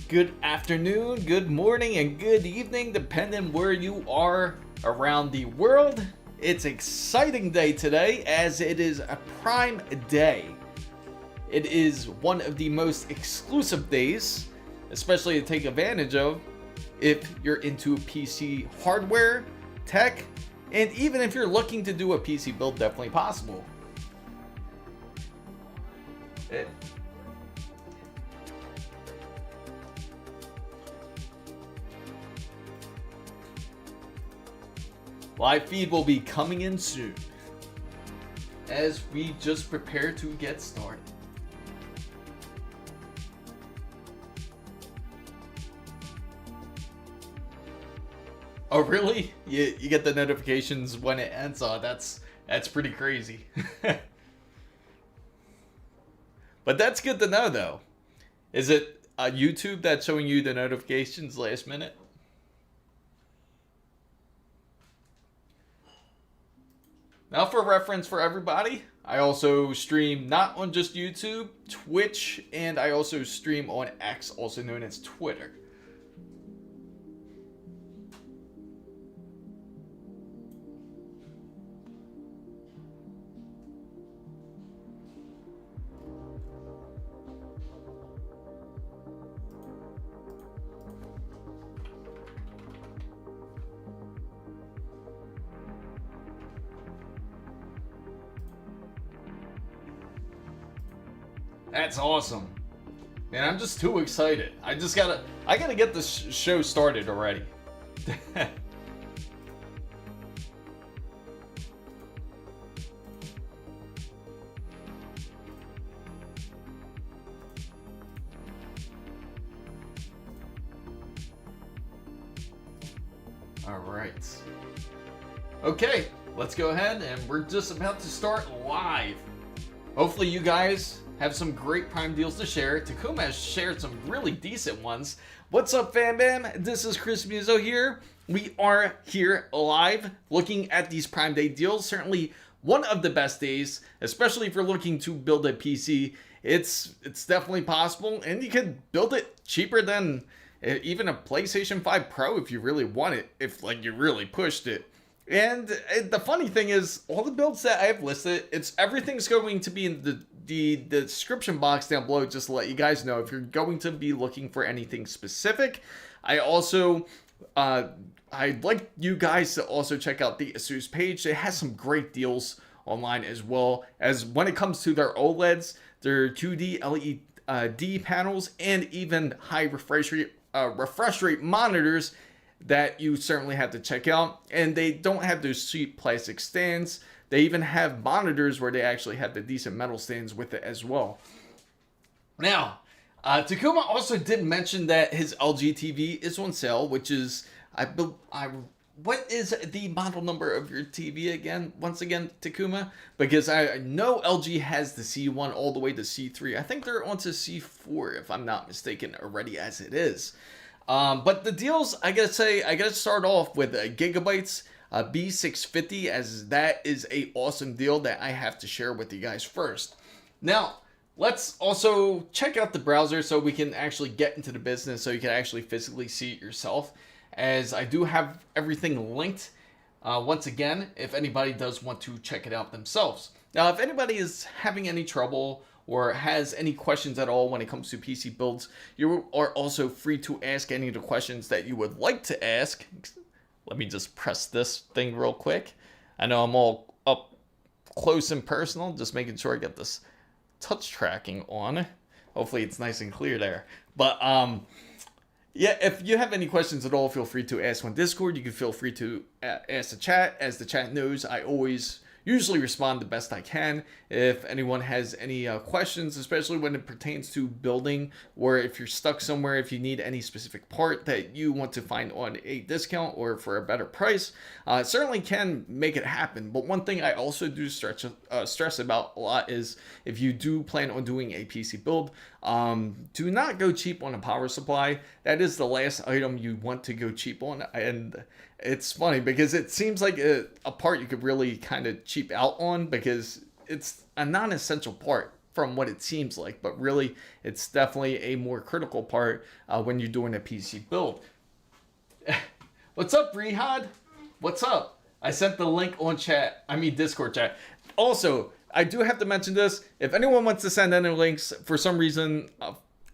Good afternoon, good morning, and good evening, depending where you are around the world. It's an exciting day today as it is a Prime Day. It is one of the most exclusive days, especially to take advantage of if you're into PC hardware, tech, and even if you're looking to do a PC build, definitely possible. Live feed will be coming in soon as we just prepare to get started. Oh really? You get the notifications when it ends? Oh, that's pretty crazy. But that's good to know though. Is it YouTube that's showing you the notifications last minute? Now for reference for everybody, I also stream not on just YouTube, Twitch, and I also stream on X, also known as Twitter. That's awesome. Man, I'm just too excited. I gotta get this show started already. All right. Okay, let's go ahead and we're just about to start live. Hopefully you guys have some great Prime deals to share. Takuma has shared some really decent ones. What's up, fam bam? This is Chris Muzo here. We are here live looking at these Prime Day deals. Certainly one of the best days, especially if you're looking to build a PC. It's definitely possible, and you can build it cheaper than even a PlayStation 5 Pro if you really want it, if like you really pushed it. And the funny thing is, all the builds that I have listed, everything's going to be in the description box down below, just to let you guys know if you're going to be looking for anything specific. I also, I'd like you guys to also check out the ASUS page. It has some great deals online as well, as when it comes to their OLEDs, their 2D LED panels, and even high refresh rate monitors that you certainly have to check out. And they don't have those cheap plastic stands. They even have monitors where they actually have the decent metal stands with it as well. Now, Takuma also did mention that his LG TV is on sale, which is, what is the model number of your TV again? Once again, Takuma? Because I know LG has the C1 all the way to C3. I think they're on to C4 if I'm not mistaken already as it is. But the deals, I gotta start off with Gigabyte's B650, as that is a awesome deal that I have to share with you guys first. Now, let's also check out the browser so we can actually get into the business, so you can actually physically see it yourself, as I do have everything linked. Once again, if anybody does want to check it out themselves. Now, if anybody is having any trouble or has any questions at all when it comes to PC builds, you are also free to ask any of the questions that you would like to ask. Let me just press this thing real quick. I know I'm all up close and personal, just making sure I get this touch tracking on. Hopefully it's nice and clear there. But yeah, if you have any questions at all, feel free to ask on Discord. You can feel free to ask the chat. As the chat knows, I always usually respond the best I can. If anyone has any questions, especially when it pertains to building, or if you're stuck somewhere, if you need any specific part that you want to find on a discount or for a better price, certainly can make it happen. But one thing I also do stress about a lot is, if you do plan on doing a PC build, do not go cheap on a power supply. That is the last item you want to go cheap on. And it's funny because it seems like a part you could really kind of cheap out on, because it's a non-essential part. from what it seems like, but really it's definitely a more critical part when you're doing a PC build. What's up, Rehad? What's up? I sent the link on chat. I mean Discord chat. Also, I do have to mention this. If anyone wants to send any links, for some reason,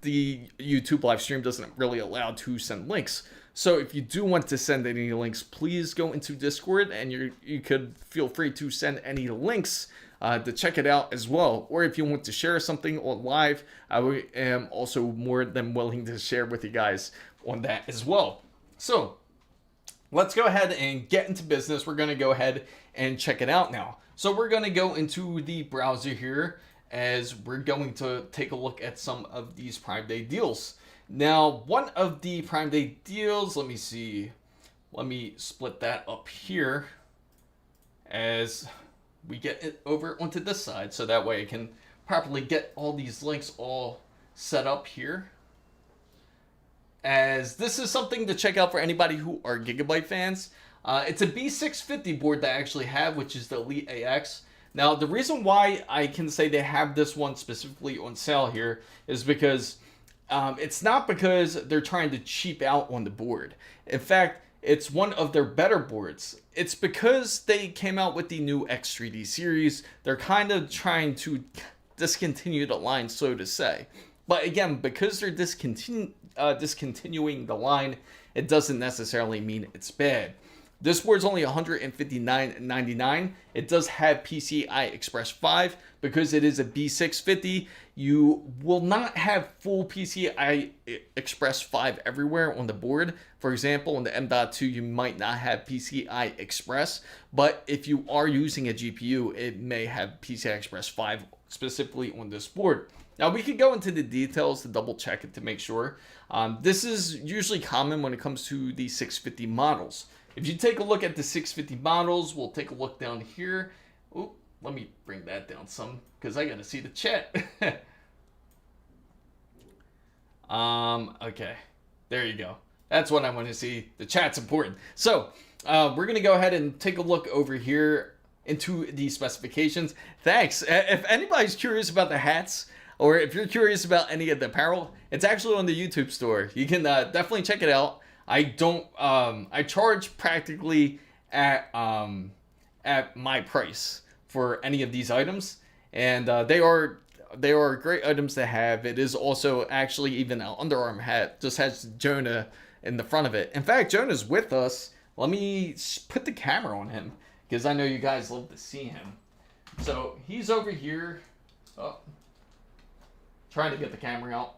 the YouTube live stream doesn't really allow to send links. So if you do want to send any links, please go into Discord and you could feel free to send any links to check it out as well. Or if you want to share something on live, I am also more than willing to share with you guys on that as well. So let's go ahead and get into business. We're going to go ahead and check it out now. So we're going to go into the browser here as we're going to take a look at some of these Prime Day deals. Now, one of the Prime Day deals, let me see. Let me split that up here as we get it over onto this side. So that way I can properly get all these links all set up here. As this is something to check out for anybody who are Gigabyte fans. It's a B650 board that I actually have, which is the Elite AX. Now, the reason why I can say they have this one specifically on sale here is because it's not because they're trying to cheap out on the board. In fact, it's one of their better boards. It's because they came out with the new X3D series. They're kind of trying to discontinue the line, so to say. But again, because they're discontinuing the line, it doesn't necessarily mean it's bad. This board's only $159.99. It does have PCI Express 5. Because it is a B650, you will not have full PCI Express 5 everywhere on the board. For example, on the M.2, you might not have PCI Express. But if you are using a GPU, it may have PCI Express 5 specifically on this board. Now, we could go into the details to double check it to make sure. This is usually common when it comes to the 650 models. If you take a look at the 650 models, we'll take a look down here. Ooh, let me bring that down some because I got to see the chat. Okay, there you go. That's what I want to see. The chat's important. So we're going to go ahead and take a look over here into the specifications. Thanks. If anybody's curious about the hats, or if you're curious about any of the apparel, it's actually on the YouTube store. You can definitely check it out. I don't. I charge practically at my price for any of these items, and they are great items to have. It is also actually even an underarm hat. Just has Jonah in the front of it. In fact, Jonah's with us. Let me put the camera on him because I know you guys love to see him. So he's over here. Oh, trying to get the camera out.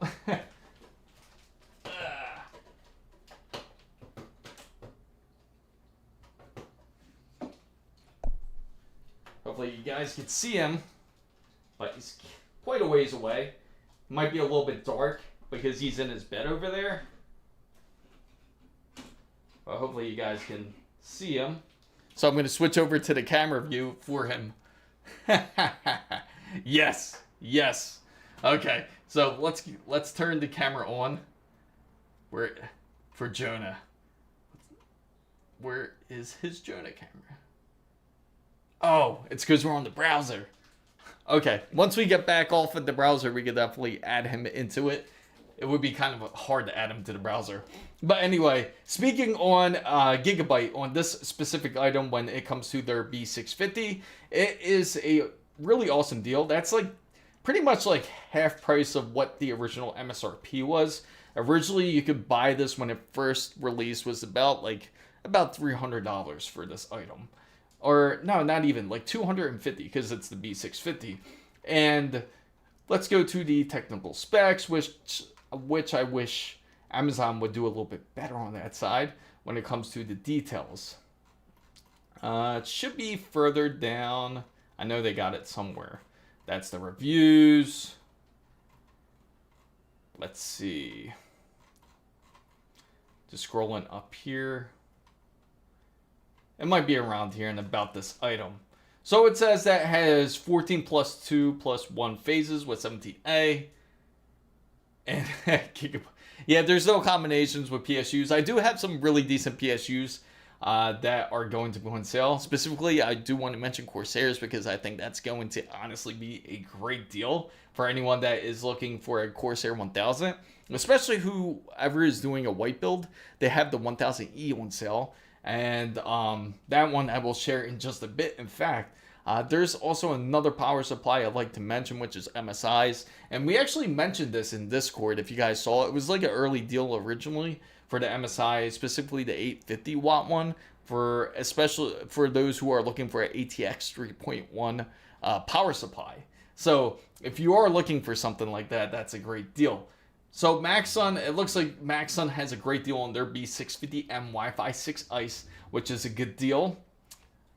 Hopefully you guys can see him, but he's quite a ways away. Might be a little bit dark because he's in his bed over there. But hopefully you guys can see him. So I'm going to switch over to the camera view for him. Yes, yes. Okay, so let's turn the camera on. For Jonah. Where is his Jonah camera? Oh, it's because we're on the browser. Okay, once we get back off of the browser, we could definitely add him into it. It would be kind of hard to add him to the browser. But anyway, speaking on Gigabyte, on this specific item when it comes to their B650, it is a really awesome deal. That's like pretty much like half price of what the original MSRP was. Originally, you could buy this when it first released was about $300 for this item. Or no, not even, like $250 because it's the B650. And let's go to the technical specs, which I wish Amazon would do a little bit better on that side when it comes to the details. It should be further down. I know they got it somewhere. That's the reviews. Let's see. Just scrolling up here. It might be around here and about this item. So it says that it has 14 plus 2 plus 1 phases with 17A. And yeah, there's no combinations with PSUs. I do have some really decent PSUs. that are going to go on sale. Specifically, I do want to mention Corsairs because I think that's going to honestly be a great deal for anyone that is looking for a Corsair 1000, especially whoever is doing a white build. They have the 1000E on sale, and that one I will share in just a bit. In fact, there's also another power supply I'd like to mention, which is MSI's, and we actually mentioned this in Discord. If you guys saw it, was like an early deal originally for the MSI, specifically the 850 watt one, for especially for those who are looking for an ATX 3.1 power supply. So if you are looking for something like that, that's a great deal. So Maxsun, it looks like Maxsun has a great deal on their B650M Wi-Fi 6 ICE, which is a good deal.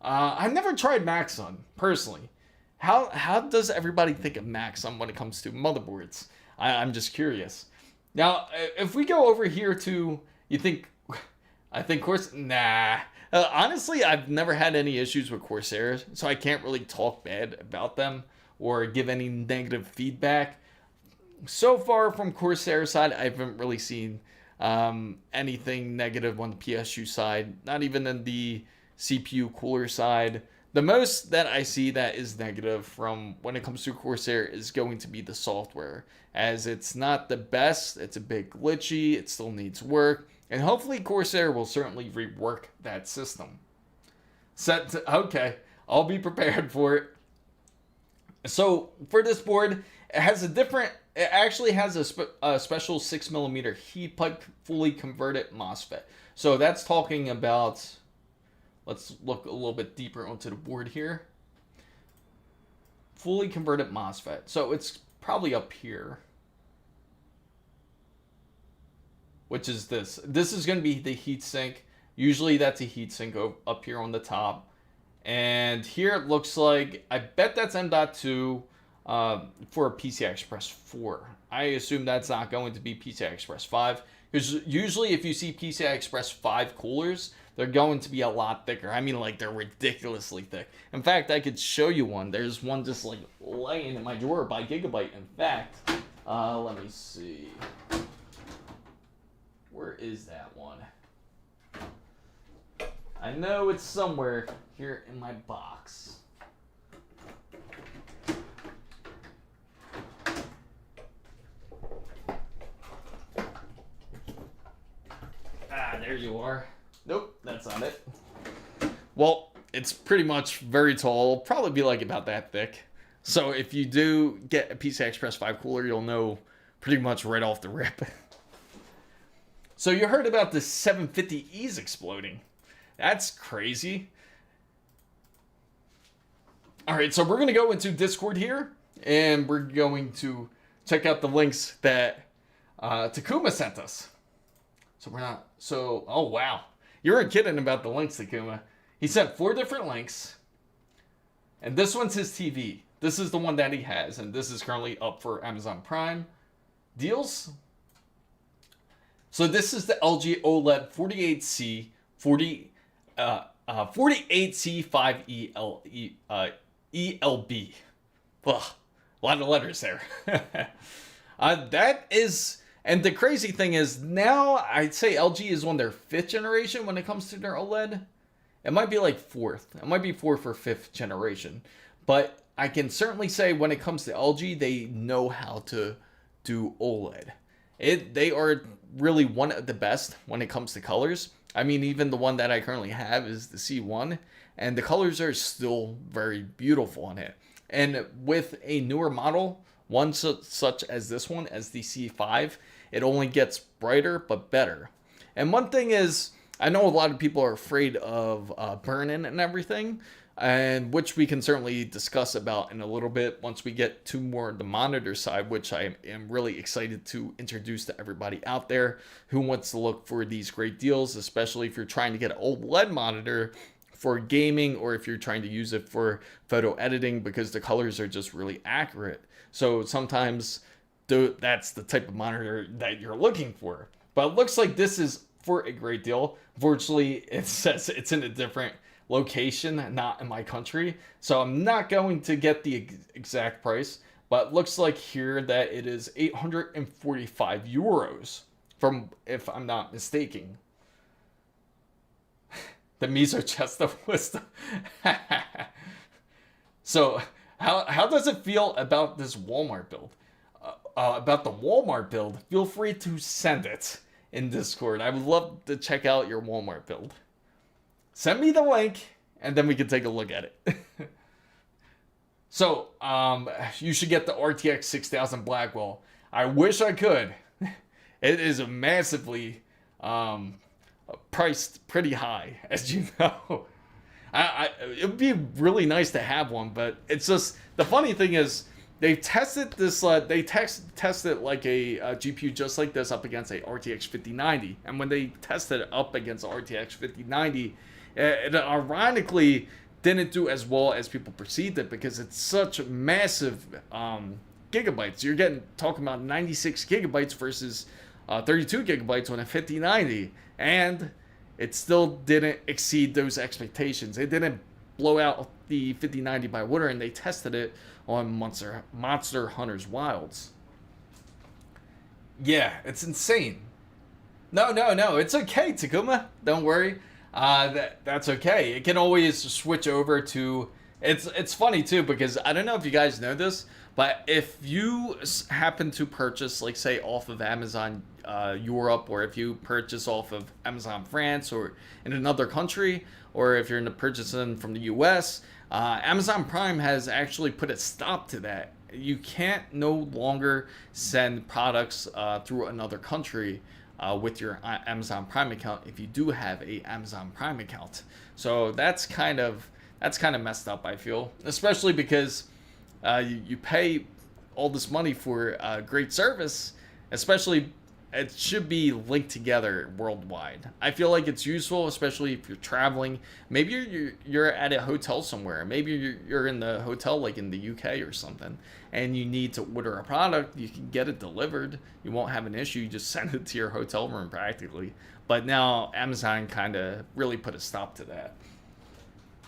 I've never tried Maxsun personally. How does everybody think of Maxsun when it comes to motherboards? I'm just curious. Now, if we go over here to, I think Corsair, nah. Honestly, I've never had any issues with Corsair, so I can't really talk bad about them or give any negative feedback. So far from Corsair side, I haven't really seen anything negative on the PSU side, not even in the CPU cooler side. The most that I see that is negative from when it comes to Corsair is going to be the software, as it's not the best, it's a bit glitchy, it still needs work, and hopefully Corsair will certainly rework that system. Okay, I'll be prepared for it. So for this board, it actually has a special 6mm heat pipe fully converted MOSFET. So that's talking about, let's look a little bit deeper onto the board here. Fully converted MOSFET. So it's probably up here, which is this. This is going to be the heatsink. Usually that's a heatsink up here on the top. And here it looks like, I bet that's M.2 for PCI Express 4. I assume that's not going to be PCI Express 5. Because usually if you see PCI Express 5 coolers, they're going to be a lot thicker. I mean, like, they're ridiculously thick. In fact, I could show you one. There's one just, like, laying in my drawer by Gigabyte. In fact, let me see. Where is that one? I know it's somewhere here in my box. There you are. Nope, that's not it. Well, it's pretty much very tall. It'll probably be like about that thick. So if you do get a PCI Express 5 cooler, you'll know pretty much right off the rip. So you heard about the 750Es exploding. That's crazy. All right, so we're going to go into Discord here, and we're going to check out the links that Takuma sent us. Oh wow. You weren't kidding about the links, Takuma. He sent 4 different links. And this one's his TV. This is the one that he has. And this is currently up for Amazon Prime deals. So this is the LG OLED 48C 5ELB. Ugh, a lot of letters there. That is... And the crazy thing is, now I'd say LG is on their 5th generation when it comes to their OLED. It might be like 4th. It might be 4th or 5th generation. But I can certainly say when it comes to LG, they know how to do OLED. They are really one of the best when it comes to colors. I mean, even the one that I currently have is the C1. And the colors are still very beautiful on it. And with a newer model, one such as this one, as the C5, it only gets brighter but better. And one thing is, I know a lot of people are afraid of burn-in and everything, and which we can certainly discuss about in a little bit once we get to more the monitor side, which I am really excited to introduce to everybody out there who wants to look for these great deals, especially if you're trying to get an OLED monitor for gaming, or if you're trying to use it for photo editing, because the colors are just really accurate. So sometimes that's the type of monitor that you're looking for. But it looks like this is for a great deal. Unfortunately, it says it's in a different location, not in my country. So I'm not going to get the exact price, but it looks like here that it is 845 euros, from, if I'm not mistaken. The Miso chest of wisdom. So, how does it feel about this Walmart build? About the Walmart build, feel free to send it in Discord. I would love to check out your Walmart build. Send me the link, and then we can take a look at it. So, you should get the RTX 6000 Blackwell. I wish I could. It is massively priced pretty higed, as you know. It would be really nice to have one, but it's just, the funny thing is, they tested this, tested like a GPU just like this up against a RTX 5090. And when they tested it up against the RTX 5090, it ironically didn't do as well as people perceived it, because it's such massive gigabytes. You're talking about 96 gigabytes versus 32 gigabytes on a 5090, and it still didn't exceed those expectations. It didn't blow out the 5090 by water, and they tested it on Monster Hunter's Wilds. Yeah, it's insane. No, it's okay, Takuma. Don't worry. That's okay. It can always switch over to... It's funny, too, because I don't know if you guys know this, but if you happen to purchase, like, say, off of Amazon Europe, or if you purchase off of Amazon France or in another country, or if you're purchasing from the US, Amazon Prime has actually put a stop to that. You can't no longer send products through another country with your Amazon Prime account if you do have a Amazon Prime account. So that's kind of messed up, I feel, especially because you pay all this money for great service, especially. It should be linked together worldwide. I feel like it's useful, especially if you're traveling. Maybe you're at a hotel somewhere. Maybe you're in the hotel, like in the UK or something, and you need to order a product. You can get it delivered. You won't have an issue. You just send it to your hotel room practically. But now Amazon kind of really put a stop to that.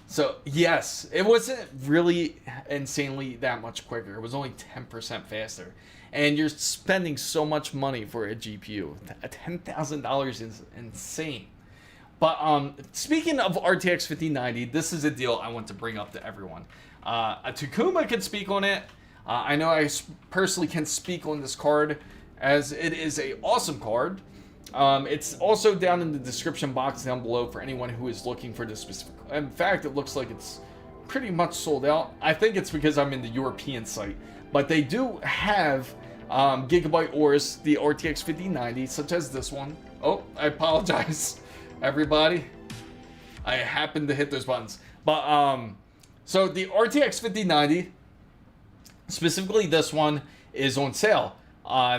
So yes, it wasn't really insanely that much quicker. It was only 10% faster. And you're spending so much money for a GPU. $10,000 is insane. But speaking of RTX 5090, this is a deal I want to bring up to everyone. Takuma can speak on it. I know I personally can speak on this card, as it is an awesome card. It's also down in the description box down below for anyone who is looking for this specific. In fact, it looks like it's pretty much sold out. I think it's because I'm in the European site. But they do have Gigabyte Ors, the RTX 5090, such as this one. Oh, I apologize, everybody. I happened to hit those buttons. But, so the RTX 5090, specifically this one, is on sale.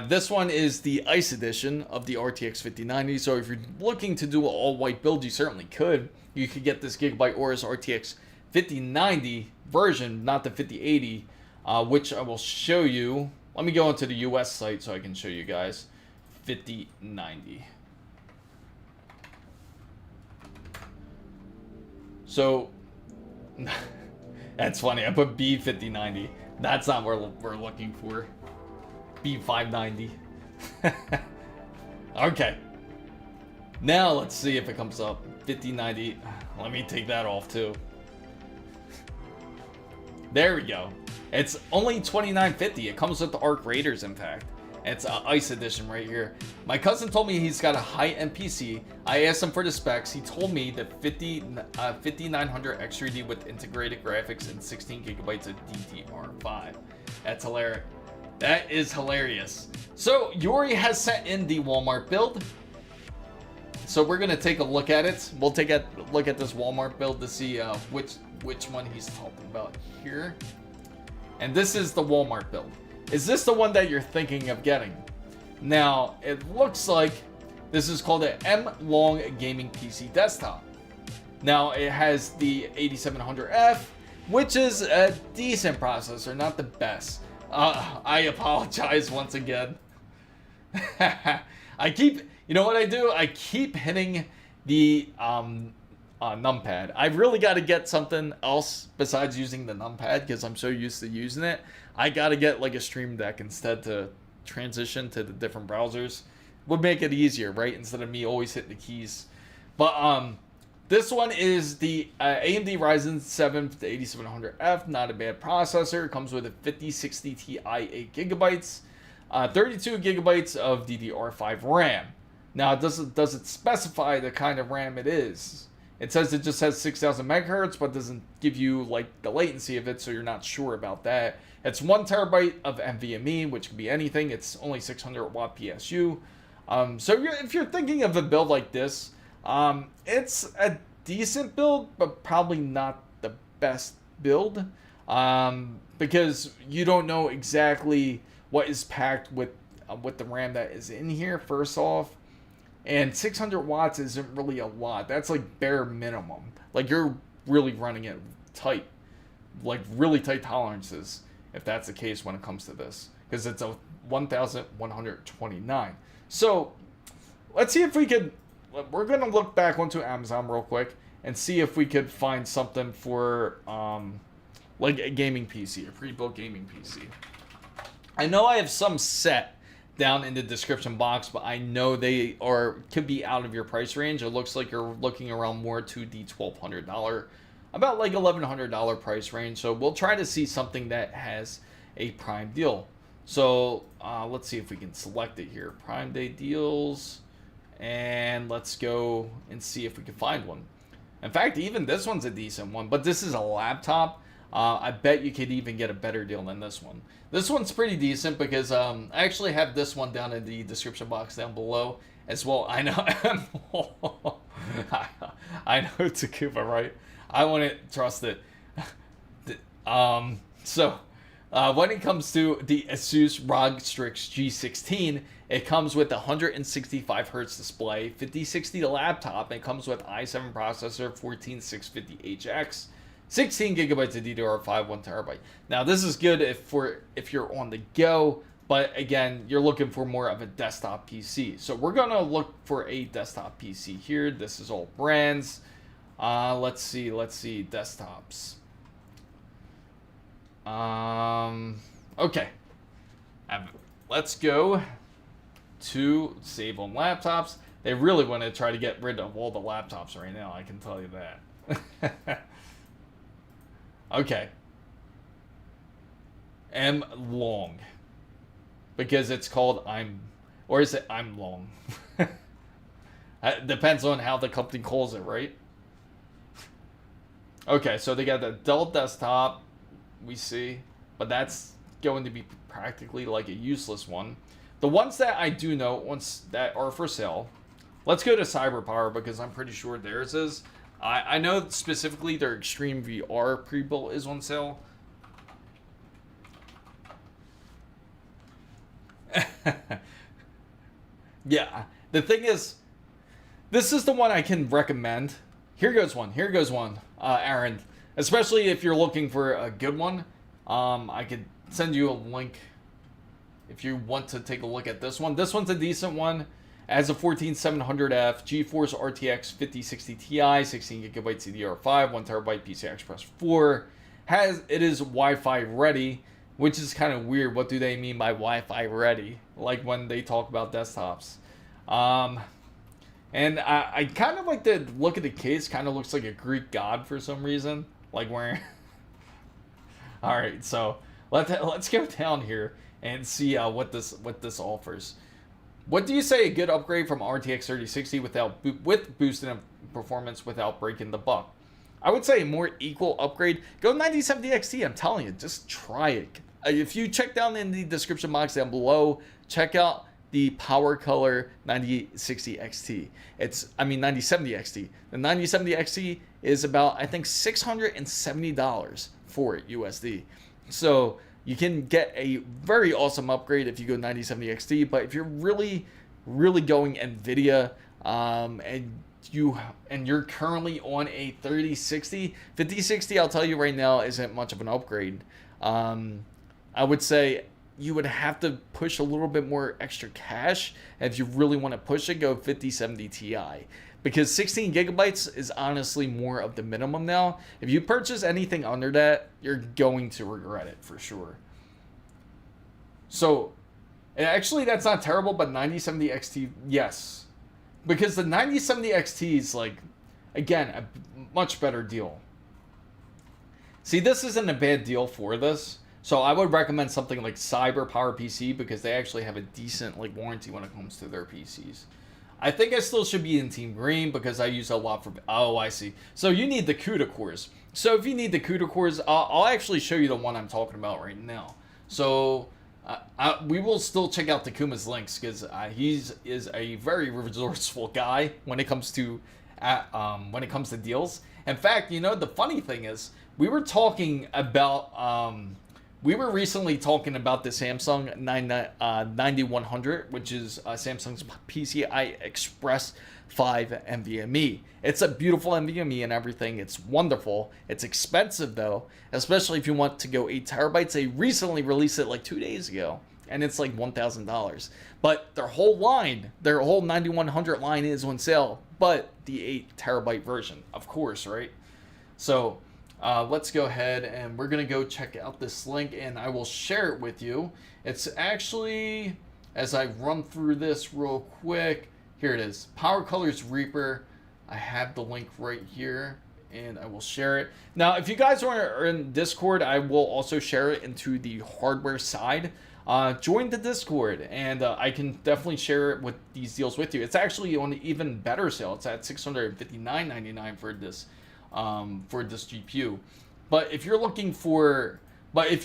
This one is the Ice edition of the RTX 5090. So if you're looking to do an all-white build, you certainly could. You could get this Gigabyte Ors RTX 5090 version, not the 5080. Which I will show you. Let me go into the US site so I can show you guys. 5090. So, that's funny. I put B5090. That's not what we're looking for. B590. Okay. Now let's see if it comes up. 5090. Let me take that off too. There we go. It's only $29.50. It comes with the Arc Raiders, in fact. It's an Ice edition right here. My cousin told me he's got a high-end PC. I asked him for the specs. He told me that 5900 X3D with integrated graphics and 16 gigabytes of DDR5. That's hilarious. That is hilarious. So Yuri has sent in the Walmart build. So we're gonna take a look at it. We'll take a look at this Walmart build to see which one he's talking about here. And this is the Walmart build. Is this the one that you're thinking of getting? Now, it looks like this is called an M-Long Gaming PC Desktop. Now, it has the 8700F, which is a decent processor, not the best. I apologize once again. You know what I do? I keep hitting the numpad. I really got to get something else besides using the numpad because I'm so used to using it. I got to get like a Stream Deck instead to transition to the different browsers. Would make it easier, right? Instead of me always hitting the keys. But This one is the AMD Ryzen 7 8700F. Not a bad processor. It comes with a 5060 Ti 8 gigabytes, 32 gigabytes of DDR5 RAM. Now, does it specify the kind of RAM it is? It says it just has 6000 megahertz, but doesn't give you like the latency of it, so you're not sure about that. It's 1 terabyte of NVMe, which can be anything. It's only 600 watt PSU. So if you're thinking of a build like this, it's a decent build, but probably not the best build, because you don't know exactly what is packed with the RAM that is in here, first off. And 600 watts isn't really a lot. That's like bare minimum. Like, you're really running it tight, like really tight tolerances, if that's the case when it comes to this, because it's a 1129. So let's see if we could, we're going to look back onto Amazon real quick and see if we could find something for like a gaming PC, a pre-built gaming PC. I know I have some set down in the description box, but I know they could be out of your price range. It looks like you're looking around more to the $1,200, about like $1,100 price range. So we'll try to see something that has a Prime deal. So let's see if we can select it here. Prime Day deals, and let's go and see if we can find one. In fact, even this one's a decent one, but this is a laptop. I bet you could even get a better deal than this one. This one's pretty decent because I actually have this one down in the description box down below as well. I know, I know Takuba, right? I wouldn't trust it. So when it comes to the ASUS ROG Strix G16, it comes with a 165 hertz display, 5060 laptop. It comes with i7 processor, 14650HX. 16 gigabytes of DDR5, 1 terabyte. Now, this is good if you're on the go, but again, you're looking for more of a desktop PC. So we're gonna look for a desktop PC here. This is all brands. Let's see desktops. Okay. Let's go to save on laptops. They really want to try to get rid of all the laptops right now, I can tell you that. Okay. M long. Because it's called or is it I'm long? It depends on how the company calls it, right? Okay, so they got the Dell desktop, we see, but that's going to be practically like a useless one. The ones that I do know, ones that are for sale, let's go to CyberPower because I'm pretty sure theirs is. I know specifically their Extreme VR pre-built is on sale. Yeah, the thing is, this is the one I can recommend. Here goes one, Aaron. Especially if you're looking for a good one. I could send you a link if you want to take a look at this one. This one's a decent one. As a 14700F, GeForce RTX 5060 Ti, 16 gigabytes DDR5, 1 terabyte PCI Express 4. It is Wi-Fi ready, which is kind of weird. What do they mean by Wi-Fi ready? Like when they talk about desktops. And I kind of like the look of the case. Kind of looks like a Greek god for some reason. Like wearing. All right, so let's go down here and see what this offers. What do you say a good upgrade from RTX 3060 with boosted performance without breaking the buck? I would say a more equal upgrade. Go 9070 XT. I'm telling you, just try it. If you check down in the description box down below, check out the Power Color 9060 XT. 9070 XT. The 9070 XT is about, I think, $670 for it USD. So you can get a very awesome upgrade if you go 9070 XT, but if you're really, really going NVIDIA and you're currently on a 3060, 5060, I'll tell you right now, isn't much of an upgrade. I would say you would have to push a little bit more extra cash. If you really want to push it, go 5070 Ti. Because 16 gigabytes is honestly more of the minimum now. If you purchase anything under that, you're going to regret it for sure. So, actually that's not terrible, but 9070 XT, yes. Because the 9070 XT is like, again, a much better deal. See, this isn't a bad deal for this. So I would recommend something like Cyber Power PC because they actually have a decent like warranty when it comes to their PCs. I think I still should be in Team Green because I use a lot for... Oh, I see. So you need the CUDA cores. So if you need the CUDA cores, I'll actually show you the one I'm talking about right now. So we will still check out Takuma's links because he is a very resourceful guy when it comes to deals. In fact, you know, the funny thing is we were talking about... we were recently talking about the Samsung 9100, which is Samsung's PCI Express 5 NVMe. It's a beautiful NVMe and everything. It's wonderful. It's expensive though, especially if you want to go 8 terabytes. They recently released it like 2 days ago, and it's like $1,000. But their whole 9100 line is on sale, but the 8 terabyte version, of course, right? So let's go ahead and we're going to go check out this link and I will share it with you. It's actually, as I run through this real quick, here it is. Power Colors Reaper. I have the link right here and I will share it. Now, if you guys are in Discord, I will also share it into the hardware side. Join the Discord and I can definitely share it with these deals with you. It's actually on an even better sale. It's at $659.99 for this GPU. But if you are looking for a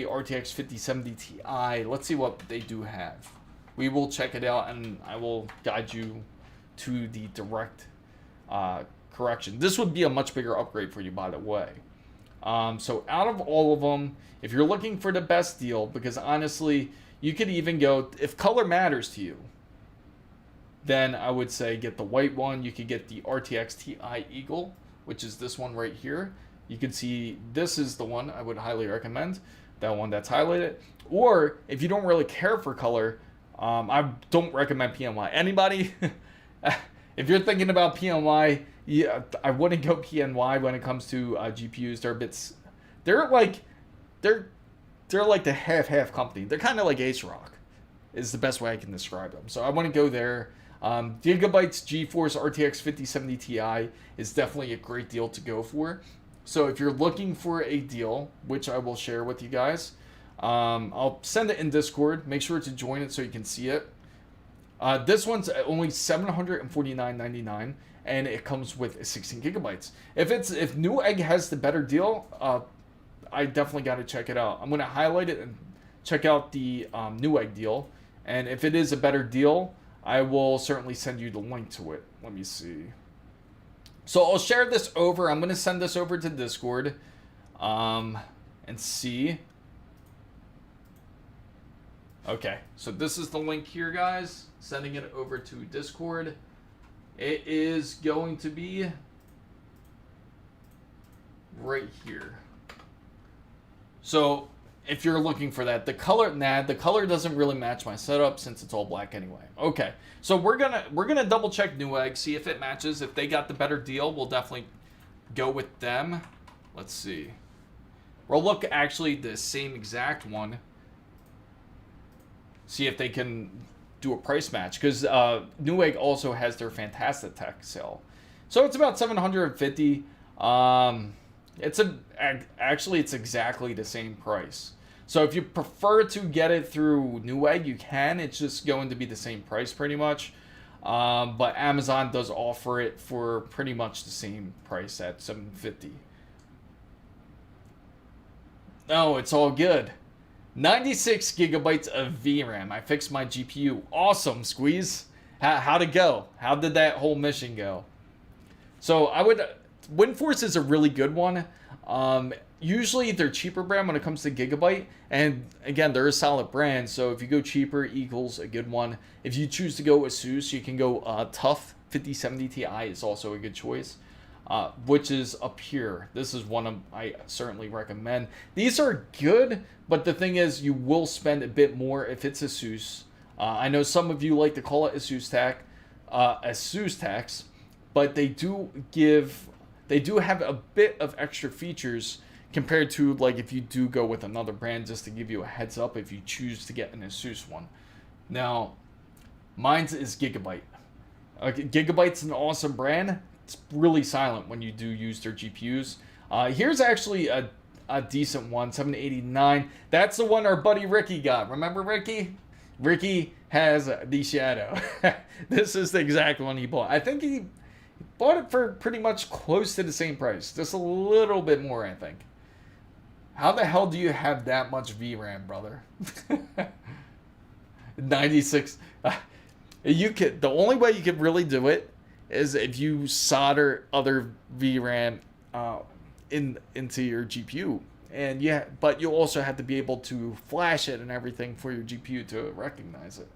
RTX 5070 Ti, let's see what they do have. We will check it out and I will guide you to the direct correction. This would be a much bigger upgrade for you, by the way. So out of all of them, if you're looking for the best deal, because honestly, you could even go, if color matters to you, then I would say get the white one. You could get the RTX Ti Eagle, which is this one right here. You can see this is the one I would highly recommend, that one that's highlighted. Or if you don't really care for color, I don't recommend PNY. Anybody, if you're thinking about PNY, yeah, I wouldn't go PNY when it comes to GPUs. They're like the half company. They're kind of like ASRock, is the best way I can describe them. So I wouldn't go there. Gigabyte's GeForce RTX 5070 Ti is definitely a great deal to go for. So if you're looking for a deal, which I will share with you guys, I'll send it in Discord. Make sure to join it so you can see it. This one's only $749.99, and it comes with 16 gigabytes. If Newegg has the better deal, I definitely got to check it out. I'm going to highlight it and check out the Newegg deal, and if it is a better deal, I will certainly send you the link to it. Let me see. So I'll share this over. I'm going to send this over to Discord and see. Okay, so this is the link here, guys. Sending it over to Discord. It is going to be right here. So if you're looking for that, the color doesn't really match my setup since it's all black anyway. Okay, so we're gonna double check Newegg, see if it matches. If they got the better deal, we'll definitely go with them. Let's see. We'll look actually the same exact one. See if they can do a price match, because Newegg also has their Fantastic Tech sale. So it's about $750. It's exactly the same price. So if you prefer to get it through Newegg, you can. It's just going to be the same price pretty much. But Amazon does offer it for pretty much the same price at $750. No, it's all good. 96 gigabytes of VRAM. I fixed my GPU. Awesome, Squeeze. How'd it go? How did that whole mission go? So WindForce is a really good one. Usually they're cheaper brand when it comes to gigabyte, and again, they're a solid brand. So if you go cheaper, Eagle's a good one. If you choose to go ASUS, you can go Tough 5070 Ti is also a good choice, which is up here. This is one I certainly recommend. These are good, but the thing is, you will spend a bit more if it's ASUS. I know some of you like to call it ASUS tax, but they do have a bit of extra features compared to like if you do go with another brand, just to give you a heads up if you choose to get an ASUS one. Now, mine's is Gigabyte. Okay, Gigabyte's an awesome brand. it's really silent when you do use their GPUs. Here's actually a decent one, 789. That's the one our buddy Ricky got. Remember Ricky? Ricky has the Shadow. This is the exact one he bought. I think he bought it for pretty much close to the same price. Just a little bit more, I think. How the hell do you have that much VRAM, brother? 96. The only way you could really do it is if you solder other VRAM into your GPU. And yeah, but you also have to be able to flash it and everything for your GPU to recognize it.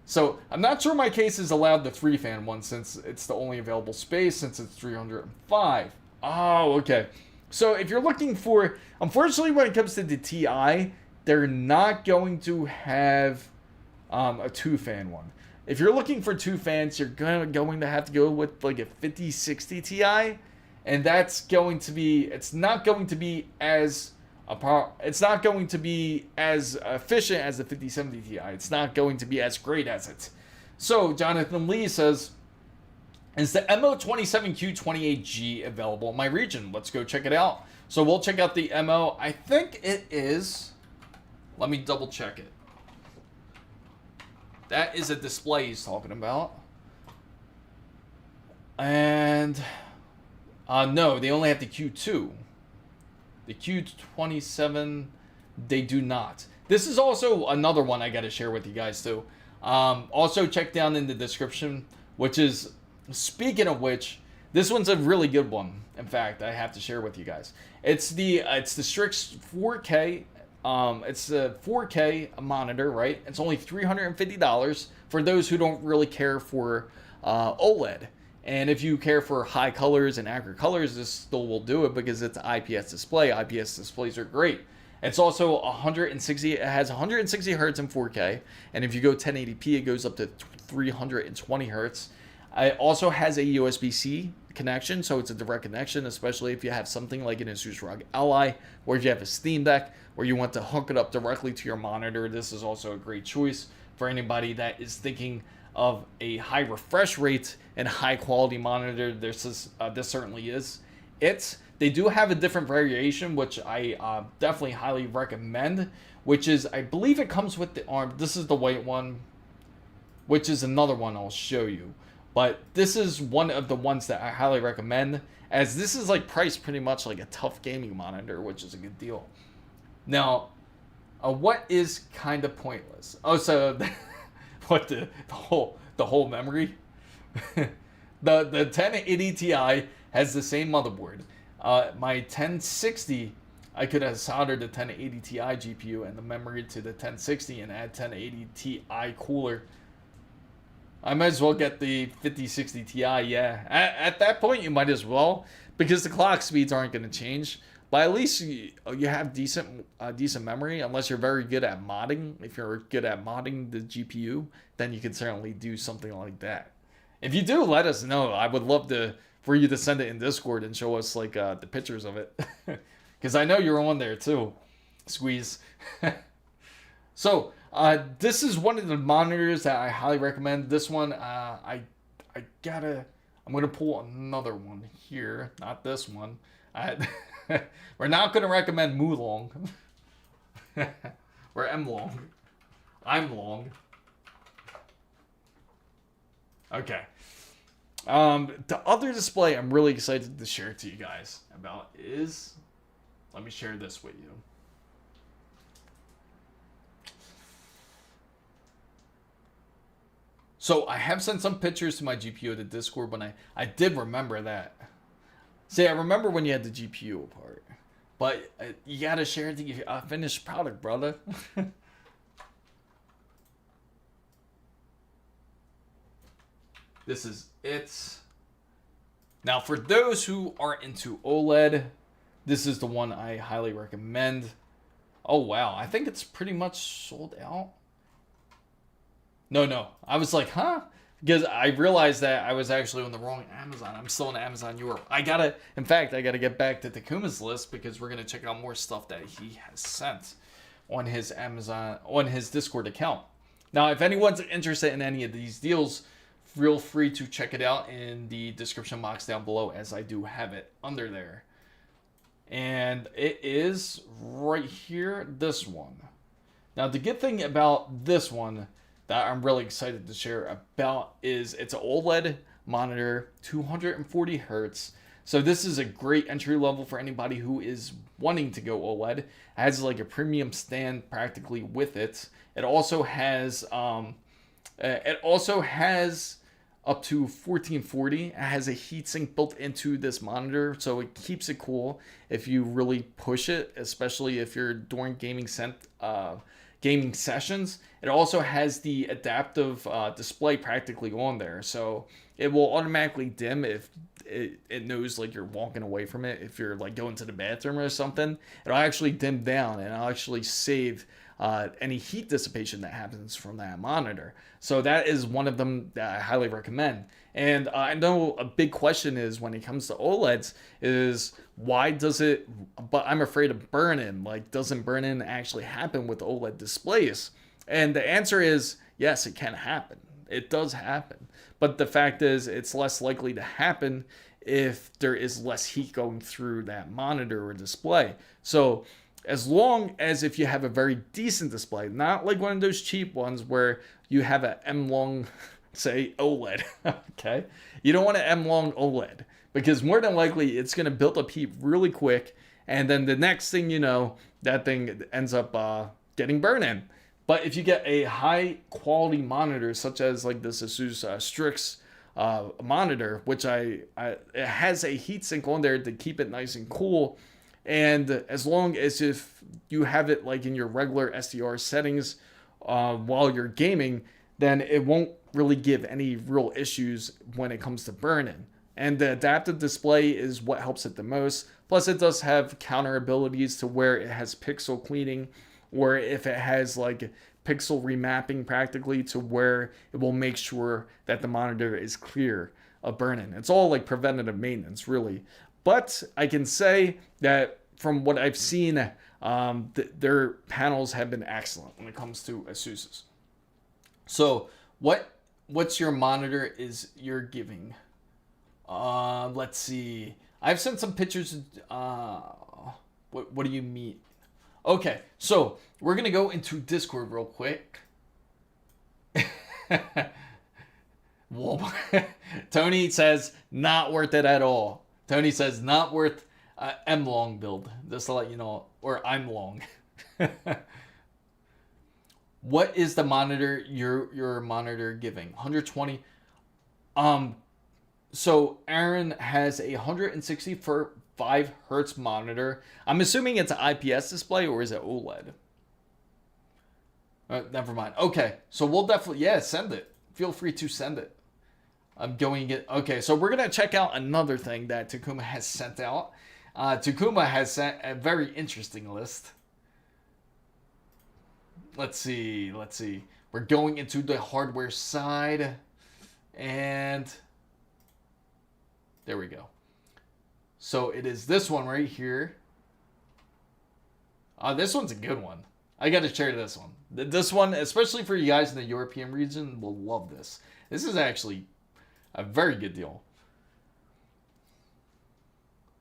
So I'm not sure my case is allowed the 3-fan one since it's the only available space since it's 305. Oh, okay. So if you're looking for, unfortunately when it comes to the TI, they're not going to have a 2-fan one. If you're looking for 2 fans, you're going to have to go with like a 5060 Ti, and that's going to be, it's not going to be as efficient as the 5070 Ti. It's not going to be as great as it. So Jonathan Lee says, is the MO27Q28G available in my region? Let's go check it out. So we'll check out the MO. I think it is. Let me double check it. That is a display he's talking about. And no, they only have the Q2. The Q27, they do not. This is also another one I got to share with you guys too. Also check down in the description, which is, speaking of which, this one's a really good one. In fact, I have to share with you guys. It's the Strix 4K. It's a 4K monitor, right? It's only $350 for those who don't really care for OLED. And if you care for high colors and accurate colors, this still will do it because it's an IPS display. IPS displays are great. It's also 160. It has 160 hertz in 4K, and if you go 1080p, it goes up to 320 hertz. It also has a USB-C connection, so it's a direct connection, especially if you have something like an ASUS ROG Ally, or if you have a Steam Deck, or you want to hook it up directly to your monitor. This is also a great choice for anybody that is thinking of a high refresh rate and high quality monitor. This certainly is it. They do have a different variation, which I definitely highly recommend, which is, I believe it comes with the ARM. This is the white one, which is another one I'll show you. But this is one of the ones that I highly recommend, as this is like priced pretty much like a tough gaming monitor, which is a good deal. Now, what is kind of pointless? Oh, so what the whole memory? the 1080 Ti has the same motherboard. My 1060, I could have soldered the 1080 Ti GPU and the memory to the 1060 and add 1080 Ti cooler. I might as well get the 5060 Ti, yeah. At that point, you might as well, because the clock speeds aren't going to change. But at least you have decent memory, unless you're very good at modding. If you're good at modding the GPU, then you can certainly do something like that. If you do, let us know. I would love for you to send it in Discord and show us like the pictures of it, because I know you're on there too. Squeeze. So this is one of the monitors that I highly recommend. This one, I'm gonna pull another one here, not this one. We're not gonna recommend Mulong. Or M-Long. I'm long. Okay. The other display I'm really excited to share to you guys about is, let me share this with you. So I have sent some pictures to my GPU to Discord when I did remember that. See, I remember when you had the GPU apart, but you gotta share the finished product, brother. This is it. Now, for those who are into OLED, this is the one I highly recommend. Oh, wow. I think it's pretty much sold out. No. I was like, huh? Because I realized that I was actually on the wrong Amazon. I'm still on Amazon Europe. In fact, I gotta get back to Takuma's list because we're gonna check out more stuff that he has sent on his Discord account. Now, if anyone's interested in any of these deals feel free to check it out in the description box down below, as I do have it under there. And it is right here, this one. Now, the good thing about this one that I'm really excited to share about is it's an OLED monitor, 240 hertz. So this is a great entry level for anybody who is wanting to go OLED. It has like a premium stand practically with it. It also has up to 1440. It has a heatsink built into this monitor, so it keeps it cool if you really push it, especially if you're during gaming sessions. It also has the adaptive display practically on there, so it will automatically dim if it knows like you're walking away from it. If you're like going to the bathroom or something, it'll actually dim down and it'll actually save any heat dissipation that happens from that monitor. So that is one of them that I highly recommend. And I know a big question is when it comes to OLEDs is why does it, but I'm afraid of burn-in. Like, doesn't burn-in actually happen with OLED displays? And the answer is yes, it can happen. It does happen. But the fact is it's less likely to happen if there is less heat going through that monitor or display. So as long as if you have a very decent display, not like one of those cheap ones where you have an M-long, say, OLED, okay? You don't want an M-long OLED because more than likely it's going to build up heat really quick, and then the next thing you know, that thing ends up getting burn-in. But if you get a high-quality monitor, such as like this ASUS Strix monitor, which it has a heatsink on there to keep it nice and cool, and as long as if you have it like in your regular SDR settings while you're gaming, then it won't really give any real issues when it comes to burn-in. And the adaptive display is what helps it the most. Plus, it does have counter abilities to where it has pixel cleaning, or if it has like pixel remapping practically to where it will make sure that the monitor is clear of burn-in. It's all like preventative maintenance, really. But I can say that from what I've seen, their panels have been excellent when it comes to ASUS's. So what's your monitor you're giving? Let's see. I've sent some pictures. What do you mean? Okay, so we're gonna go into Discord real quick. Tony says not worth it at all. Tony says not worth M-long build. Just to let you know, or I'm long. What is the monitor your monitor giving? 120. So Aaron has a 165 hertz monitor. I'm assuming it's an IPS display, or is it OLED? Never mind. Okay, so we'll definitely, send it. Feel free to send it. I'm going to get, okay, so we're going to check out another thing that Takuma has sent out. Takuma has sent a very interesting list. Let's see. We're going into the hardware side, and there we go. So it is this one right here. This one's a good one. I got to share this one. This one, especially for you guys in the European region, will love this. This is actually a very good deal.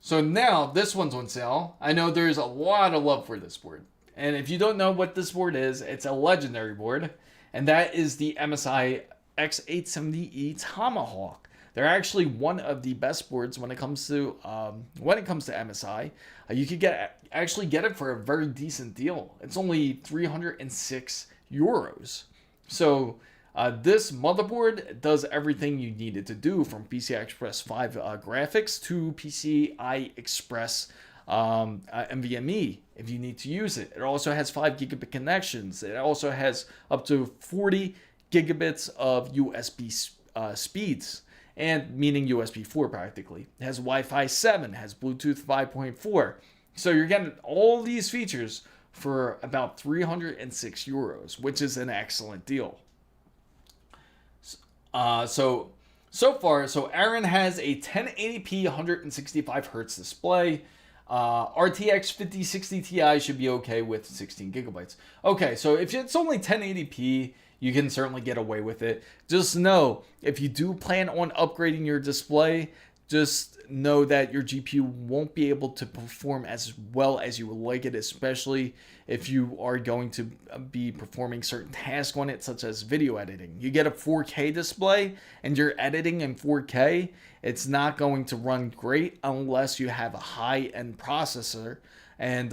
So now this one's on sale. I know there's a lot of love for this board. And if you don't know what this board is, it's a legendary board. And that is the MSI X870E Tomahawk. They're actually one of the best boards when it comes to MSI. You could actually get it for a very decent deal. It's only 306 euros. So this motherboard does everything you need it to do, from PCI Express 5 graphics to PCI Express NVMe if you need to use it. It also has 5 gigabit connections. It also has up to 40 gigabits of USB speeds, and meaning USB 4 practically. It has Wi-Fi 7, has Bluetooth 5.4. So you're getting all these features for about 306 euros, which is an excellent deal. So far, Aaron has a 1080p 165 hertz display. RTX 5060 Ti should be okay with 16 gigabytes. Okay, so if it's only 1080p, you can certainly get away with it. Just know, if you do plan on upgrading your display, just know that your GPU won't be able to perform as well as you would like it, especially if you are going to be performing certain tasks on it, such as video editing. You get a 4K display and you're editing in 4K, it's not going to run great unless you have a high-end processor. And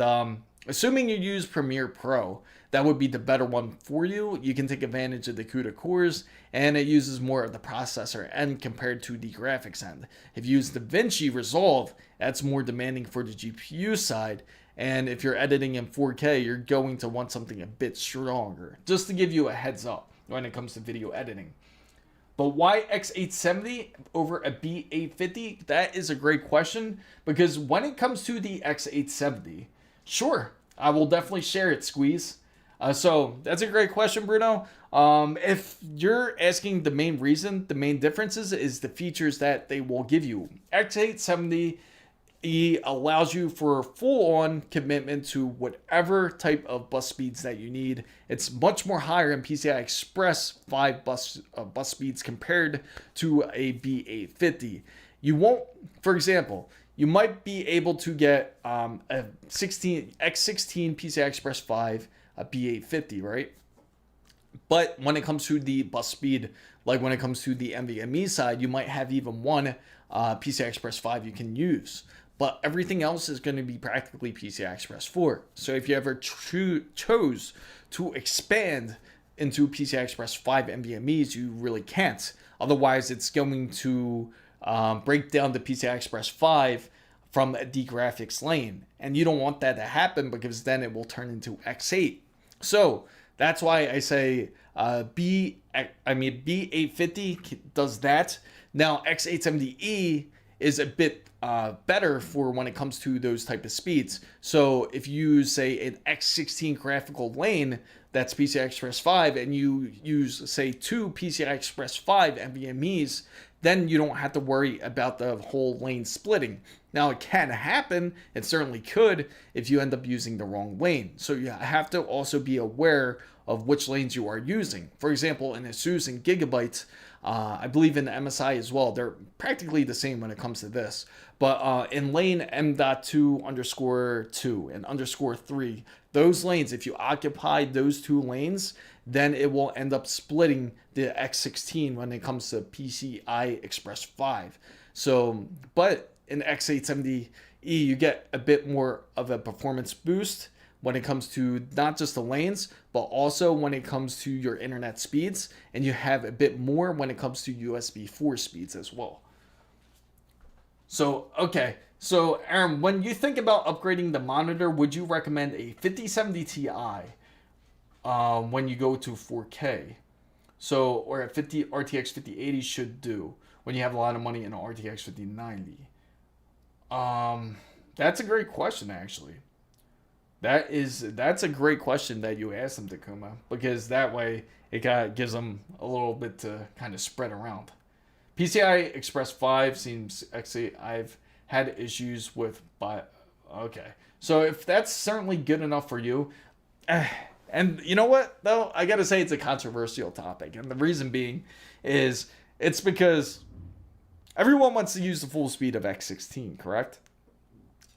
assuming you use Premiere Pro, that would be the better one for you. You can take advantage of the CUDA cores, and it uses more of the processor end compared to the graphics end. If you use DaVinci Resolve, that's more demanding for the GPU side, and if you're editing in 4K, you're going to want something a bit stronger, just to give you a heads up when it comes to video editing. But why X870 over a B850? That is a great question, because when it comes to the X870, sure, I will definitely share it, Squeeze. So that's a great question, Bruno. If you're asking the main reason, the main differences is the features that they will give you. X870E allows you for full-on commitment to whatever type of bus speeds that you need. It's much more higher in PCI Express 5 bus speeds compared to a B850. You won't, for example, you might be able to get a X16 PCI Express 5, a B850, right? But when it comes to the bus speed, like when it comes to the NVMe side, you might have even one PCI Express 5 you can use. But everything else is going to be practically PCI Express 4. So if you ever chose to expand into PCI Express 5 NVMe's, you really can't. Otherwise, it's going to break down the PCI Express 5 from the graphics lane. And you don't want that to happen, because then it will turn into X8. So that's why I say B850 does that. Now X870E is a bit better for when it comes to those type of speeds. So if you use, say, an X16 graphical lane that's PCI Express 5, and you use, say, 2 PCI Express 5 NVMe's, then you don't have to worry about the whole lane splitting. Now, it can happen, it certainly could, if you end up using the wrong lane. So you have to also be aware of which lanes you are using. For example, in ASUS and Gigabyte, I believe in the MSI as well, they're practically the same when it comes to this. But in lane M.2_2 and _3, those lanes, if you occupy those two lanes, then it will end up splitting the X16 when it comes to PCI Express 5. So, but in X870E, you get a bit more of a performance boost when it comes to not just the lanes, but also when it comes to your internet speeds, and you have a bit more when it comes to USB 4 speeds as well. So, okay. So, Aaron, when you think about upgrading the monitor, would you recommend a 5070 Ti when you go to 4K? So, or a RTX 5080 should do when you have a lot of money in an RTX 5090? That's a great question, actually. That's a great question that you asked them, Takuma, because that way it gives them a little bit to kind of spread around. PCI Express 5 seems, actually, I've had issues with, but okay. So if that's certainly good enough for you, and you know what, though, I gotta say it's a controversial topic, and the reason being is it's because everyone wants to use the full speed of X16, correct?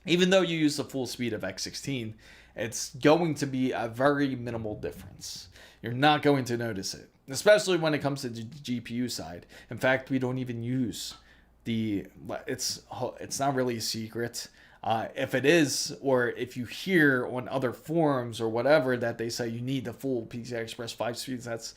Even though you use the full speed of X16, it's going to be a very minimal difference. You're not going to notice it, especially when it comes to the GPU side. In fact, we don't even use it's not really a secret. If it is, or if you hear on other forums or whatever that they say you need the full PCI Express 5 speeds, that's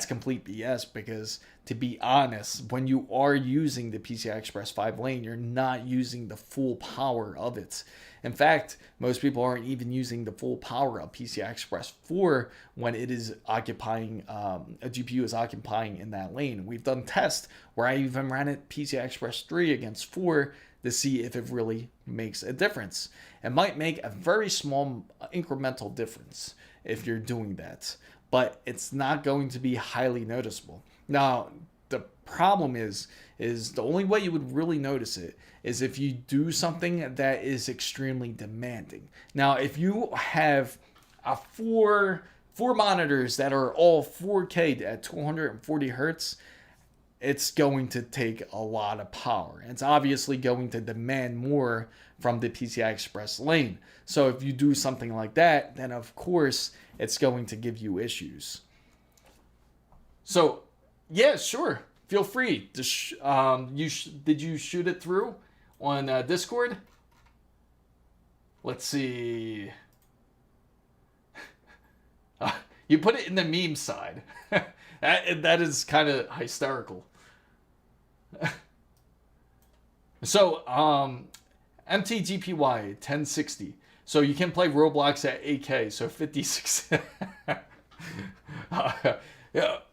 complete BS, because to be honest, when you are using the PCI Express 5 lane, you're not using the full power of it. In fact, most people aren't even using the full power of PCI Express 4 when it is occupying, a GPU is occupying in that lane. We've done tests where I even ran it PCI Express 3 against 4 to see if it really makes a difference. It might make a very small incremental difference if you're doing that, but it's not going to be highly noticeable. Now, the problem is the only way you would really notice it is if you do something that is extremely demanding. Now, if you have a 4 4 monitors that are all 4K at 240 hertz, it's going to take a lot of power. It's obviously going to demand more from the PCI Express lane. So if you do something like that, then of course it's going to give you issues. So yeah, sure, feel free to did you shoot it through on Discord? Let's see. You put it in the meme side. that is kind of hysterical. So, MTGPY 1060. So you can play Roblox at 8K. So 56.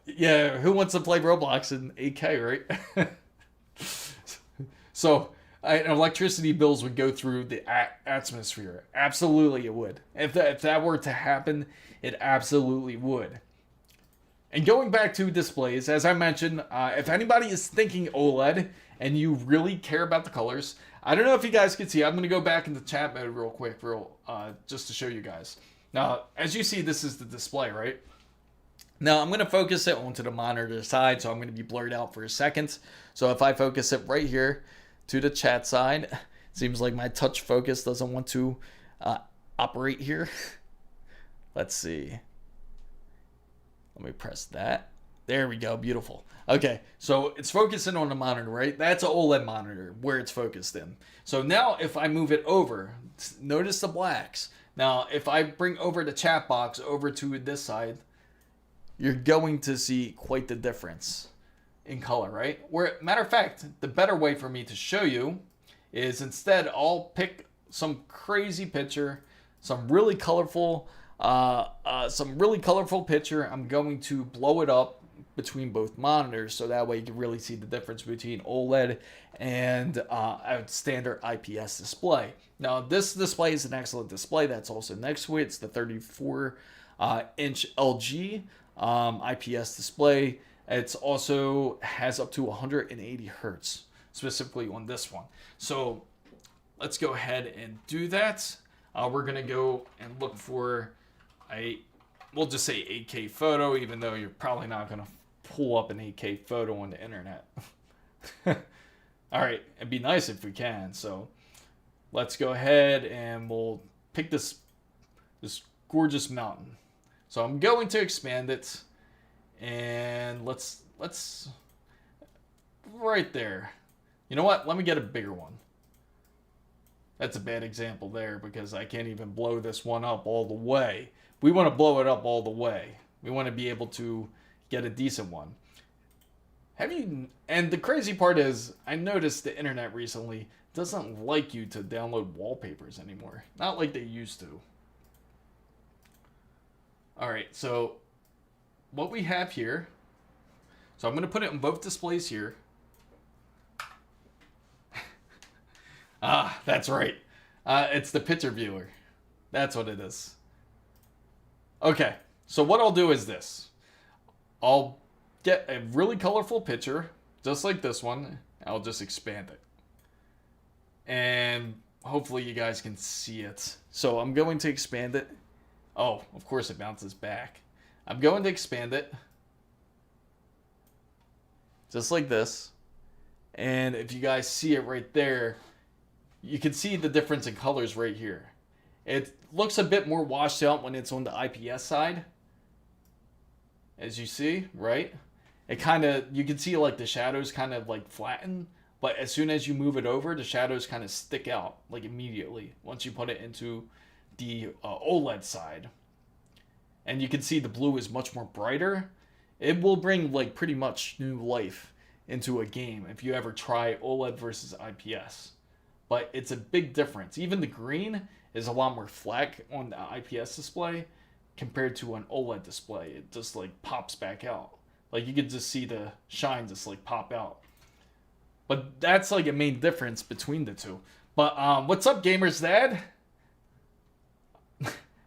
Yeah. Who wants to play Roblox in 8K, right? So, electricity bills would go through the atmosphere. Absolutely, it would. If that were to happen, it absolutely would. And going back to displays, as I mentioned, if anybody is thinking OLED and you really care about the colors, I don't know if you guys can see. I'm going to go back into chat mode real quick, just to show you guys. Now, as you see, this is the display, right? Now, I'm going to focus it onto the monitor side, so I'm going to be blurred out for a second. So if I focus it right here to the chat side, it seems like my touch focus doesn't want to operate here. Let's see. Let me press that. There we go. Beautiful. Okay, so it's focusing on the monitor, right? That's an OLED monitor where it's focused in. So now if I move it over, notice the blacks. Now, if I bring over the chat box over to this side, you're going to see quite the difference in color, right? Matter of fact, the better way for me to show you is instead I'll pick some crazy picture, some really colorful picture. I'm going to blow it up between both monitors so that way you can really see the difference between OLED and a standard IPS display. Now, this display is an excellent display that's also next to it. It's the 34-inch LG IPS display. It's also has up to 180 hertz, specifically on this one. So let's go ahead and do that. We're going to go and look for we'll just say 8K photo, even though you're probably not going to pull up an 8K photo on the internet. All right, it'd be nice if we can. So let's go ahead and we'll pick this gorgeous mountain. So I'm going to expand it, and let's right there. You know what? Let me get a bigger one. That's a bad example there because I can't even blow this one up all the way. We want to blow it up all the way. We want to be able to get a decent one. And the crazy part is, I noticed the internet recently doesn't like you to download wallpapers anymore. Not like they used to. Alright, so what we have here, so I'm going to put it on both displays here. That's right. It's the picture viewer. That's what it is. Okay, so what I'll do is this. I'll get a really colorful picture, just like this one. I'll just expand it. And hopefully you guys can see it. So I'm going to expand it. Oh, of course it bounces back. I'm going to expand it. Just like this. And if you guys see it right there, you can see the difference in colors right here. It looks a bit more washed out when it's on the IPS side. As you see, right? It kind of, you can see like the shadows kind of like flatten. But as soon as you move it over, the shadows kind of stick out like immediately once you put it into the OLED side. And you can see the blue is much more brighter. It will bring like pretty much new life into a game if you ever try OLED versus IPS. But it's a big difference. Even the green is a lot more flat on the IPS display compared to an OLED display. It just like pops back out. Like you can just see the shine just like pop out. But that's like a main difference between the two. But what's up, Gamers Dad?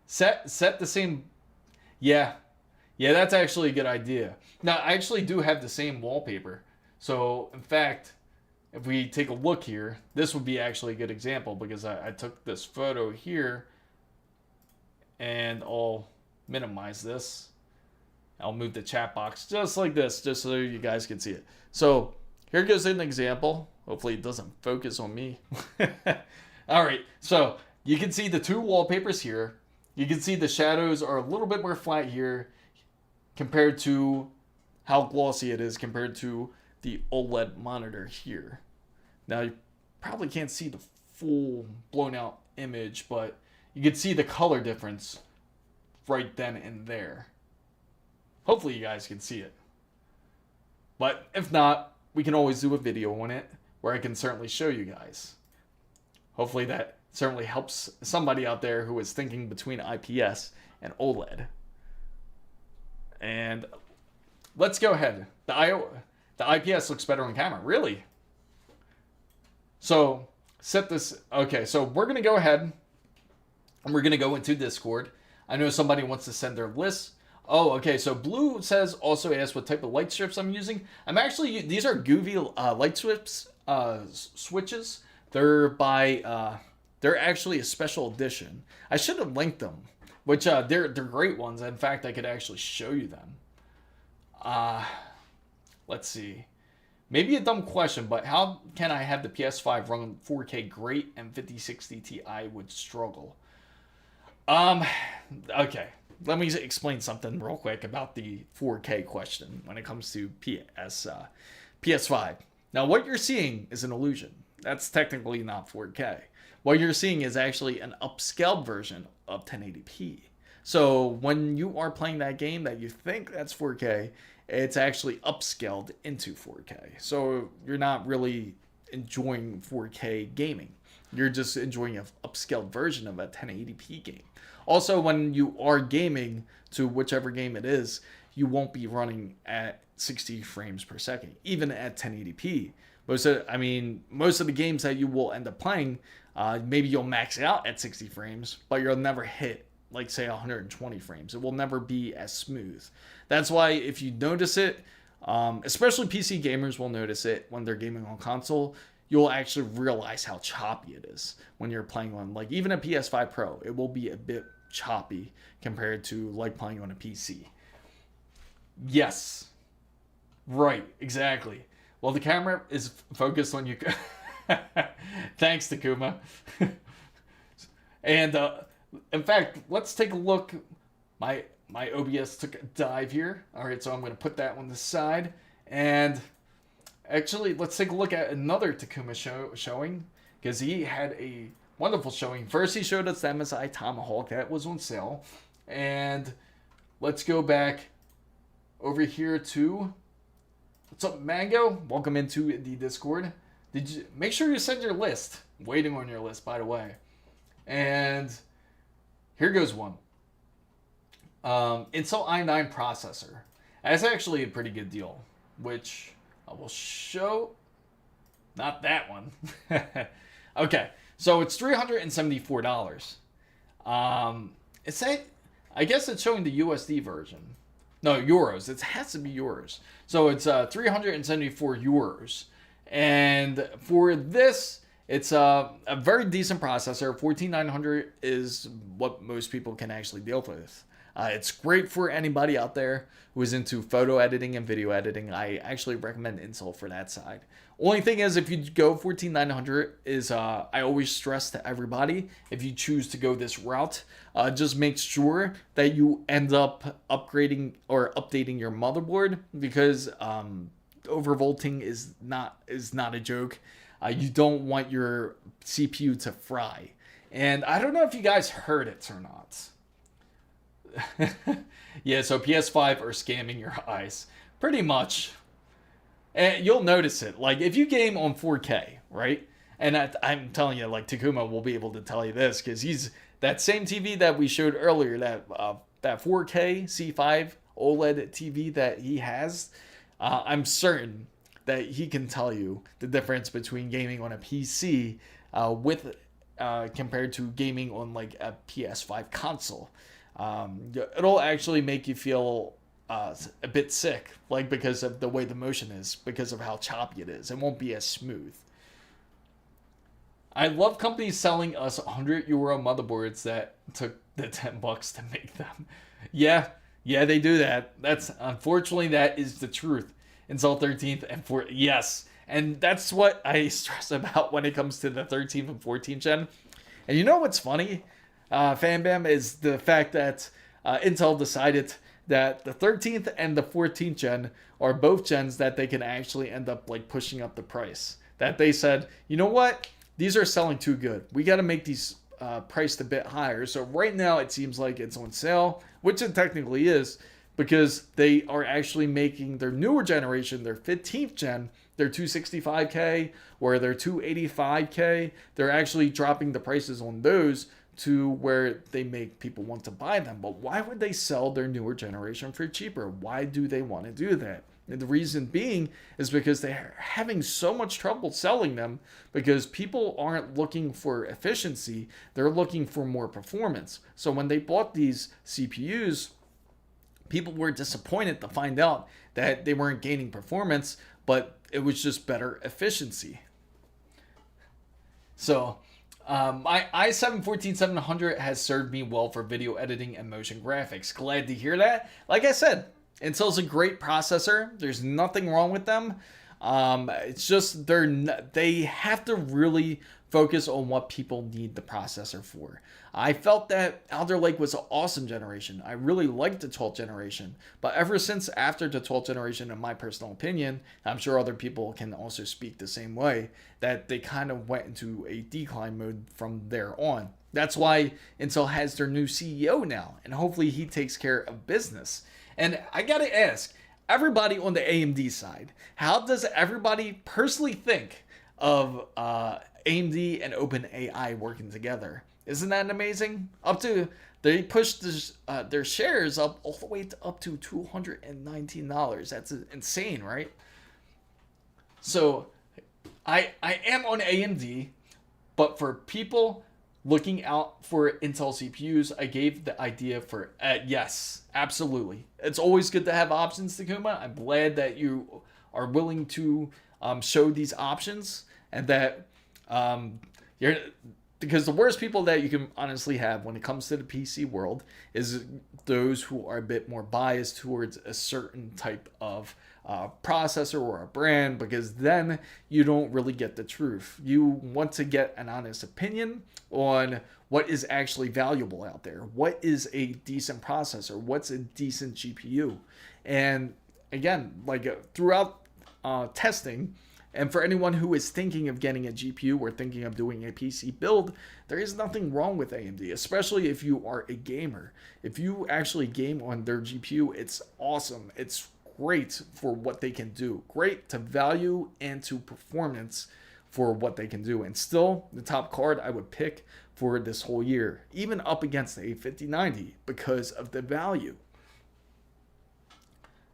set the same. Yeah, that's actually a good idea. Now I actually do have the same wallpaper. So in fact, if we take a look here, this would be actually a good example because I took this photo here and I'll minimize this. I'll move the chat box just like this, just so you guys can see it. So here goes an example. Hopefully it doesn't focus on me. All right, so you can see the two wallpapers here. You can see the shadows are a little bit more flat here compared to how glossy it is compared to the OLED monitor here. Now you probably can't see the full blown out image, but you can see the color difference right then and there. Hopefully you guys can see it. But if not, we can always do a video on it where I can certainly show you guys. Hopefully that certainly helps somebody out there who is thinking between IPS and OLED. And let's go ahead. The IPS looks better on camera. Really? So set this. Okay, so we're going to go ahead and we're going to go into Discord. I know somebody wants to send their list. Oh, okay. So Blue says, also asked what type of light strips I'm using. I'm actually, these are Goovy light strips switches. They're by, they're actually a special edition. I should have linked them, which they're great ones. In fact, I could actually show you them. Let's see. Maybe a dumb question, but how can I have the PS5 run 4K great and 5060 Ti would struggle? Okay. Let me explain something real quick about the 4K question when it comes to PS5. Now, what you're seeing is an illusion. That's technically not 4K. What you're seeing is actually an upscaled version of 1080p. So when you are playing that game that you think that's 4K, it's actually upscaled into 4K. So you're not really enjoying 4K gaming. You're just enjoying an upscaled version of a 1080p game. Also, when you are gaming to whichever game it is, you won't be running at 60 frames per second, even at 1080p. Most of the games that you will end up playing, maybe you'll max out at 60 frames, but you'll never hit, like, say, 120 frames. It will never be as smooth. That's why if you notice it, especially PC gamers will notice it when they're gaming on console, you'll actually realize how choppy it is when you're playing on, like, even a PS5 Pro. It will be a bit choppy compared to, like, playing on a PC. Yes. Right, exactly. Well, the camera is focused on you. Thanks, Takuma. And in fact, let's take a look. My OBS took a dive here. All right, so I'm going to put that on the side. And actually, let's take a look at another Takuma showing, because he had a wonderful showing. First, he showed us the MSI Tomahawk that was on sale. And let's go back over here to... What's up, Mango? Welcome into the Discord. Did you make sure you send your list? I'm waiting on your list, by the way. And here goes one. Intel i9 processor. That's actually a pretty good deal, which I will show. Not that one. Okay, so it's $374. It's that, I guess it's showing the USD version. No, euros. It has to be euros. So it's 374 euros. And for this, it's a very decent processor. 14900 is what most people can actually deal with. It's great for anybody out there who is into photo editing and video editing. I actually recommend Intel for that side. Only thing is, if you go 14900, is I always stress to everybody, if you choose to go this route, just make sure that you end up upgrading or updating your motherboard, because overvolting is not a joke. You don't want your CPU to fry. And I don't know if you guys heard it or not. Yeah, so PS5 are scamming your eyes. Pretty much. And you'll notice it. Like, if you game on 4K, right? And I'm telling you, like, Takuma will be able to tell you this, because he's that same TV that we showed earlier, that 4K C5 OLED TV that he has. I'm certain that he can tell you the difference between gaming on a PC compared to gaming on, like, a PS5 console. It'll actually make you feel a bit sick, like, because of the way the motion is, because of how choppy it is. It won't be as smooth. I love companies selling us €100 motherboards that took the $10 to make them. Yeah, they do that. That's unfortunately that is the truth. Intel 13th and 4, yes, and that's what I stress about when it comes to the 13th and 14th gen. And you know what's funny, Fanbam, is the fact that Intel decided that the 13th and the 14th gen are both gens that they can actually end up like pushing up the price. That they said, you know what, these are selling too good. We got to make these priced a bit higher. So right now it seems like it's on sale, which it technically is, because they are actually making their newer generation, their 15th gen, their 265K or their 285K. They're actually dropping the prices on those to where they make people want to buy them. But why would they sell their newer generation for cheaper? Why do they want to do that? And the reason being is because they're having so much trouble selling them because people aren't looking for efficiency, they're looking for more performance. So when they bought these CPUs, people were disappointed to find out that they weren't gaining performance, but it was just better efficiency. So my i7-14700 has served me well for video editing and motion graphics. Glad to hear that. Like I said, Intel's a great processor. There's nothing wrong with them. It's just they have to really focus on what people need the processor for. I felt that Alder Lake was an awesome generation. I really liked the 12th generation. But ever since after the 12th generation, in my personal opinion, I'm sure other people can also speak the same way, that they kind of went into a decline mode from there on. That's why Intel has their new CEO now, and hopefully he takes care of business. And I gotta ask, everybody on the AMD side, how does everybody personally think of AMD and OpenAI working together? Isn't that amazing? They pushed their shares up all the way up to $219. That's insane, right? So I am on AMD, but for people looking out for Intel CPUs, I gave the idea for yes, absolutely. It's always good to have options, Takuma. I'm glad that you are willing to show these options, and that you're, because the worst people that you can honestly have when it comes to the PC world is those who are a bit more biased towards a certain type of processor or a brand, because then you don't really get the truth. You want to get an honest opinion on what is actually valuable out there. What is a decent processor? What's a decent GPU? And again, like throughout testing, and for anyone who is thinking of getting a GPU or thinking of doing a PC build, there is nothing wrong with AMD, especially if you are a gamer. If you actually game on their GPU, it's awesome. It's great for what they can do. Great to value and to performance for what they can do. And still, the top card I would pick for this whole year, even up against the A5090, because of the value.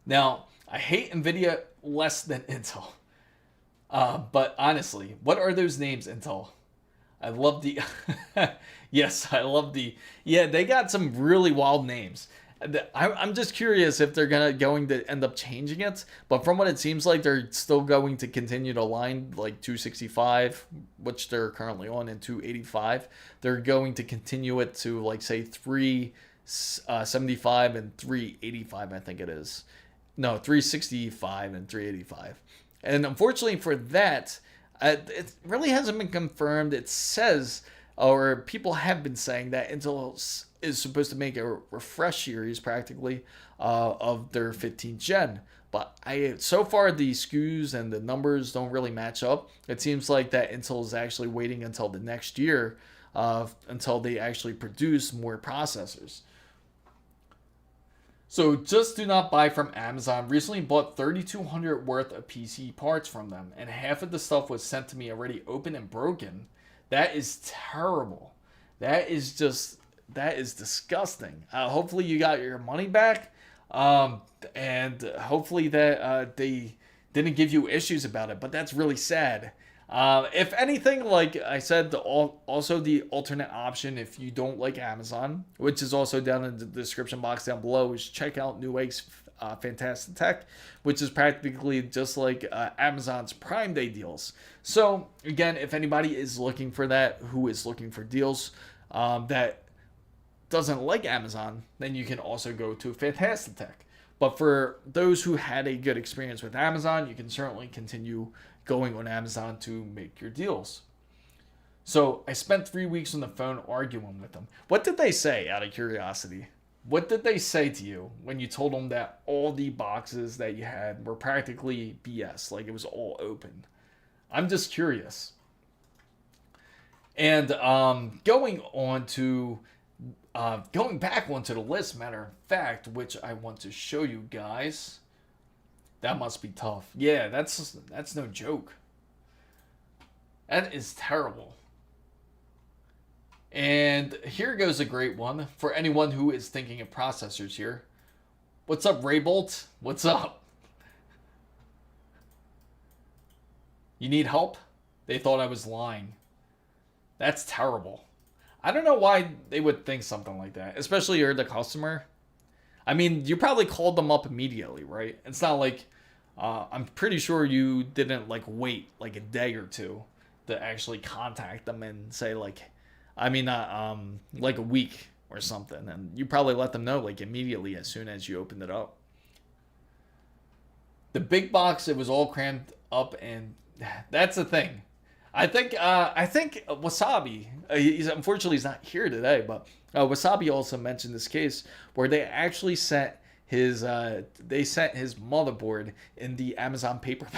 Now, I hate NVIDIA less than Intel. But honestly, what are those names, Intel? I love the... yes, I love the... Yeah, they got some really wild names. I'm just curious if they're going to end up changing it. But from what it seems like, they're still going to continue to line like 265, which they're currently on, and 285. They're going to continue it to like, say, 375 and 385, I think it is. No, 365 and 385. And unfortunately for that, it really hasn't been confirmed. It says, or people have been saying, that Intel is supposed to make a refresh series practically of their 15th gen. But so far the SKUs and the numbers don't really match up. It seems like that Intel is actually waiting until the next year until they actually produce more processors. So just do not buy from Amazon. Recently bought $3,200 worth of PC parts from them, and half of the stuff was sent to me already open and broken. That is terrible. That is disgusting. Hopefully you got your money back, and hopefully that they didn't give you issues about it, but that's really sad. If anything, like I said, also the alternate option, if you don't like Amazon, which is also down in the description box down below, is check out Newegg's Fantastic Tech, which is practically just like Amazon's Prime Day deals. So again, if anybody is looking for that, who is looking for deals that doesn't like Amazon, then you can also go to Fantastic. But for those who had a good experience with Amazon, you can certainly continue going on Amazon to make your deals. So I spent 3 weeks on the phone arguing with them. What did they say, out of curiosity? What did they say to you when you told them that all the boxes that you had were practically BS, like it was all open? I'm just curious. And going back onto the list, matter of fact, which I want to show you guys. That must be tough. Yeah, that's no joke. That is terrible. And here goes a great one for anyone who is thinking of processors here. What's up, Raybolt? What's up? You need help? They thought I was lying. That's terrible. I don't know why they would think something like that, especially you're the customer. I mean, you probably called them up immediately, right? It's not like, I'm pretty sure you didn't like wait like a day or two to actually contact them and say like, like a week or something. And you probably let them know like immediately as soon as you opened it up. The big box, it was all crammed up, and that's the thing. I think Wasabi, unfortunately he's not here today, but Wasabi also mentioned this case where they actually sent his motherboard in the Amazon paper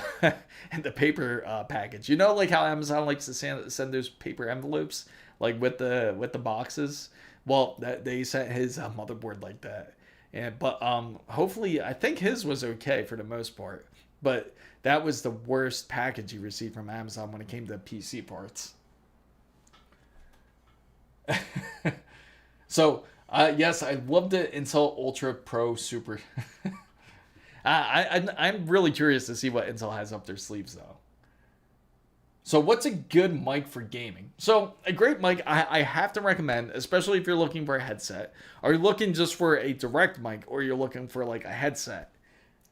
in the paper package. You know, like how Amazon likes to send those paper envelopes like with the boxes. Well, they sent his motherboard like that, but hopefully I think his was okay for the most part, but that was the worst package he received from Amazon when it came to PC parts. So, yes, I love the Intel Ultra Pro Super. I'm really curious to see what Intel has up their sleeves, though. So what's a good mic for gaming? So a great mic I have to recommend, especially if you're looking for a headset. Are you looking just for a direct mic, or you're looking for like a headset?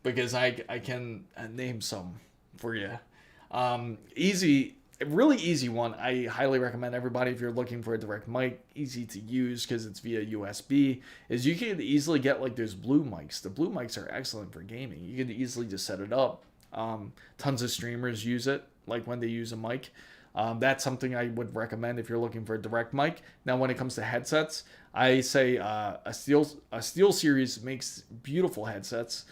Because I can name some for you. A really easy one I highly recommend everybody if you're looking for a direct mic, easy to use because it's via USB, is you can easily get like those blue mics. The blue mics are excellent for gaming. You can easily just set it up. Tons of streamers use it, like when they use a mic. That's something I would recommend if you're looking for a direct mic. Now, when it comes to headsets, I say a Steel Series makes beautiful headsets.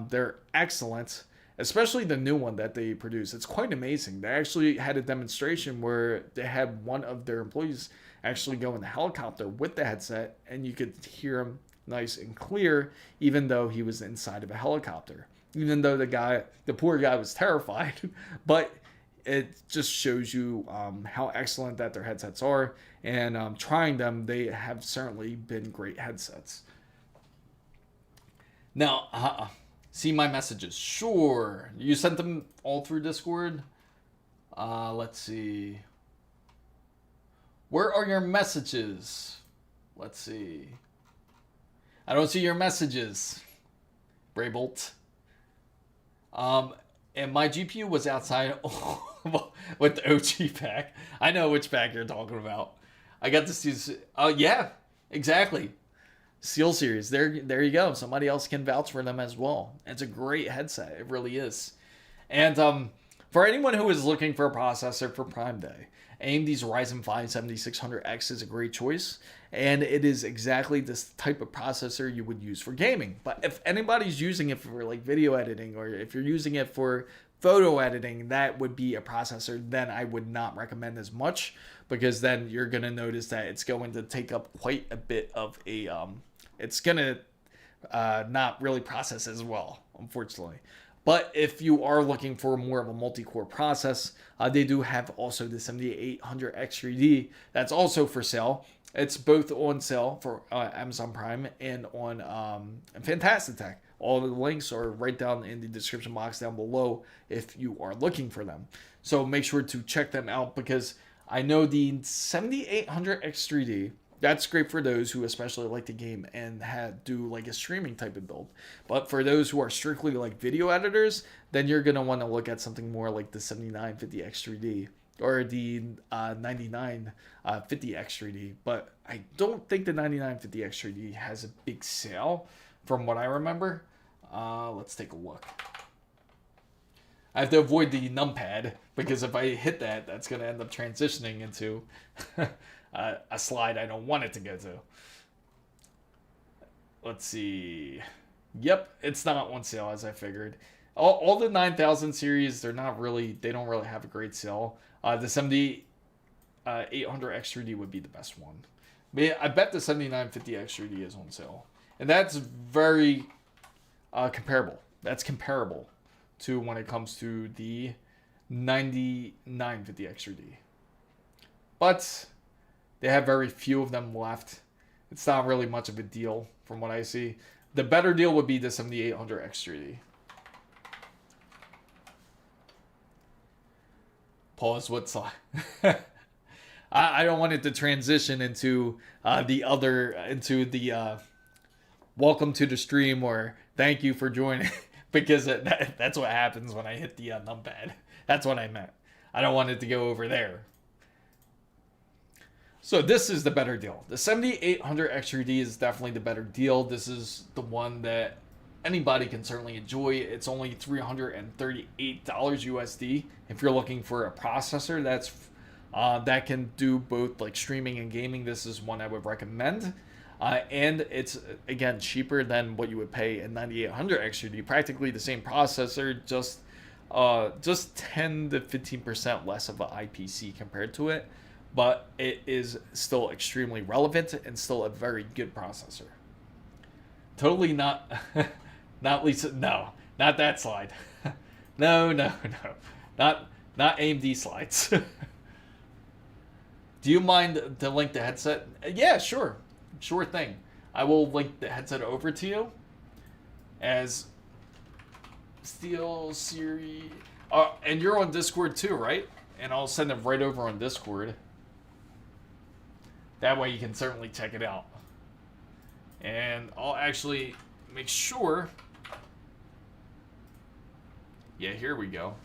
They're excellent, especially the new one that they produce. It's quite amazing. They actually had a demonstration where they had one of their employees actually go in the helicopter with the headset, and you could hear him nice and clear, even though he was inside of a helicopter. Even though the poor guy was terrified, but it just shows you how excellent that their headsets are. And trying them, they have certainly been great headsets. Now, see my messages. Sure. You sent them all through Discord? Let's see. Where are your messages? Let's see. I don't see your messages, Braybolt. And my GPU was outside with the OG pack. I know which pack you're talking about. I got to see. Oh, yeah, exactly. Steel Series. There you go. Somebody else can vouch for them as well. It's a great headset. It really is. And for anyone who is looking for a processor for Prime Day, AMD's Ryzen 5 7600X is a great choice. And it is exactly this type of processor you would use for gaming. But if anybody's using it for like video editing, or if you're using it for photo editing, that would be a processor then I would not recommend as much, because then you're going to notice that it's going to take up quite a bit of a, it's going to not really process as well, unfortunately. But if you are looking for more of a multi-core process, they do have also the 7800X3D that's also for sale. It's both on sale for Amazon Prime and on Fantastic Tech. All the links are right down in the description box down below if you are looking for them. So make sure to check them out, because I know the 7800X3D, that's great for those who especially like to game and do like a streaming type of build. But for those who are strictly like video editors, then you're going to want to look at something more like the 7950X3D. or the 9950X3D, but I don't think the 9950X3D has a big sale from what I remember. Let's take a look. I have to avoid the numpad because if I hit that, that's going to end up transitioning into a slide I don't want it to go to. Let's see. Yep, it's not on sale as I figured. All the 9000 series, they don't really have a great sale. The 7800 X3D would be the best one. But I bet the 7950 X3D is on sale. And that's very comparable. That's comparable to when it comes to the 9950 X3D. But they have very few of them left. It's not really much of a deal from what I see. The better deal would be the 7800 X3D. Pause what slide. I don't want it to transition into the welcome to the stream or thank you for joining because that's what happens when I hit the numpad. That's what I meant. I don't want it to go over there. So this is the better deal. The 7800 X3D is definitely the better deal. This is the one that anybody can certainly enjoy. It's only $338 USD. If you're looking for a processor that can do both like streaming and gaming, this is one I would recommend. And it's again cheaper than what you would pay in 9800 X3D. Practically the same processor, just 10 to 15% less of an IPC compared to it. But it is still extremely relevant and still a very good processor. Totally not, not Lisa. No, not that slide. No, not AMD slides. Do you mind to link the headset? Yeah, sure thing. I will link the headset over to you as Steel Siri. And you're on Discord too, right? And I'll send it right over on Discord. That way you can certainly check it out. And I'll actually make sure. Yeah, here we go.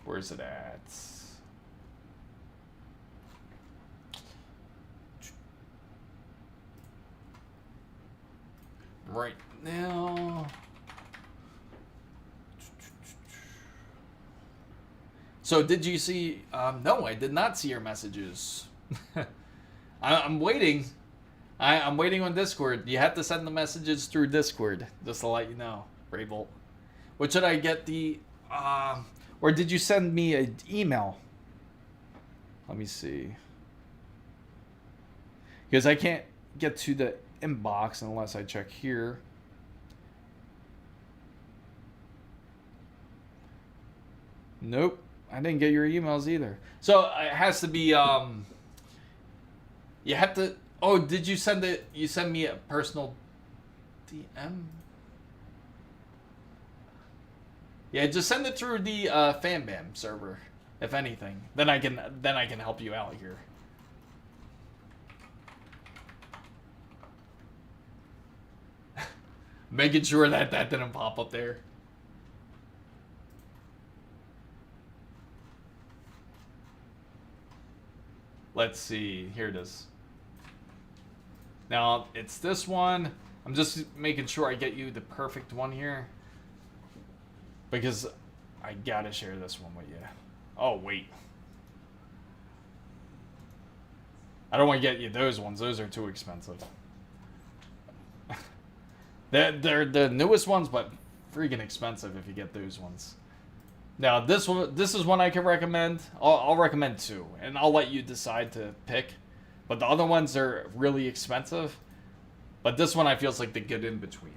Where's it at? Right now. So did you see? No, I did not see your messages. I'm waiting. I'm waiting on Discord. You have to send the messages through Discord, just to let you know, Raybolt. What should I get the? Or did you send me an email? Let me see. Because I can't get to the inbox unless I check here. Nope. I didn't get your emails either. So it has to be, you have to, oh, did you send it, you send me a personal DM? Yeah, just send it through the FanBam server, if anything. Then I can help you out here. Making sure that didn't pop up there. Let's see. Here it is. Now, it's this one. I'm just making sure I get you the perfect one here. Because I gotta share this one with you. Oh, wait. I don't want to get you those ones. Those are too expensive. They're the newest ones, but freaking expensive if you get those ones. Now, this is one I can recommend. I'll recommend two, and I'll let you decide to pick. But the other ones are really expensive. But this one I feel is like the good in between.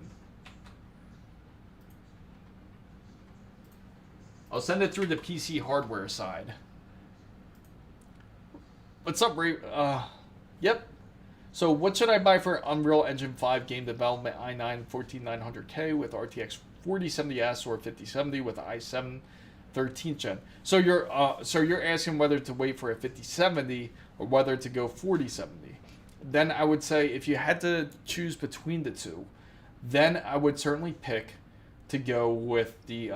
I'll send it through the PC hardware side. What's up, Ray? Yep. So what should I buy for Unreal Engine 5 game development i9 14900K with RTX 4070S or 5070 with i7 13th gen? So you're asking whether to wait for a 5070 or whether to go 4070. Then I would say if you had to choose between the two, then I would certainly pick to go with the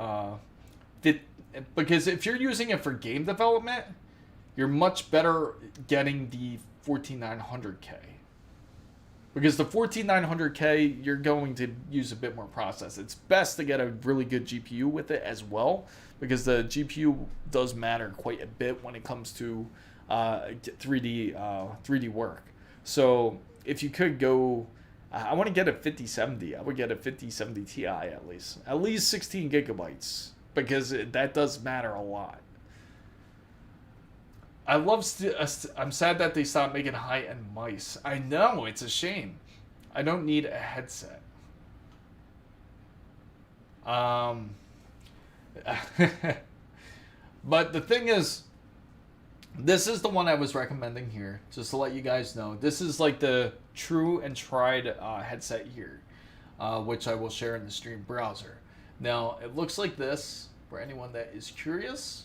because if you're using it for game development, you're much better getting the 14900K. Because the 14900K, you're going to use a bit more process. It's best to get a really good GPU with it as well, because the GPU does matter quite a bit when it comes to 3D work. So if you could go, I want to get a 5070. I would get a 5070 Ti at least 16 gigabytes, because that does matter a lot. I'm sad that they stopped making high-end mice. I know, it's a shame. I don't need a headset. But the thing is, this is the one I was recommending here, just to let you guys know. This is like the true and tried headset here, which I will share in the stream browser. Now, it looks like this for anyone that is curious,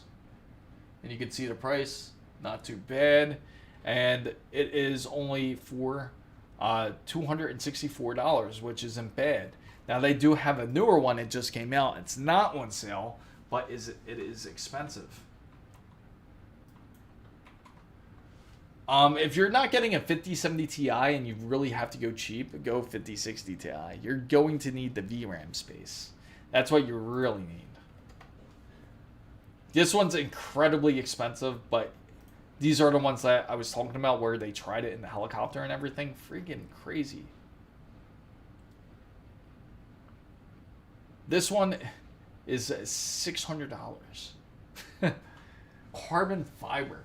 and you can see the price. Not too bad, and it is only for $264, which isn't bad. Now they do have a newer one. It just came out. It's not on sale, but it is expensive. If you're not getting a 5070 Ti and you really have to go cheap, go 5060 Ti. You're going to need the VRAM space. That's what you really need. This one's incredibly expensive, but these are the ones that I was talking about where they tried it in the helicopter and everything. Freaking crazy. This one is $600. Carbon fiber.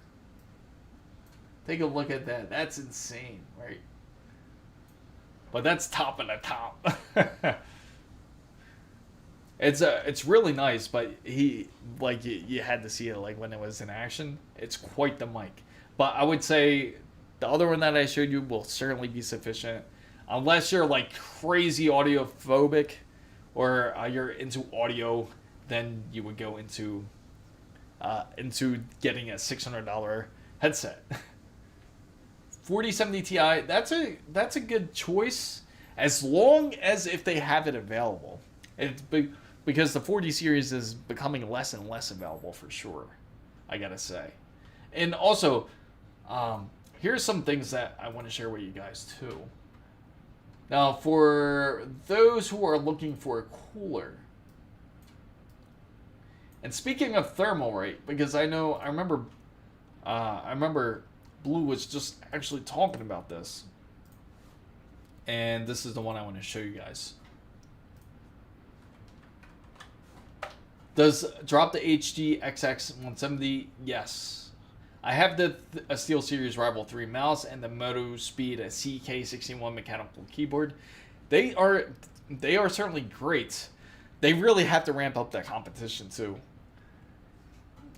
Take a look at that. That's insane, right? But that's top of the top. It's really nice, but you had to see it like when it was in action. It's quite the mic. But I would say the other one that I showed you will certainly be sufficient, unless you're like crazy audiophobic or you're into audio. Then you would go into getting a $600 headset. 4070 Ti. That's a good choice, as long as if they have it available. It's big. Because the 40 series is becoming less and less available for sure, I gotta say. And also, here's some things that I want to share with you guys too. Now, for those who are looking for a cooler, and speaking of thermal, right? Because I remember Blue was just actually talking about this, and this is the one I want to show you guys. Does drop the HD XX 170? Yes. I have the SteelSeries Rival 3 mouse and the Moto Speed CK61 mechanical keyboard. They are certainly great. They really have to ramp up that competition too.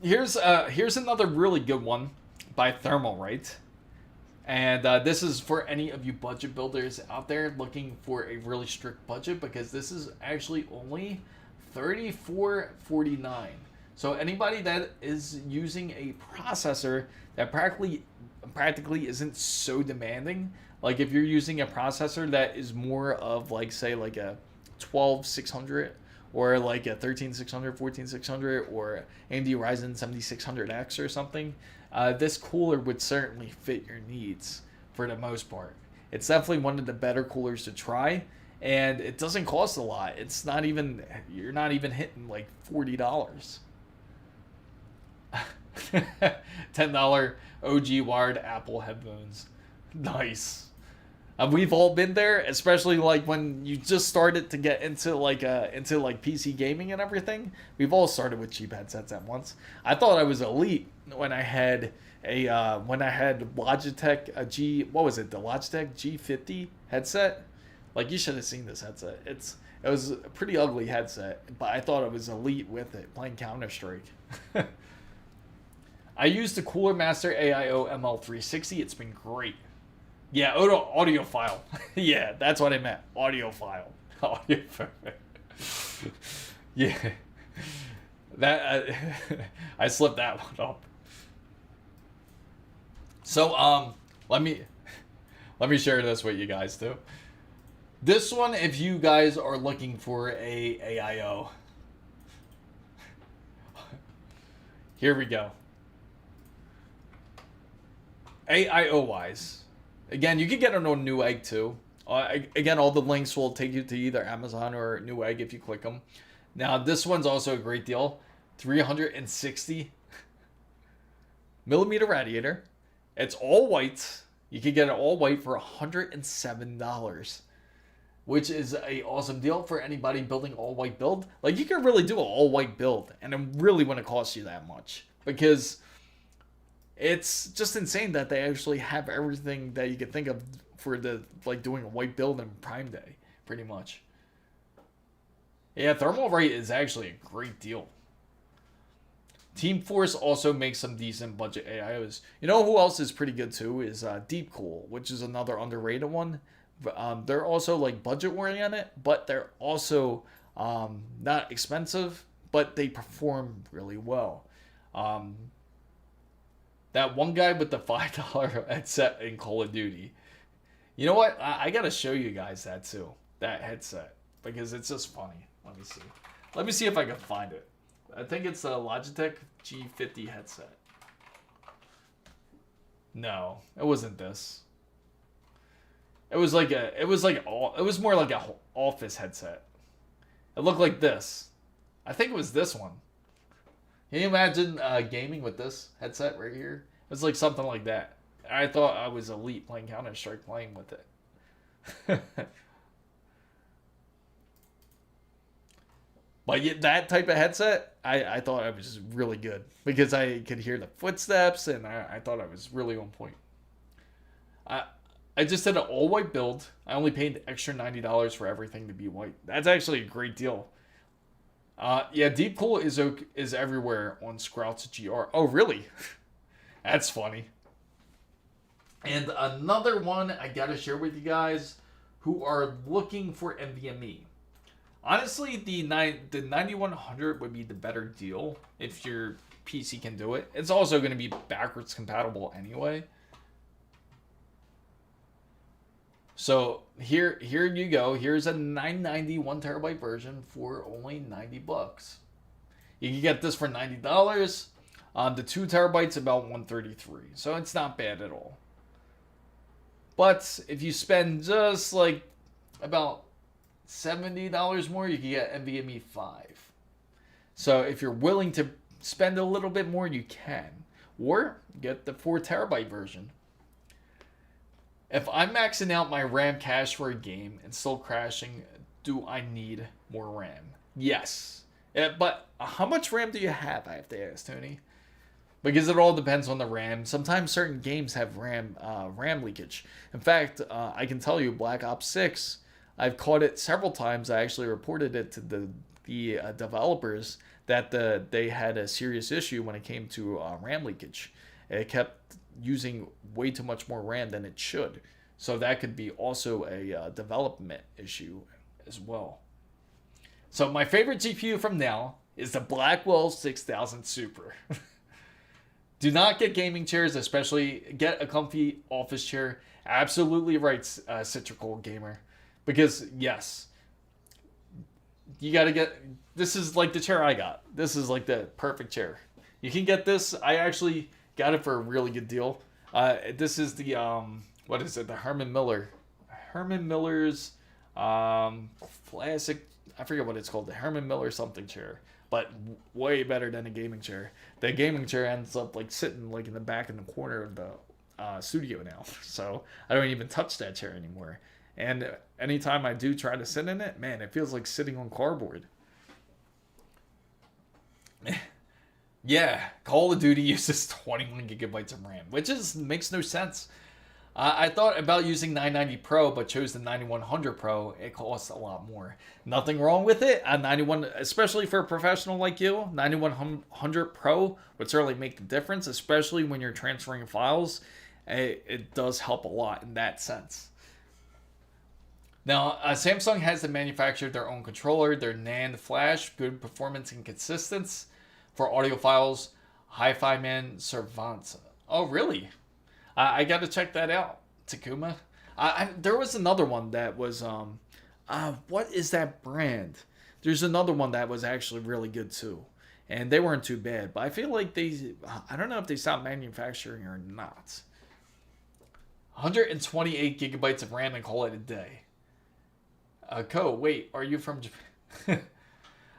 Here's another really good one by Thermalright. And this is for any of you budget builders out there looking for a really strict budget, because this is actually only $34.49. So anybody that is using a processor that practically isn't so demanding, like if you're using a processor that is more of like, say, like a 12600 or like a 13600, 14600, or AMD Ryzen 7600X or something, this cooler would certainly fit your needs for the most part. It's definitely one of the better coolers to try. And it doesn't cost a lot. It's not even, you're not even hitting like $40. $10 OG wired Apple headphones. Nice. We've all been there, especially like when you just started to get into like PC gaming and everything. We've all started with cheap headsets at once. I thought I was elite when I had Logitech the Logitech G50 headset. Like, you should have seen this headset. It was a pretty ugly headset, but I thought I was elite with it, playing Counter-Strike. I used the Cooler Master AIO ML360. It's been great. Yeah, audiophile. Yeah, that's what I meant. Audiophile. Yeah. That I slipped that one up. So let me share this with you guys too. This one, if you guys are looking for a AIO, Here we go. AIO wise. Again, you can get it on Newegg too. Again, all the links will take you to either Amazon or Newegg if you click them. Now, this one's also a great deal. 360 millimeter radiator. It's all white. You can get it all white for $107, which is a awesome deal for anybody building all white build. Like, you can really do an all white build, and it really wouldn't cost you that much, because it's just insane that they actually have everything that you could think of for the doing a white build in Prime Day, pretty much. Yeah, Thermalright is actually a great deal. Team Force also makes some decent budget AIOs. You know who else is pretty good too is Deepcool, which is another underrated one. They're also like budget oriented, but they're also not expensive, but they perform really well. That one guy with the $5 headset in Call of Duty. You know what? I gotta show you guys that too. That headset, because it's just funny. Let me see. Let me see if I can find it. I think it's a Logitech G50 headset. No, it wasn't this. It was more like a office headset. It looked like this. I think it was this one. Can you imagine gaming with this headset right here? It was like something like that. I thought I was elite playing Counter-Strike playing with it. But yeah, that type of headset, I thought I was really good, because I could hear the footsteps, and I thought I was really on point. I just did an all-white build. I only paid the extra $90 for everything to be white. That's actually a great deal. Yeah, Deepcool is everywhere on Scrouts GR. Oh, really? That's funny. And another one I gotta share with you guys who are looking for NVMe. Honestly, the 9100 would be the better deal if your PC can do it. It's also going to be backwards compatible anyway. So here you go. Here's a 990 1TB version for only $90. You can get this for $90. The 2TB about $133, so it's not bad at all. But if you spend just like about $70 more, you can get NVMe 5. So if you're willing to spend a little bit more, you can. Or get the 4TB version. If I'm maxing out my RAM cache for a game and still crashing, do I need more RAM? Yes. But how much RAM do you have, I have to ask, Tony? Because it all depends on the RAM. Sometimes certain games have RAM leakage. In fact, I can tell you, Black Ops 6, I've caught it several times. I actually reported it to the developers that they had a serious issue when it came to RAM leakage. It kept using way too much more RAM than it should. So that could be also a development issue as well. So my favorite GPU from now is the Blackwell 6000 Super. Do not get gaming chairs, especially get a comfy office chair. Absolutely right, Citrical Gamer. Because, yes, you got to get... This is like the chair I got. This is like the perfect chair. You can get this. I actually got it for a really good deal. This is the, what is it? The Herman Miller. Herman Miller's classic... I forget what it's called. The Herman Miller something chair. But way better than a gaming chair. The gaming chair ends up like sitting like in the back in the corner of the studio now. So I don't even touch that chair anymore. And anytime I do try to sit in it, man, it feels like sitting on cardboard. Yeah, Call of Duty uses 21 gigabytes of RAM, which makes no sense. I thought about using 990 Pro, but chose the 9100 Pro. It costs a lot more. Nothing wrong with it. A 91, especially for a professional like you, 9100 Pro would certainly make the difference, especially when you're transferring files. It does help a lot in that sense. Now, Samsung has manufactured their own controller, their NAND flash, good performance and consistency for audio files, Hi-Fi Man Cervantes. Oh, really? I got to check that out, Takuma. There was another one that was, what is that brand? There's another one that was actually really good too. and they weren't too bad. But I feel like I don't know if they stopped manufacturing or not. 128 gigabytes of RAM and call it a day. Wait, are you from Japan?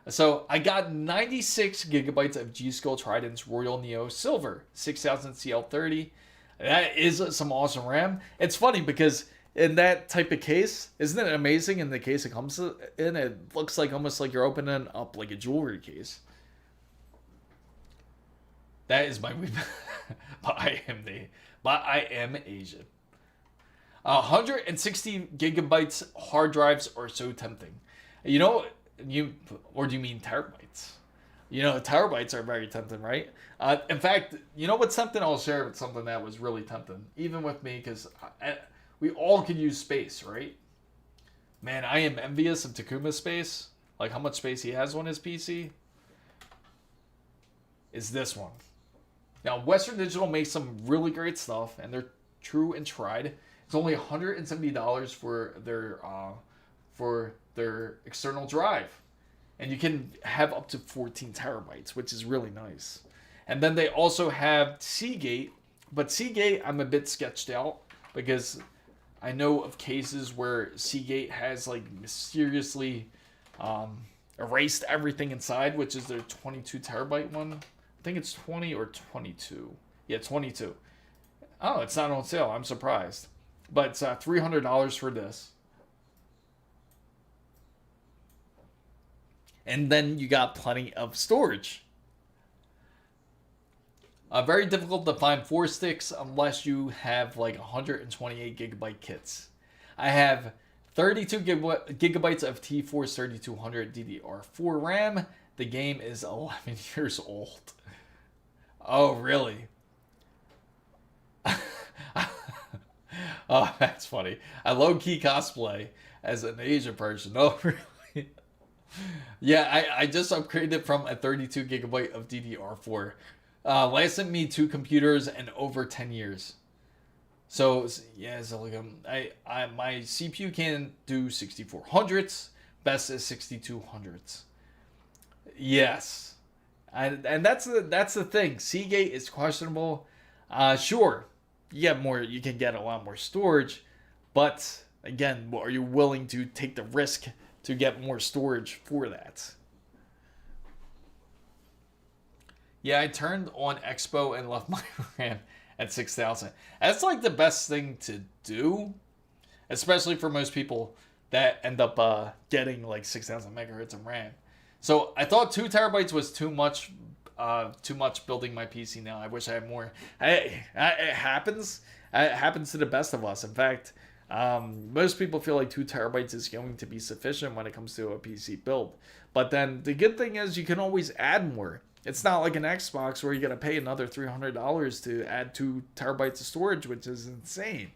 So I got 96 gigabytes of G-Skill Trident's Royal Neo Silver 6000 CL30. That is some awesome RAM. It's funny because in that type of case, isn't it amazing? In the case it comes in, it looks like almost like you're opening up like a jewelry case. That is my but I am Asian. 160 gigabytes hard drives are so tempting. You know, or do you mean terabytes? You know, terabytes are very tempting, right? In fact, you know what's tempting? I'll share with something that was really tempting, even with me, because we all could use space, right? Man, I am envious of Takuma's space. Like how much space he has on his PC. Is this one. Now, Western Digital makes some really great stuff, and they're true and tried. It's only $170 for their external drive. And you can have up to 14 terabytes, which is really nice. And then they also have Seagate. But Seagate, I'm a bit sketched out because I know of cases where Seagate has like mysteriously erased everything inside, which is their 22 terabyte one. I think it's 20 or 22. Yeah, 22. Oh, it's not on sale. I'm surprised. But it's $300 for this. And then you got plenty of storage. Very difficult to find 4 sticks unless you have like 128 gigabyte kits. I have 32 gigabytes of T-Force 3200 DDR4 RAM. The game is 11 years old. Oh, really? Oh, that's funny. I low-key cosplay as an Asian person. Oh, really? Yeah, I just upgraded from a 32 gigabyte of DDR4. Lasted me 2 computers and over 10 years. So, yeah, so like my CPU can do 6400s. Best is 6200s. Yes. And that's the thing. Seagate is questionable. Sure. You can get a lot more storage, but again, are you willing to take the risk to get more storage for that? Yeah, I turned on Expo and left my RAM at 6,000. That's like the best thing to do, especially for most people that end up getting like 6,000 megahertz of RAM. So I thought 2 terabytes was too much building my PC now. I wish I had more. It happens. It happens to the best of us. In fact, most people feel like 2 terabytes is going to be sufficient when it comes to a PC build. But then the good thing is you can always add more. It's not like an Xbox where you got to pay another $300 to add 2 terabytes of storage, which is insane.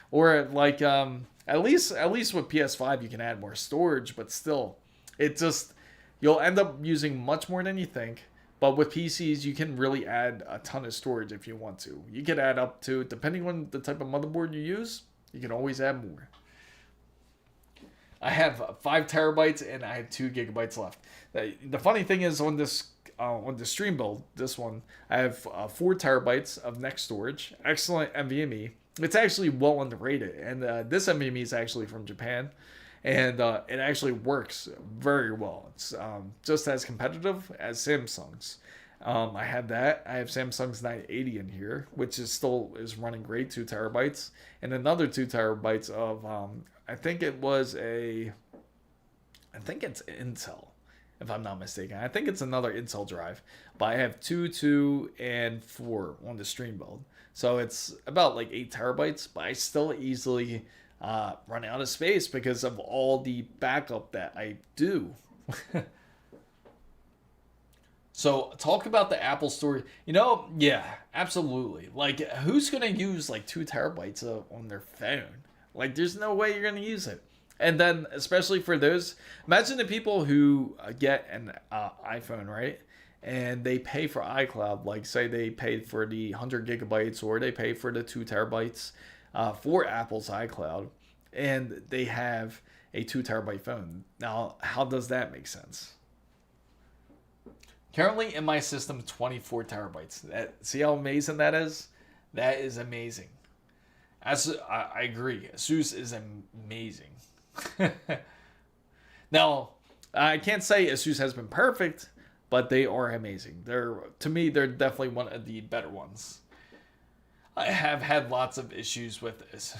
Or like at least with PS5 you can add more storage, but still, you'll end up using much more than you think. But with PCs, you can really add a ton of storage if you want to. You can add up to, depending on the type of motherboard you use, you can always add more. I have 5 terabytes and I have 2 gigabytes left. The funny thing is on this Stream Build, this one, I have 4 terabytes of next storage. Excellent NVMe. It's actually well underrated. And this NVMe is actually from Japan. And it actually works very well. It's just as competitive as Samsung's. I have that. I have Samsung's 980 in here, which is running great, 2 terabytes, and another 2 terabytes of I think it's Intel, if I'm not mistaken. I think it's another Intel drive, but I have 2, 2, and 4 on the Stream Build, so it's about like 8 terabytes. But I still easily run out of space because of all the backup that I do. So talk about the Apple Store. Yeah, absolutely. Like, who's going to use like 2 terabytes on their phone? Like, there's no way you're going to use it. And then, especially for those, imagine the people who get an iPhone, right? And they pay for iCloud. Like, say they paid for the 100 gigabytes or they pay for the 2 terabytes for Apple's iCloud. And they have a 2 terabyte phone. Now, how does that make sense? Currently in my system, 24 terabytes. See how amazing that is? That is amazing. I agree. ASUS is amazing. Now, I can't say ASUS has been perfect, but they are amazing. To me, they're definitely one of the better ones. I have had lots of issues with this.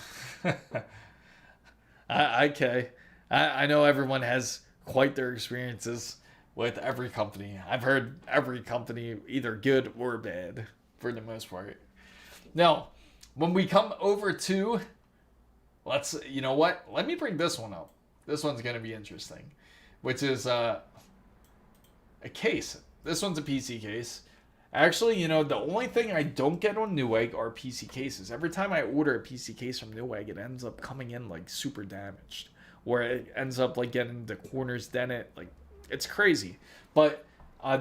I know everyone has quite their experiences with every company. I've heard every company either good or bad for the most part. Now, when we come over to, you know what? Let me bring this one up. This one's going to be interesting, which is a case. This one's a PC case. Actually, you know, the only thing I don't get on Newegg are PC cases. Every time I order a PC case from Newegg, it ends up coming in like super damaged, or it ends up like getting the corners dented. Like, it's crazy. But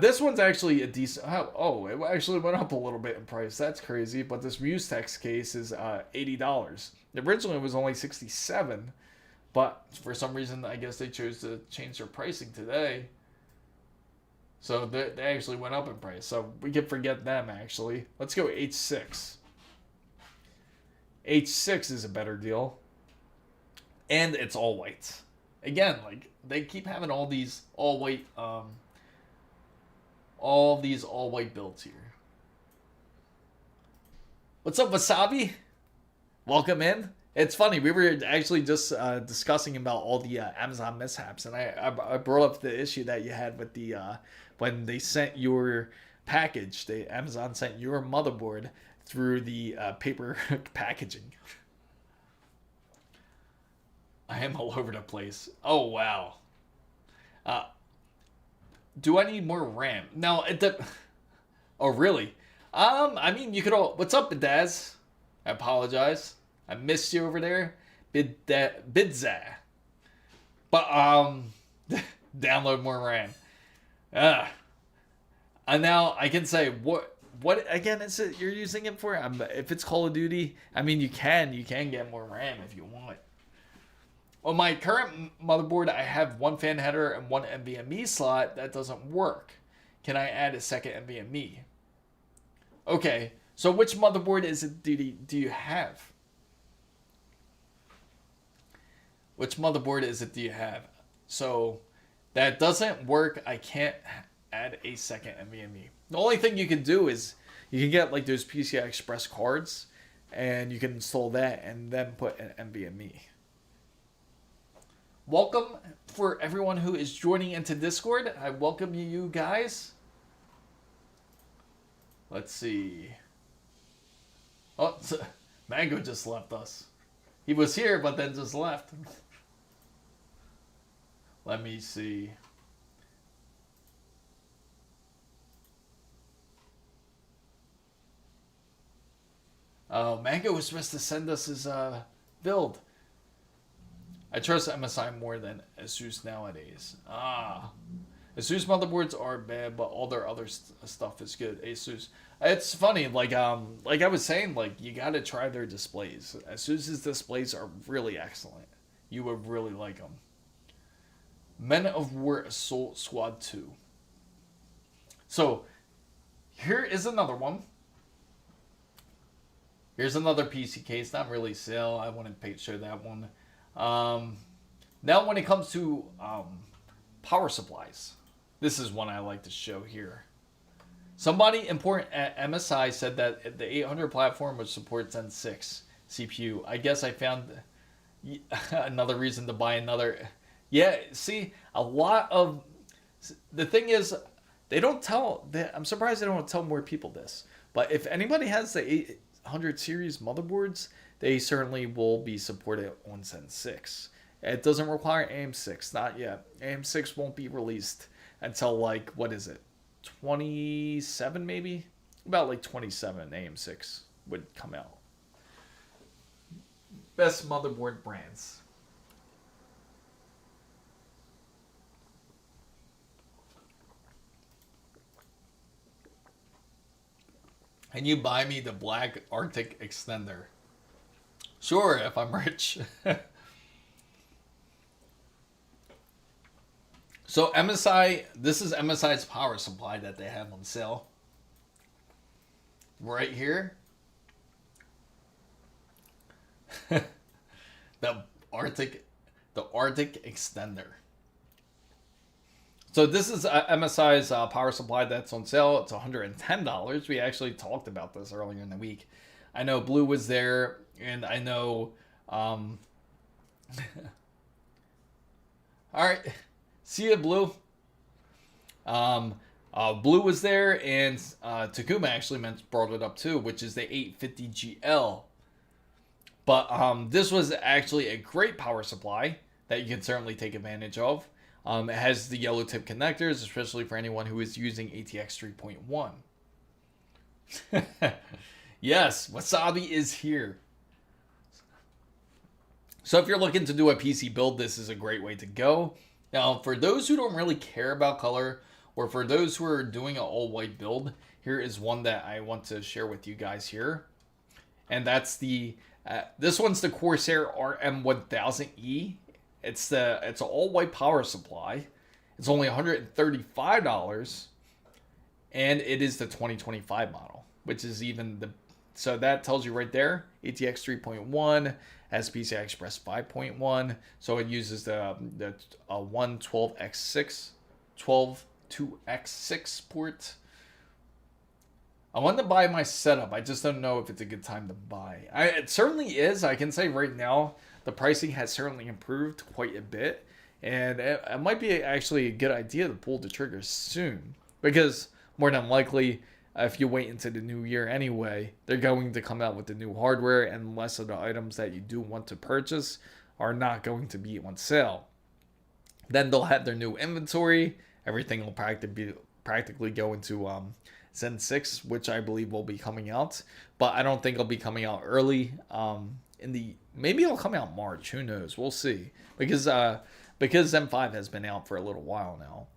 this one's actually a decent. Oh, it actually went up a little bit in price. That's crazy. But this Mutex case is $80. Originally, it was only $67, but for some reason, I guess they chose to change their pricing today. So they actually went up in price. So we can forget them, actually. Let's go H6. H6 is a better deal. And it's all white. Again, like, they keep having all these all white builds here. What's up, Wasabi? Welcome in. It's funny, we were actually just discussing about all the Amazon mishaps, and I brought up the issue that you had with the when they sent your package. Amazon sent your motherboard through the paper packaging. I am all over the place. Oh wow. Do I need more RAM? No, oh really? I mean, you could all. What's up, Bidaz? I apologize. I missed you over there, Bidza. But download more RAM. And now I can say what again is it you're using it for? If it's Call of Duty, I mean you can get more RAM if you want. On my current motherboard, I have one fan header and one NVMe slot that doesn't work. Can I add a second NVMe? Okay, so which motherboard is it? Do you have? Which motherboard is it do you have? So that doesn't work. I can't add a second NVMe. The only thing you can do is you can get like those PCI Express cards and you can install that and then put an NVMe. Welcome for everyone who is joining into Discord. I welcome you guys. Let's see. Oh, Mango just left us. He was here, but then just left. Let me see. Oh, Mango was supposed to send us his build. I trust MSI more than ASUS nowadays. ASUS motherboards are bad, but all their other stuff is good. ASUS. It's funny, like I was saying, like you gotta try their displays. ASUS's displays are really excellent. You would really like them. Men of War Assault Squad 2. So, here is another one. Here's another PC case, not really sale. I want to show that one. Now when it comes to power supplies, this is one I like to show here. Somebody important at MSI said that the 800 platform would support Zen 6 CPU. I guess I found another reason to buy another. Yeah, see, a lot of the thing is they don't tell. I'm surprised they don't tell more people this. But if anybody has the 800 series motherboards, they certainly will be supported on Zen 6. It doesn't require AM6, not yet. AM6 won't be released until like, what is it, 27 maybe? About like 27 AM6 would come out. Best motherboard brands. And you buy me the black Arctic extender. Sure, if I'm rich. So MSI, this is MSI's power supply that they have on sale. Right here. the Arctic extender. So this is MSI's power supply that's on sale. It's $110. We actually talked about this earlier in the week. I know Blue was there, and I know all right, see ya, Blue. Blue was there, and Takuma actually brought it up too, which is the 850GL. But this was actually a great power supply that you can certainly take advantage of. It has the yellow tip connectors, especially for anyone who is using ATX 3.1. Yes, Wasabi is here. So if you're looking to do a PC build, this is a great way to go. Now, for those who don't really care about color, or for those who are doing an all-white build, here is one that I want to share with you guys here. And that's the, this one's the Corsair RM1000E. It's an all-white power supply. It's only $135, and it is the 2025 model, which is even the, so that tells you right there, ATX 3.1, has PCI Express 5.1, so it uses the 112x6, 122x6 port. I want to buy my setup. I just don't know if it's a good time to buy. It certainly is. I can say right now, the pricing has certainly improved quite a bit. And it might be actually a good idea to pull the trigger soon. Because more than likely, if you wait into the new year anyway, they're going to come out with the new hardware. And less of the items that you do want to purchase are not going to be on sale. Then they'll have their new inventory. Everything will practically go into Zen 6, which I believe will be coming out, but I don't think it'll be coming out early. Maybe it'll come out March. Who knows? We'll see. Because Zen 5 has been out for a little while now,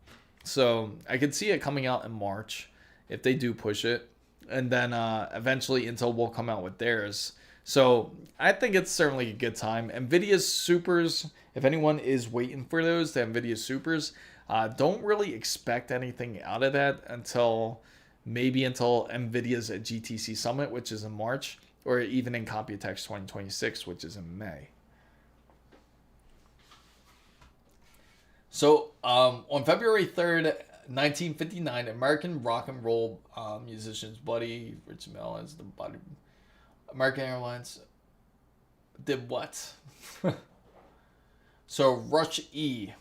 so I could see it coming out in March if they do push it, and then eventually Intel will come out with theirs. So I think it's certainly a good time. NVIDIA's Supers, if anyone is waiting for those, the NVIDIA Supers, don't really expect anything out of that until NVIDIA's at GTC Summit, which is in March, or even in Computex 2026, which is in May. So on February 3rd, 1959, American rock and roll musicians Buddy Rich Mellons, the Buddy American Airlines did what? So Rush E.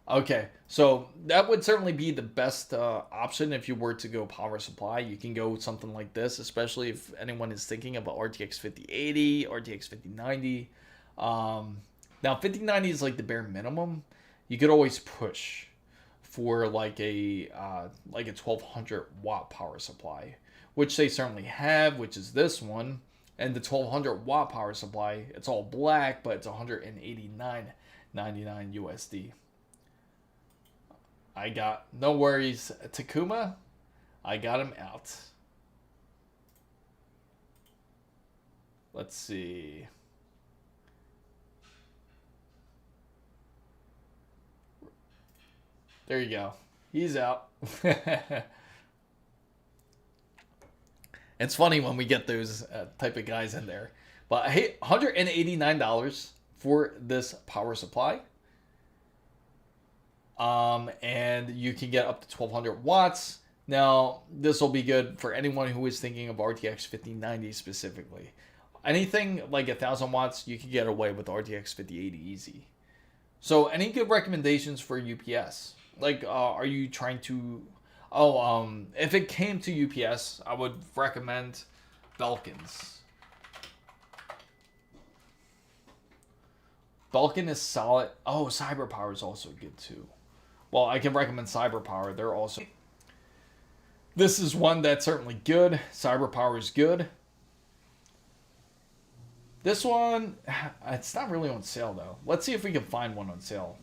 Okay, so that would certainly be the best option if you were to go power supply. You can go with something like this, especially if anyone is thinking about RTX 5080, RTX 5090. Now 5090 is like the bare minimum. You could always push for like a 1200 watt power supply, which they certainly have, which is this one. And the 1200 watt power supply, it's all black, but it's $189.99 USD. I got, no worries, Takuma, I got him out. Let's see. There you go. He's out. It's funny when we get those type of guys in there. But hey, $189 for this power supply. And you can get up to 1200 watts. Now, this will be good for anyone who is thinking of RTX 5090 specifically. Anything like 1000 watts, you can get away with RTX 5080 easy. So, any good recommendations for UPS? Like, are you trying to... if it came to UPS, I would recommend Belkin's. Belkin is solid. Oh, CyberPower is also good too. Well, I can recommend CyberPower. They're also... This is one that's certainly good. CyberPower is good. This one, it's not really on sale though. Let's see if we can find one on sale.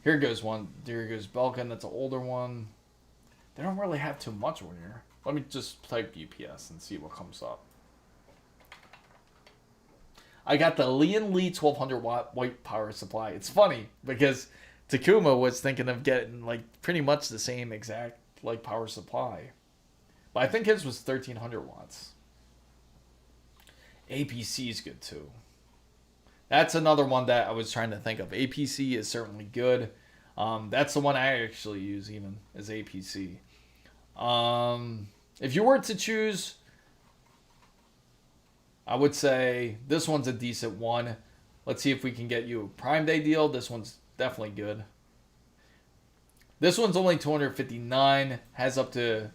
Here goes one. There goes Belkin. That's an older one. They don't really have too much on here. Let me just type UPS and see what comes up. I got the Lian Li 1200 watt white power supply. It's funny because Takuma was thinking of getting like pretty much the same exact like power supply, but I think his was 1300 watts. APC is good too. That's another one that I was trying to think of. APC is certainly good. That's the one I actually use even, is APC. If you were to choose, I would say this one's a decent one. Let's see if we can get you a Prime Day deal. This one's definitely good. This one's only $259. Has up to,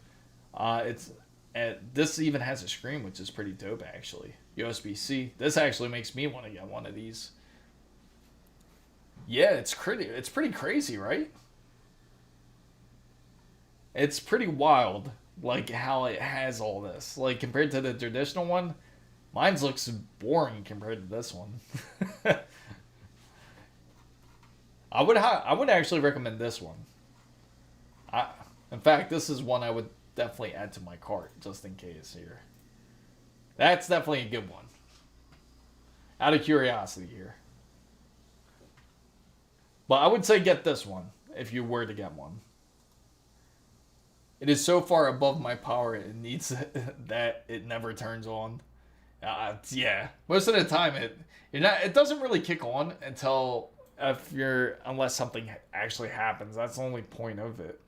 this even has a screen, which is pretty dope actually. USB-C. This actually makes me want to get one of these. Yeah, it's pretty crazy, right? It's pretty wild, like how it has all this. Like compared to the traditional one, mine looks boring compared to this one. I would actually recommend this one. In fact, this is one I would definitely add to my cart just in case here. That's definitely a good one. Out of curiosity here. But I would say get this one if you were to get one. It is so far above my power it needs that it never turns on. Yeah, most of the time it doesn't really kick on until unless something actually happens. That's the only point of it.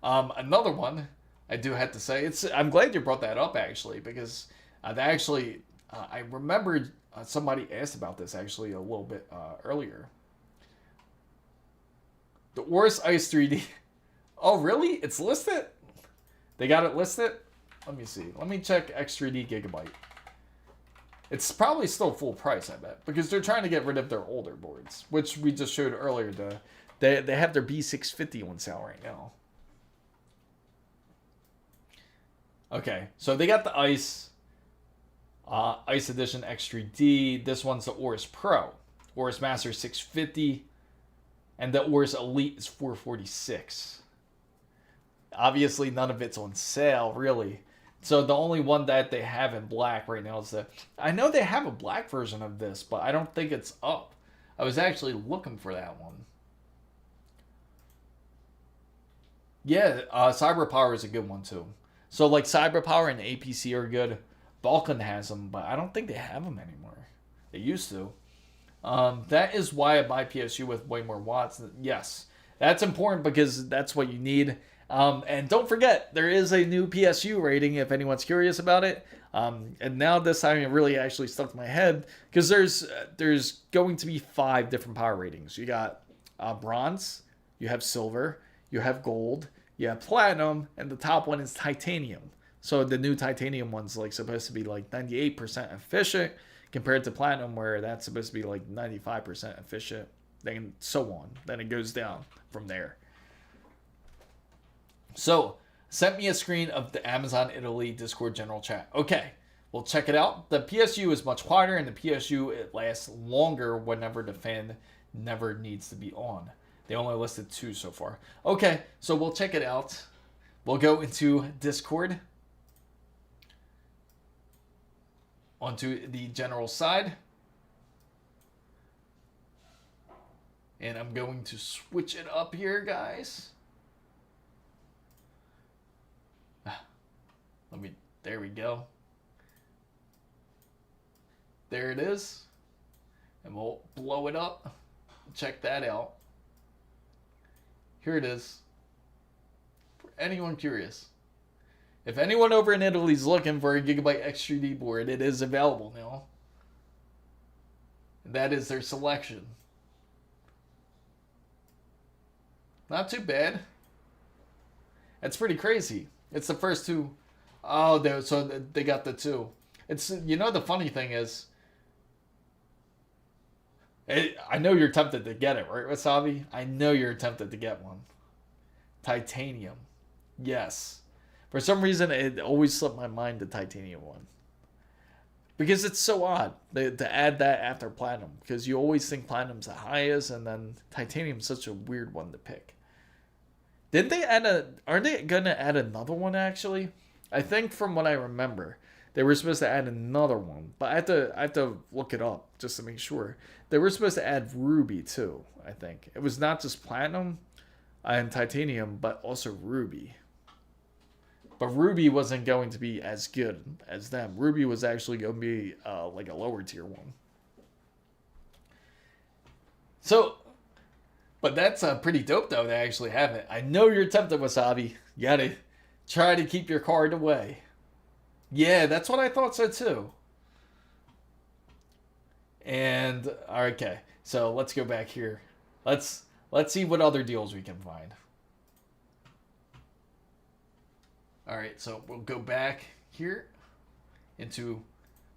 Another one I do have to say, I'm glad you brought that up actually, because I remembered somebody asked about this actually a little bit earlier. The Aorus Ice 3D. Oh, really? It's listed? They got it listed? Let me see. Let me check X3D Gigabyte. It's probably still full price, I bet, because they're trying to get rid of their older boards, which we just showed earlier. They have their B650 on sale right now. Okay, so they got the Ice Edition X3D. This one's the Aorus Pro. Aorus Master 650. And the Aorus Elite is 446. Obviously, none of it's on sale, really. So the only one that they have in black right now is I know they have a black version of this, but I don't think it's up. I was actually looking for that one. Yeah, CyberPower is a good one too. So like CyberPower and APC are good. Vulcan has them, but I don't think they have them anymore. They used to. That is why I buy PSU with way more watts. Yes, that's important because that's what you need. And don't forget, there is a new PSU rating if anyone's curious about it. And now this time it really actually stuck to my head because there's going to be 5 different power ratings. You got bronze, you have silver, you have gold, you have platinum, and the top one is titanium. So the new titanium one's like supposed to be like 98% efficient compared to platinum, where that's supposed to be like 95% efficient, then so on. Then it goes down from there. So, sent me a screen of the Amazon Italy Discord general chat. Okay, well check it out. The PSU is much quieter, and the PSU, it lasts longer whenever the fan never needs to be on. They only listed 2 so far. Okay, so we'll check it out. We'll go into Discord. Onto the general side. And I'm going to switch it up here, guys. There we go. There it is. And we'll blow it up. Check that out. Here it is. For anyone curious. If anyone over in Italy is looking for a Gigabyte X3D board, it is available now. And that is their selection. Not too bad. That's pretty crazy. It's the first 2. Oh, so they got the 2. It's, you know, the funny thing is, I know you're tempted to get it, right, Wasabi? I know you're tempted to get one. Titanium. Yes. For some reason, it always slipped my mind, the titanium one. Because it's so odd to add that after platinum. Because you always think platinum's the highest, and then titanium's such a weird one to pick. Did they add are they going to add another one, actually? I think from what I remember, They were supposed to add another one, but I have to look it up just to make sure. They were supposed to add ruby too, I think. It was not just platinum and titanium, but also ruby. But ruby wasn't going to be as good as them. Ruby was actually going to be like a lower tier one. So, but that's pretty dope though. They actually have it. I know you're tempted, Wasabi. You gotta try to keep your card away. Yeah, that's what I thought so too. And okay, so let's go back here. Let's see what other deals we can find. All right, so we'll go back here into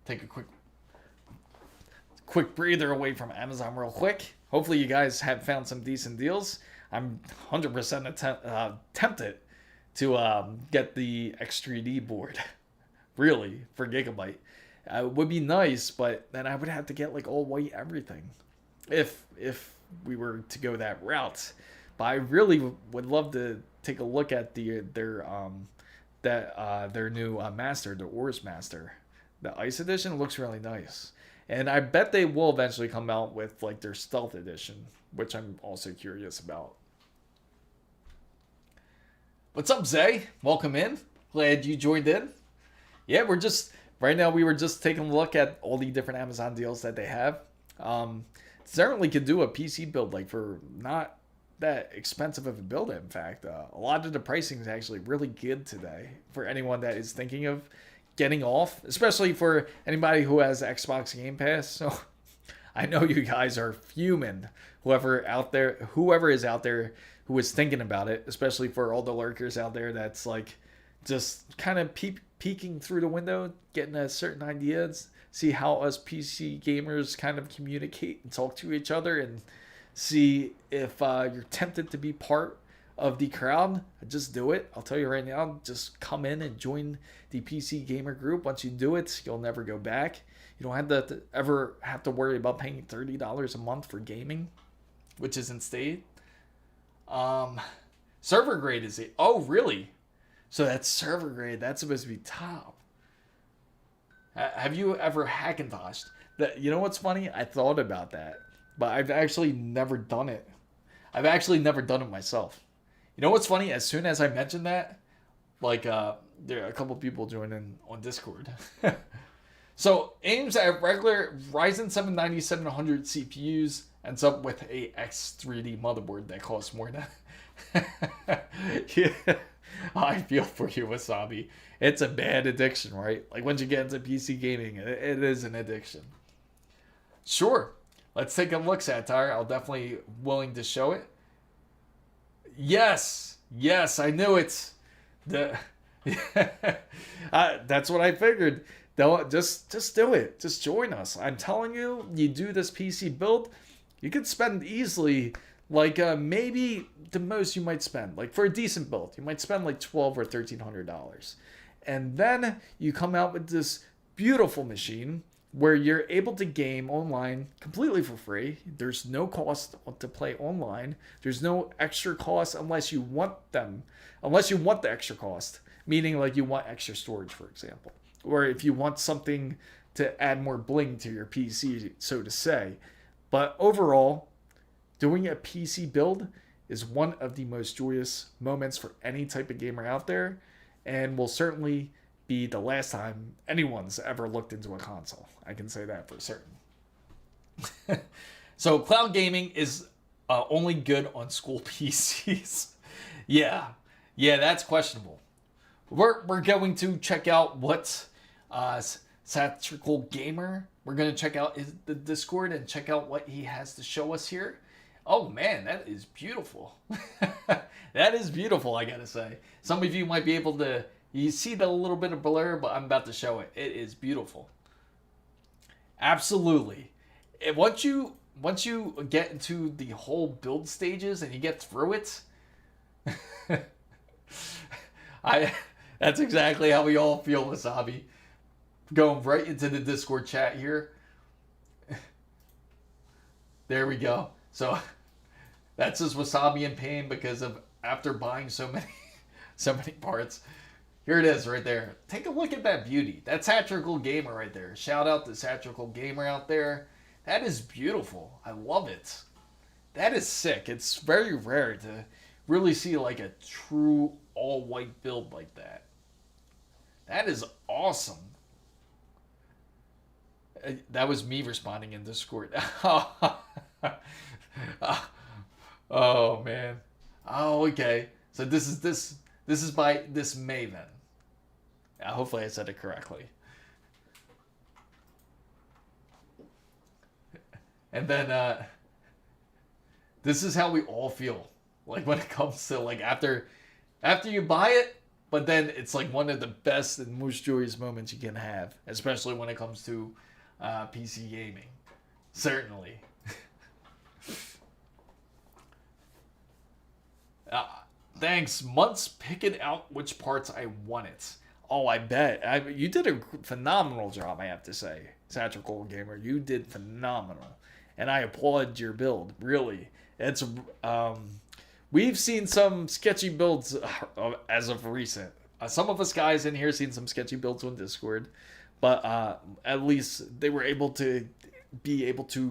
take a quick breather away from Amazon real quick. Hopefully you guys have found some decent deals. I'm 100% tempted to get the X3D board. Really, for Gigabyte. It would be nice, but then I would have to get like all white everything. If we were to go that route. But I really would love to take a look at their new master, the Ors Master. The Ice Edition looks really nice. And I bet they will eventually come out with like their Stealth Edition, which I'm also curious about. What's up, Zay? Welcome in. Glad you joined in. Yeah, right now we were just taking a look at all the different Amazon deals that they have. Certainly could do a PC build like for not that expensive of a build. In fact, a lot of the pricing is actually really good today for anyone that is thinking of getting off, especially for anybody who has Xbox Game Pass. So I know you guys are fuming. Whoever is out there who is thinking about it, especially for all the lurkers out there that's like just kind of peeking through the window, getting a certain ideas, see how us PC gamers kind of communicate and talk to each other, and see if you're tempted to be part of the crowd. Just do it. I'll tell you right now, just come in and join the PC gamer group. Once you do it, you'll never go back. You don't have to ever have to worry about paying $30 a month for gaming, which is insane. Server grade is it? Oh, really? So that's server grade. That's supposed to be top. Have you ever Hackintoshed? You know what's funny? I thought about that, but I've actually never done it. I've actually never done it myself. You know what's funny? As soon as I mentioned that, like there are a couple people joining on Discord. So aims at regular Ryzen 7 9700 CPUs, ends up with a X3D motherboard that costs more than. Yeah. I feel for you, Wasabi. It's a bad addiction, right? Like once you get into PC gaming, it is an addiction. Sure. Let's take a look, Satire. I'll definitely willing to show it. Yes, I knew it. That's what I figured. Just do it. Just join us. I'm telling you, you do this PC build, you could spend easily like maybe the most you might spend, like for a decent build, you might spend like $1,200 or $1,300, and then you come out with this beautiful machine where you're able to game online completely for free. There's no cost to play online. There's no extra cost unless you want them. Unless you want the extra cost, meaning like you want extra storage, for example, or if you want something to add more bling to your PC, so to say. But overall, doing a PC build is one of the most joyous moments for any type of gamer out there, and will certainly be the last time anyone's ever looked into a console. I can say that for certain. So cloud gaming is only good on school PCs. Yeah, that's questionable. We're going to check out what Satirical Gamer. We're going to check out the Discord and check out what he has to show us here. Oh man, that is beautiful. That is beautiful, I gotta say. Some of you might be able to, you see the little bit of blur, but I'm about to show it. It is beautiful. Absolutely. Once you get into the whole build stages and you get through it, that's exactly how we all feel, Wasabi. Going right into the Discord chat here. There we go. So that's just Wasabi in pain because of after buying so many parts. Here it is right there. Take a look at that beauty. That's Satirical Gamer right there. Shout out to Satirical Gamer out there. That is beautiful. I love it. That is sick. It's very rare to really see like a true all-white build like that. That is awesome. That was me responding in Discord. Oh man. Oh, okay. So this is by this May then. Hopefully I said it correctly. And then this is how we all feel. Like when it comes to like after you buy it, but then it's like one of the best and most joyous moments you can have, especially when it comes to PC gaming. Certainly. Thanks. Months picking out which parts I wanted. Oh, I bet. You did a phenomenal job, I have to say. Satirical Gamer, you did phenomenal. And I applaud your build, really. It's we've seen some sketchy builds as of recent. Some of us guys in here seen some sketchy builds on Discord, but at least they were able to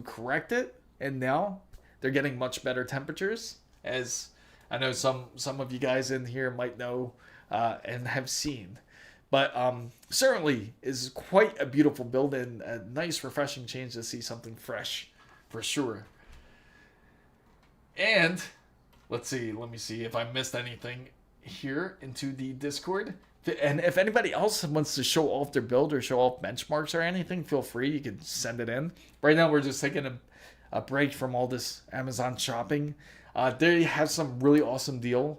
correct it, and now they're getting much better temperatures, as I know some of you guys in here might know and have seen. But certainly is quite a beautiful build and a nice refreshing change to see something fresh for sure. And let me see if I missed anything here into the Discord. And if anybody else wants to show off their build or show off benchmarks or anything, feel free. You can send it in. Right now, we're just taking a break from all this Amazon shopping. They have some really awesome deals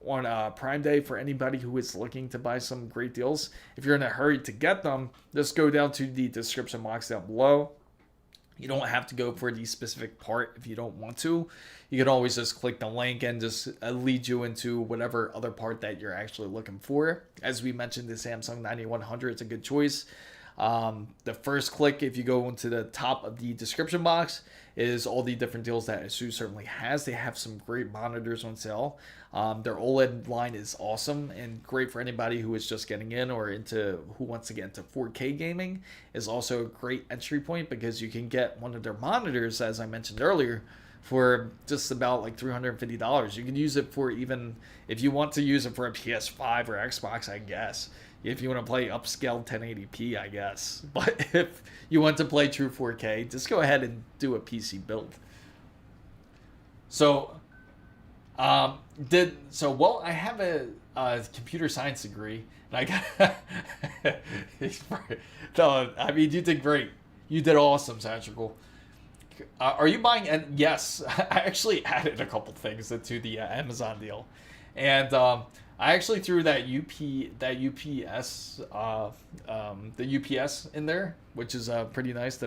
on Prime Day for anybody who is looking to buy some great deals. If you're in a hurry to get them, just go down to the description box down below. You don't have to go for the specific part if you don't want to. You can always just click the link and just lead you into whatever other part that you're actually looking for. As we mentioned, the Samsung 9100 is a good choice. The first click, if you go into the top of the description box, is all the different deals that ASUS certainly has. They have some great monitors on sale. Their OLED line is awesome and great for anybody who is just getting in or who wants to get into 4K gaming. Is also a great entry point because you can get one of their monitors, as I mentioned earlier, for just about like $350. You can use it for, even if you want to use it for a PS5 or Xbox, I guess. If you want to play upscaled 1080p, I guess. But if you want to play true 4K, just go ahead and do a PC build. So, I have a computer science degree, and I got. No, I mean, you did great. You did awesome, Satirical. Are you buying? And yes, I actually added a couple things to the Amazon deal, and I actually threw the UPS in there, which is pretty nice.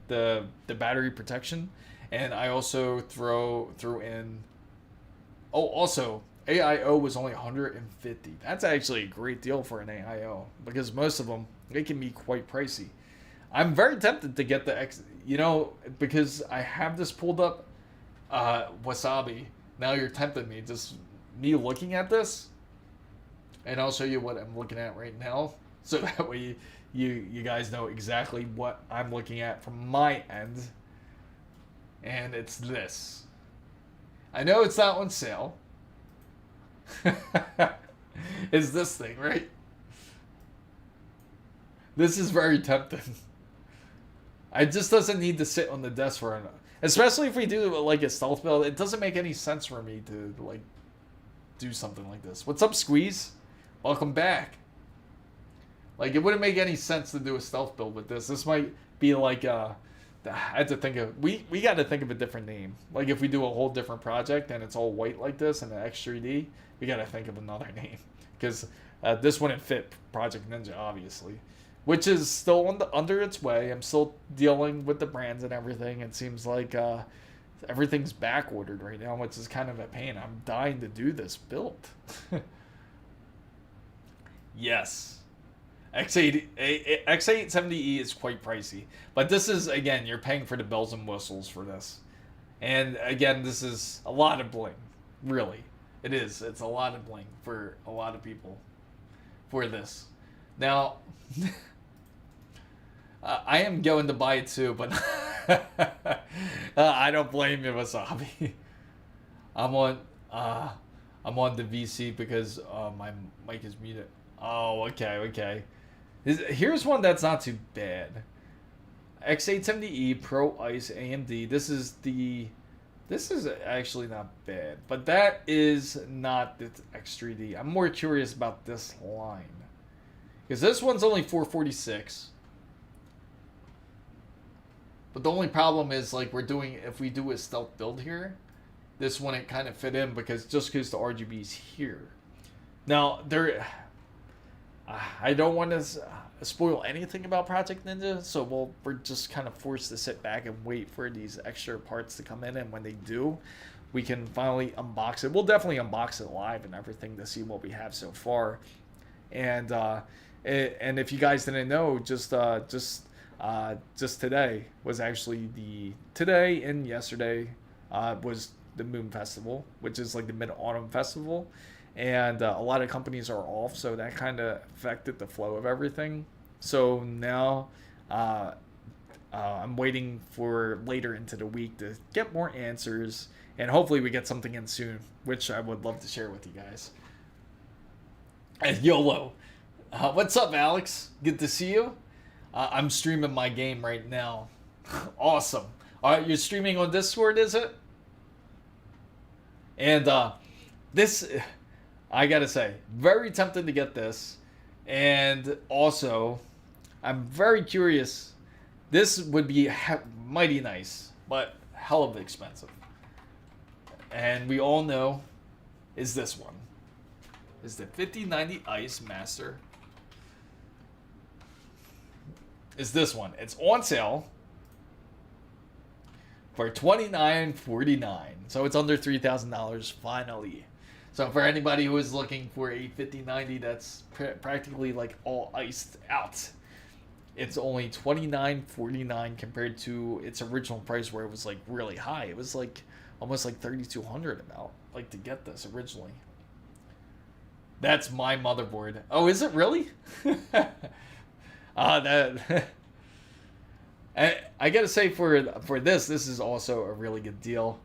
The battery protection, and I also threw in. Oh, also AIO was only $150. That's actually a great deal for an AIO because most of them, they can be quite pricey. I'm very tempted to get the X, because I have this pulled up, Wasabi. Now you're tempting me. Just me looking at this, and I'll show you what I'm looking at right now, so that way you guys know exactly what I'm looking at from my end. And it's this. I know it's not on sale. It's this thing, right? This is very tempting. It just doesn't need to sit on the desk for enough. Especially if we do like a stealth build, it doesn't make any sense for me to like do something like this. What's up, Squeeze? Welcome back. Like, it wouldn't make any sense to do a stealth build with this. This might be like I had to think of, we got to think of a different name. Like, if we do a whole different project and it's all white like this and an X3D, we got to think of another name, because this wouldn't fit Project Ninja, obviously, which is still under its way. I'm still dealing with the brands and everything. It seems like everything's back ordered right now, which is kind of a pain. I'm dying to do this build. Yes. X870E is quite pricey, but this is, again, you're paying for the bells and whistles for this. And again, this is a lot of bling, really. It is. It's a lot of bling for a lot of people. for this. Now, I am going to buy it too, but I don't blame you, Wasabi. I'm on the VC because my mic is muted. Oh, okay. Here's one that's not too bad. X870E Pro Ice AMD. This is actually not bad, but that is not the X3D. I'm more curious about this line because this one's only 446. But the only problem is, like, if we do a stealth build here, this one it kind of fit in because the RGB's here. Now I don't want to spoil anything about Project Ninja, so we're just kind of forced to sit back and wait for these extra parts to come in, and when they do, we can finally unbox it. We'll definitely unbox it live and everything to see what we have so far. And if you guys didn't know, just today was actually today and yesterday was the Moon Festival, which is like the Mid-Autumn Festival. And a lot of companies are off, so that kind of affected the flow of everything. So now I'm waiting for later into the week to get more answers, and hopefully we get something in soon, which I would love to share with you guys. And YOLO. What's up, Alex? Good to see you. I'm streaming my game right now. Awesome. All right, you're streaming on Discord, is it? And this... I gotta say, very tempted to get this, and also, I'm very curious. This would be mighty nice, but hell of expensive. And we all know, is this one. Is the 5090 Ice Master. Is this one. It's on sale for $29.49. So it's under $3,000 finally. So for anybody who is looking for a 5090 that's practically like all iced out, it's only $29.49 compared to its original price where it was like really high. It was like almost like $3,200 about, like, to get this originally. That's my motherboard. Oh, is it really? I gotta say for this is also a really good deal.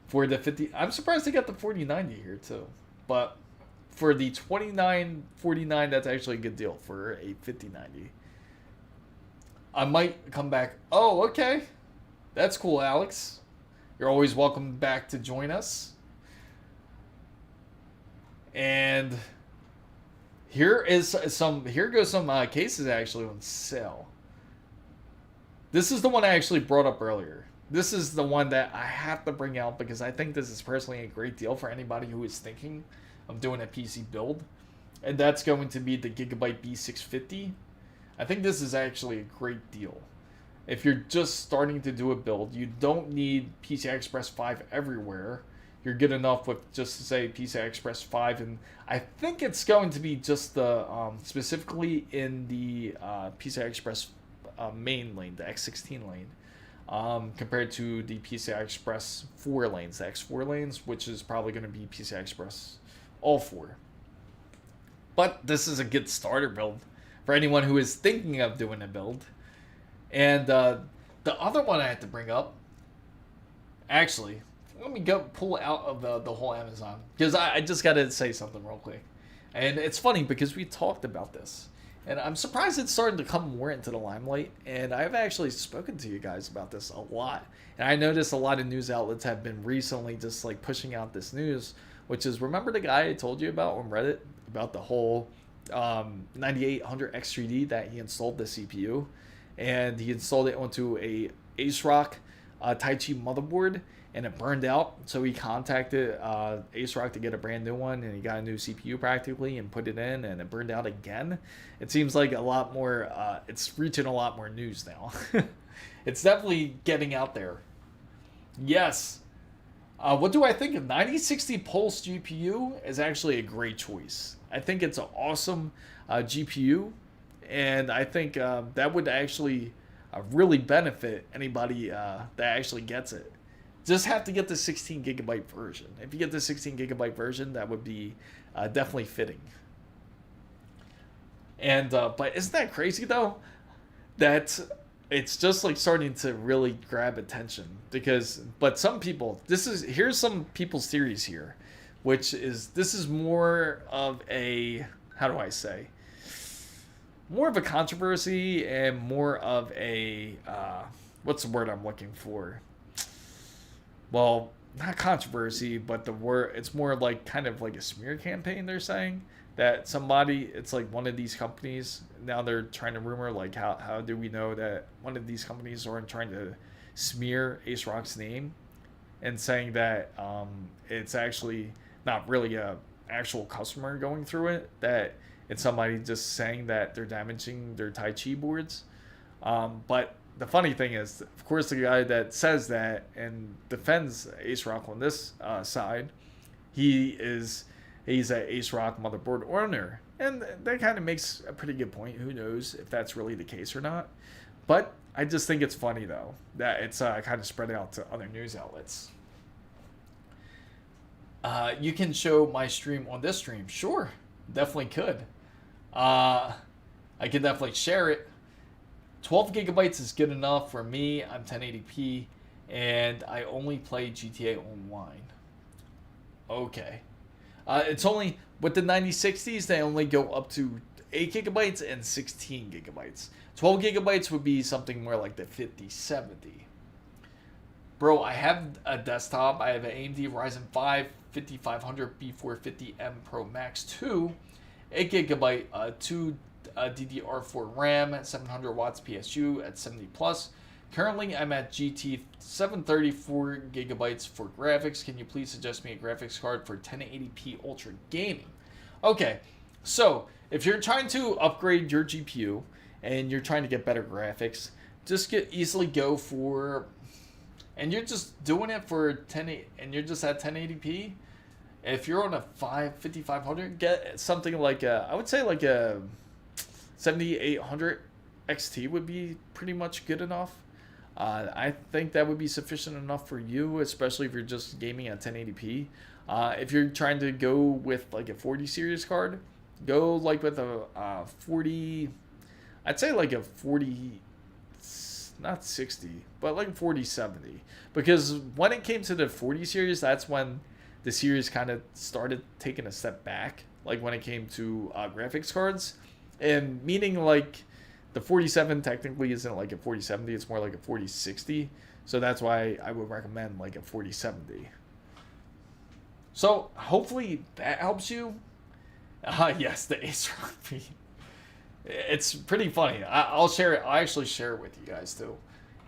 For the 50, I'm surprised they got the 4090 here too. But for the $29.49, that's actually a good deal for a 5090. I might come back. Oh, okay. That's cool, Alex. You're always welcome back to join us. And here goes some cases actually on sale. This is the one I actually brought up earlier. This is the one that I have to bring out because I think this is personally a great deal for anybody who is thinking of doing a PC build. And that's going to be the Gigabyte B650. I think this is actually a great deal. If you're just starting to do a build, you don't need PCI Express 5 everywhere. You're good enough with just to say PCI Express 5, and I think it's going to be just the specifically in the PCI Express main lane, the X16 lane. Compared to the PCI Express 4 lanes, the X4 lanes, which is probably going to be PCI Express all 4. But this is a good starter build for anyone who is thinking of doing a build. And the other one I had to bring up, actually, let me go pull out of the whole Amazon, because I just got to say something real quick. And it's funny because we talked about this. And I'm surprised it's starting to come more into the limelight. And I've actually spoken to you guys about this a lot. And I noticed a lot of news outlets have been recently just like pushing out this news, which is, remember the guy I told you about on Reddit about the whole 9800 X3D that he installed the CPU, and he installed it onto a ASRock Tai Chi motherboard, and it burned out. So he contacted ASRock to get a brand new one, and he got a new CPU practically and put it in, and it burned out again. It seems like a lot more, it's reaching a lot more news now. It's definitely getting out there. Yes. What do I think? A 9060 Pulse GPU is actually a great choice. I think it's an awesome GPU, and I think that would actually really benefit anybody that actually gets it. Just have to get the 16 gigabyte version. If you get the 16 gigabyte version, that would be definitely fitting. And but isn't that crazy though? That it's just like starting to really grab attention because, but some people, here's some people's theories here, which is this is more of a, how do I say, more of a controversy and more of a what's the word I'm looking for? Well, not controversy, but the word, it's more like kind of like a smear campaign. They're saying that somebody, it's like one of these companies, now they're trying to rumor like how do we know that one of these companies aren't trying to smear ASRock's name and saying that it's actually not really a actual customer going through it, that it's somebody just saying that they're damaging their Tai Chi boards. But the funny thing is, of course, the guy that says that and defends ASRock on this side, he's an ASRock motherboard owner. And that kind of makes a pretty good point. Who knows if that's really the case or not. But I just think it's funny, though, that it's kind of spread out to other news outlets. You can show my stream on this stream. Sure, definitely could. I can definitely share it. 12 gigabytes is good enough for me. I'm 1080p, and I only play GTA Online. Okay. It's only, with the 9060s, they only go up to 8 gigabytes and 16 gigabytes. 12 gigabytes would be something more like the 5070. Bro, I have a desktop. I have an AMD Ryzen 5 5500 B450M Pro Max 2, 8 gigabyte, 2 DDR4 RAM, 700 watts PSU at 70 plus. Currently, I'm at GT 734 gigabytes for graphics. Can you please suggest me a graphics card for 1080p Ultra Gaming? Okay, so if you're trying to upgrade your GPU and you're trying to get better graphics, just easily go for, and you're just doing it for 10, and you're just at 1080p. If you're on a 5500, get something like I would say like a 7800 XT would be pretty much good enough. I think that would be sufficient enough for you, especially if you're just gaming at 1080p. If you're trying to go with like a 40 series card, go like with a 40, I'd say like a 40, not 60, but like 4070. Because when it came to the 40 series, that's when the series kind of started taking a step back, like when it came to graphics cards. And meaning like the 47 technically isn't like a 4070, it's more like a 4060. So that's why I would recommend like a 4070. So hopefully that helps you. Yes, the ASRock. It's pretty funny. I'll share it. I'll actually share it with you guys too.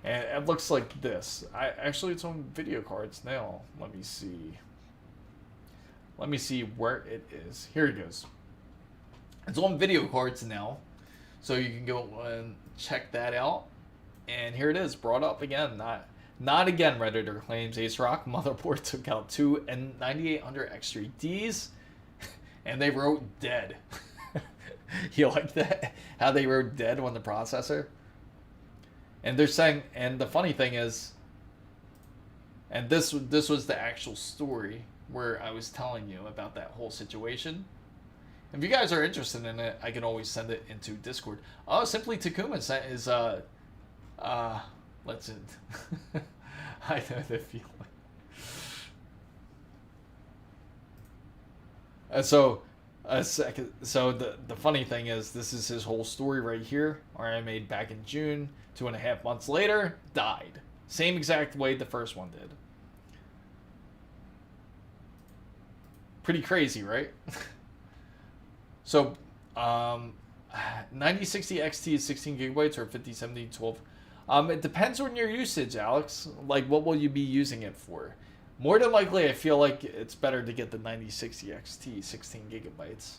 And it looks like this. Actually, it's on video cards now. Let me see. Let me see where it is. Here it goes. It's on video cards now, so you can go and check that out. And here it is, brought up again. Not again, Redditor claims ASRock motherboard took out 2 N9800 X3Ds, and they wrote dead. You like that? How they wrote dead on the processor? And they're saying, and the funny thing is, and this was the actual story where I was telling you about that whole situation. If you guys are interested in it, I can always send it into Discord. Oh, Simply Takuma is let's it. I know the feeling. So the funny thing is, this is his whole story right here. I made back in June. 2.5 months later, died. Same exact way the first one did. Pretty crazy, right? So, 9060 XT is 16 gigabytes or 5070 12. It depends on your usage, Alex. Like, what will you be using it for? More than likely, I feel like it's better to get the 9060 XT, 16 gigabytes.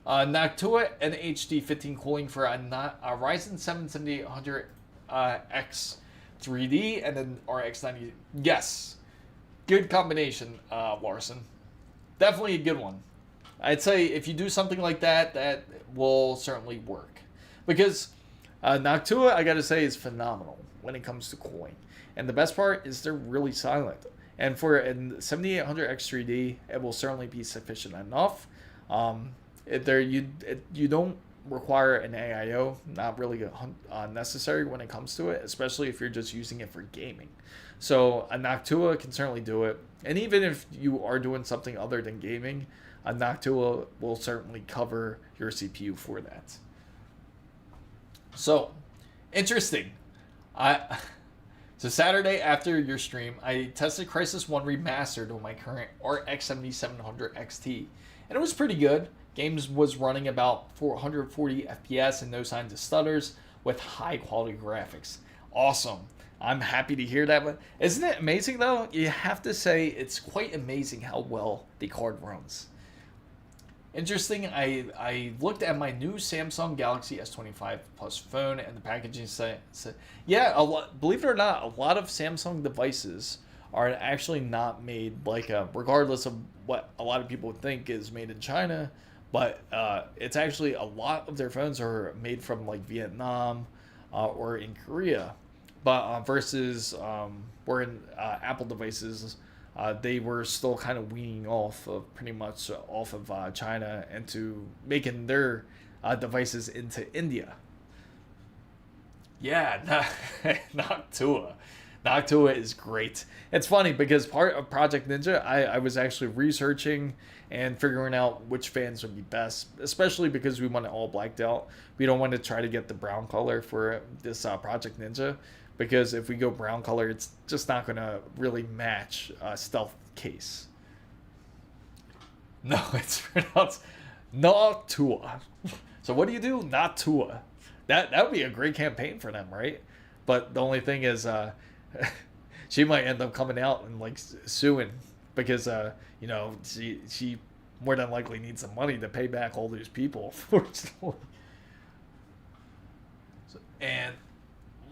Noctua and HD 15 cooling for a Ryzen 7 7800 X 3D and then RX 90. Yes, good combination, Larson. Definitely a good one. I'd say if you do something like that, that will certainly work. Because Noctua, I gotta say, is phenomenal when it comes to cooling. And the best part is they're really silent. And for a 7800 X3D, it will certainly be sufficient enough. You don't require an AIO, not really necessary when it comes to it, especially if you're just using it for gaming. So a Noctua can certainly do it. And even if you are doing something other than gaming, a Noctua will certainly cover your CPU for that. So, interesting. So Saturday after your stream, I tested Crysis 1 Remastered on my current RX 7700 XT. And it was pretty good. Games was running about 440 FPS and no signs of stutters with high quality graphics. Awesome. I'm happy to hear that. But isn't it amazing though? You have to say it's quite amazing how well the card runs. Interesting, I looked at my new Samsung Galaxy S25 Plus phone and the packaging said yeah, believe it or not, a lot of Samsung devices are actually not made like regardless of what a lot of people think is made in China, but it's actually a lot of their phones are made from like Vietnam or in Korea, but versus where in Apple devices they were still kind of weaning off of pretty much off of China into making their devices into India. Yeah, Noctua. Noctua is great. It's funny because part of Project Ninja, I was actually researching and figuring out which fans would be best, especially because we want it all blacked out. We don't want to try to get the brown color for this Project Ninja, because if we go brown color, it's just not going to really match Stealth Case. No, it's pronounced Noctua. So what do you do? Noctua. That would be a great campaign for them, right? But the only thing is, she might end up coming out and like suing because you know, she more than likely needs some money to pay back all these people. Fortunately. And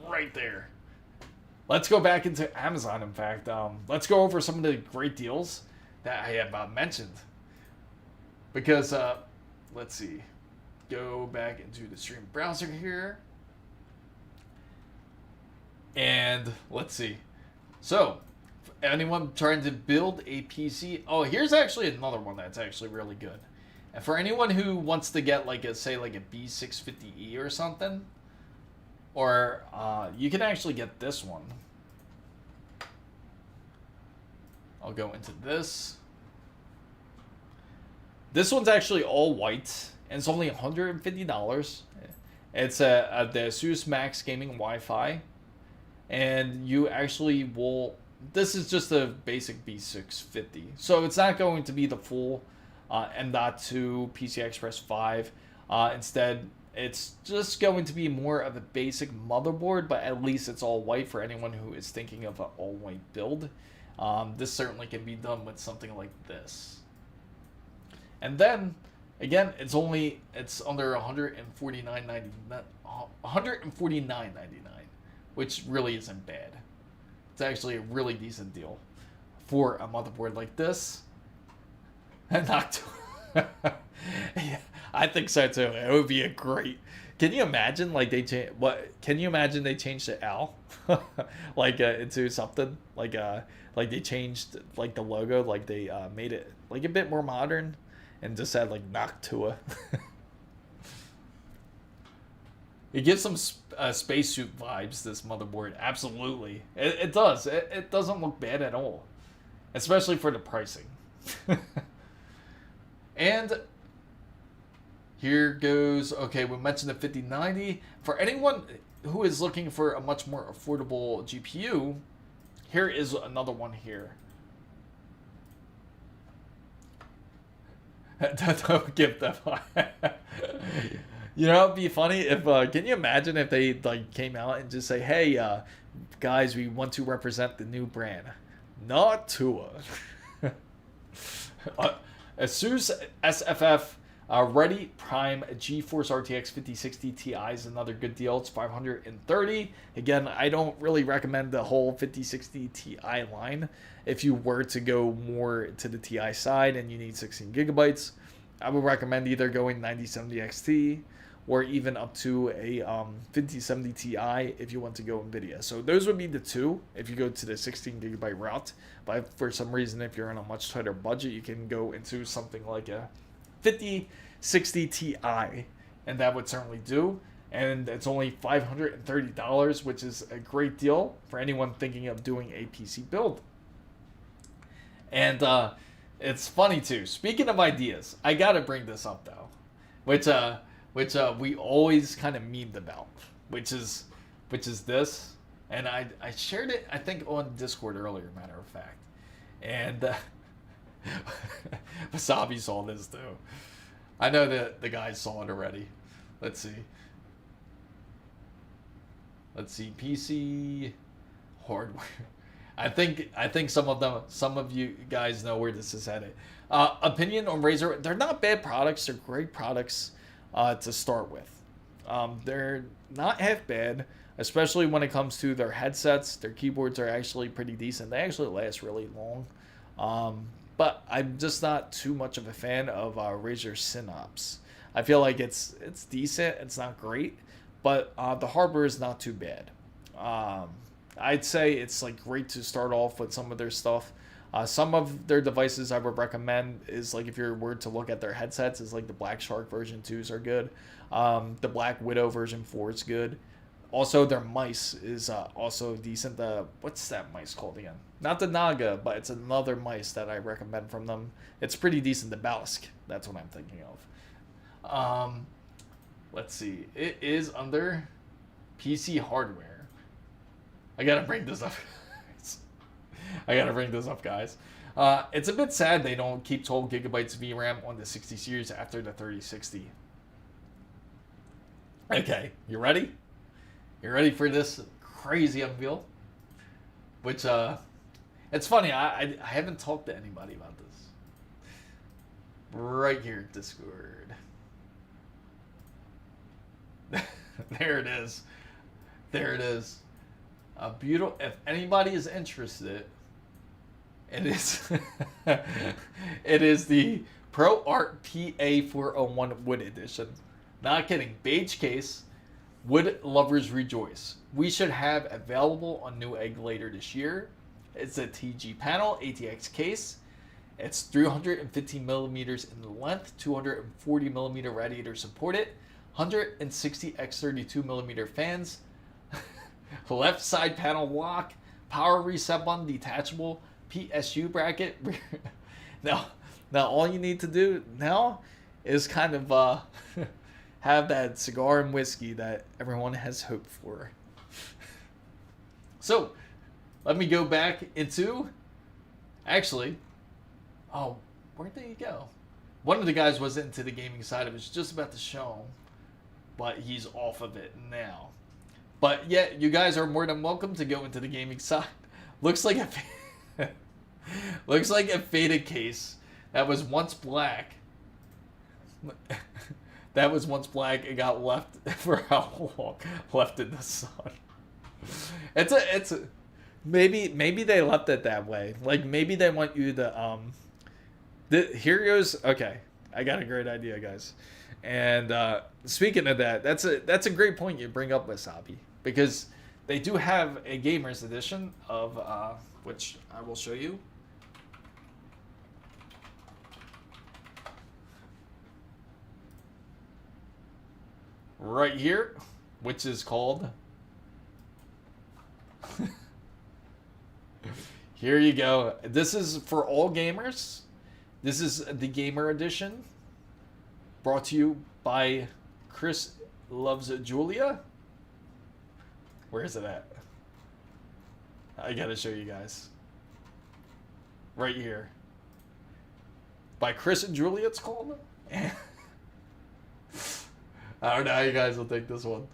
right there. Let's go back into Amazon, in fact. Let's go over some of the great deals that I have mentioned. Because, let's see. Go back into the stream browser here. And let's see. So, anyone trying to build a PC... Oh, here's actually another one that's actually really good. And for anyone who wants to get, like, say, like a B650E or something... Or you can actually get this one. I'll go into this. This one's actually all white, and it's only $150. It's the ASUS Max Gaming Wi-Fi, and you actually will. This is just a basic B650, so it's not going to be the full M.2 PCI Express 5. Instead, it's just going to be more of a basic motherboard, but at least it's all white for anyone who is thinking of an all-white build. This certainly can be done with something like this. And then, again, it's under $149.99, which really isn't bad. It's actually a really decent deal for a motherboard like this. And not yeah, I think so too. It would be a great. Can you imagine like they change what? Can you imagine they changed the L, like into something like they changed like the logo, like they made it like a bit more modern, and just had like Noctua. It gives some spacesuit vibes. This motherboard, absolutely, it does. It doesn't look bad at all, especially for the pricing. And here goes, okay, we mentioned the 5090. For anyone who is looking for a much more affordable GPU, here is another one here. Don't give them. You know, it'd be funny if, can you imagine if they like came out and just say, hey, guys, we want to represent the new brand. Noctua. ASUS SFF Ready Prime GeForce RTX 5060 Ti is another good deal. It's $530. Again, I don't really recommend the whole 5060 Ti line. If you were to go more to the Ti side and you need 16 gigabytes, I would recommend either going 9070 XT or even up to a 5070 Ti if you want to go NVIDIA. So those would be the two if you go to the 16 gigabyte route. But for some reason, if you're on a much tighter budget, you can go into something like a 5060 Ti and that would certainly do. And it's only $530, which is a great deal for anyone thinking of doing a PC build. And it's funny too. Speaking of ideas, I gotta bring this up though, which we always kind of memed about, which is this. And I shared it, I think, on Discord earlier, matter of fact. And Wasabi saw this too. I know that the guys saw it already. Let's see. PC hardware. I think some of you guys know where this is headed. Opinion on Razer. They're not bad products. They're great products to start with. They're not half bad, especially when it comes to their headsets. Their keyboards are actually pretty decent. They actually last really long. But I'm just not too much of a fan of Razer Synops. I feel like it's decent. It's not great, but the hardware is not too bad. I'd say it's like great to start off with some of their stuff. Some of their devices I would recommend is like if you were to look at their headsets, is like the Black Shark version 2s are good. The Black Widow version 4 is good. Also, their mice is also decent. What's that mice called again? Not the Naga, but it's another mice that I recommend from them. It's pretty decent. The Balisk. That's what I'm thinking of. Let's see. It is under PC hardware. I gotta bring this up. Guys. It's a bit sad they don't keep 12 gigabytes VRAM on the 60 series after the 3060. Okay, you ready? You ready for this crazy unveil? Which, it's funny, I haven't talked to anybody about this. Right here, Discord. There it is. There it is. A beautiful, if anybody is interested, it is, it is the Pro Art PA401 Wood Edition. Not kidding. Beige case. Wood lovers rejoice. We should have available on Newegg later this year. It's a TG panel, ATX case. It's 315 millimeters in length, 240 millimeter radiator supported, 160 x32 millimeter fans, left side panel lock, power reset button detachable, PSU bracket. Now all you need to do now is kind of have that cigar and whiskey that everyone has hoped for. So, let me go back into, actually, oh, where did he go? One of the guys was into the gaming side. I was just about to show him, but he's off of it now. But yeah, you guys are more than welcome to go into the gaming side. Looks like a looks like a faded case that was once black. That was once black. It got left for how long? Left in the sun. It's a maybe they left it that way. Like maybe they want you to here goes. Okay, I got a great idea, guys. And speaking of that, that's a great point you bring up, Wasabi, because they do have a gamers edition of which I will show you. Right here, which is called here you go. This is for all gamers. This is the gamer edition, brought to you by Chris Loves Julia. Where is it at? I gotta show you guys. Right here. By Chris and Julia, it's called. I don't know how you guys will take this one.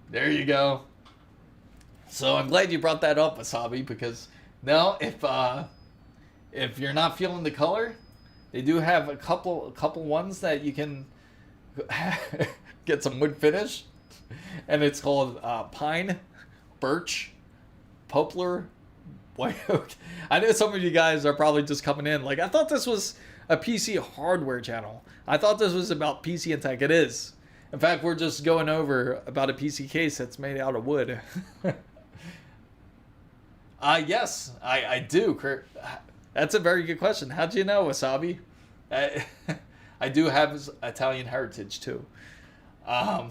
There you go. So I'm glad you brought that up, Wasabi, because now if you're not feeling the color, they do have a couple ones that you can get some wood finish, and it's called pine, birch, poplar, white oak. I know some of you guys are probably just coming in like, I thought this was a PC hardware channel. I thought this was about PC and tech. It is. In fact, we're just going over about a PC case that's made out of wood. Yes, I do, Kurt. That's a very good question. How'd you know, Wasabi? I do have Italian heritage too. I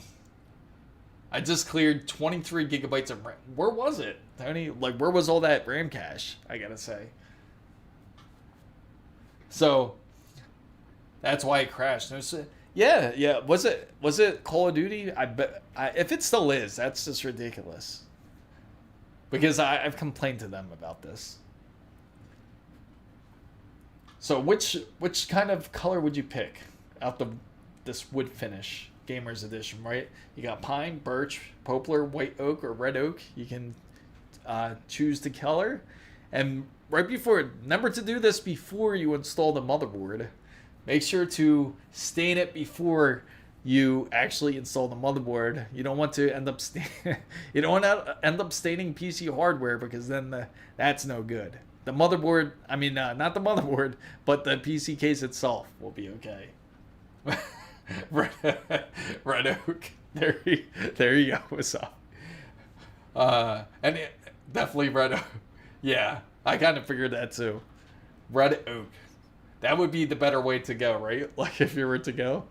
just cleared 23 gigabytes of RAM. Where was it, Tony? Like, where was all that RAM cache? I gotta say. So that's why it crashed. Yeah. Was it Call of Duty? I bet. If it still is, that's just ridiculous. Because I've complained to them about this. So which kind of color would you pick out this wood finish Gamers Edition, right? You got pine, birch, poplar, white oak, or red oak. You can choose the color. And right before, remember to do this before you install the motherboard. Make sure to stain it before you actually install the motherboard. You don't want to end up you don't want to end up staining PC hardware, because then that's no good. The motherboard, I mean, not the motherboard, but the PC case itself will be okay. Red oak. There you go. What's up? Definitely red oak. Yeah, I kind of figured that too. Red oak. That would be the better way to go, right? Like, if you were to go.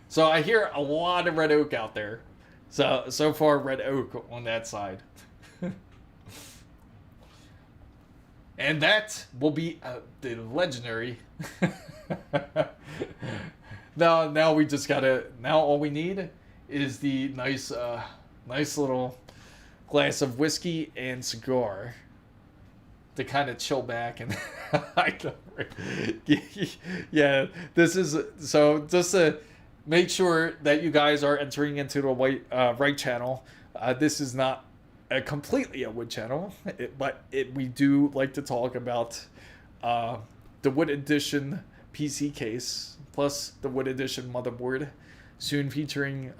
So I hear a lot of red oak out there. So far, red oak on that side. And that will be the legendary. Now we just gotta. Now all we need is the nice little glass of whiskey and cigar to kind of chill back and. I know, right? Yeah, this is so. Just to make sure that you guys are entering into the right channel. This is not completely a wood channel, but we do like to talk about the wood edition PC case plus the wood edition motherboard, soon featuring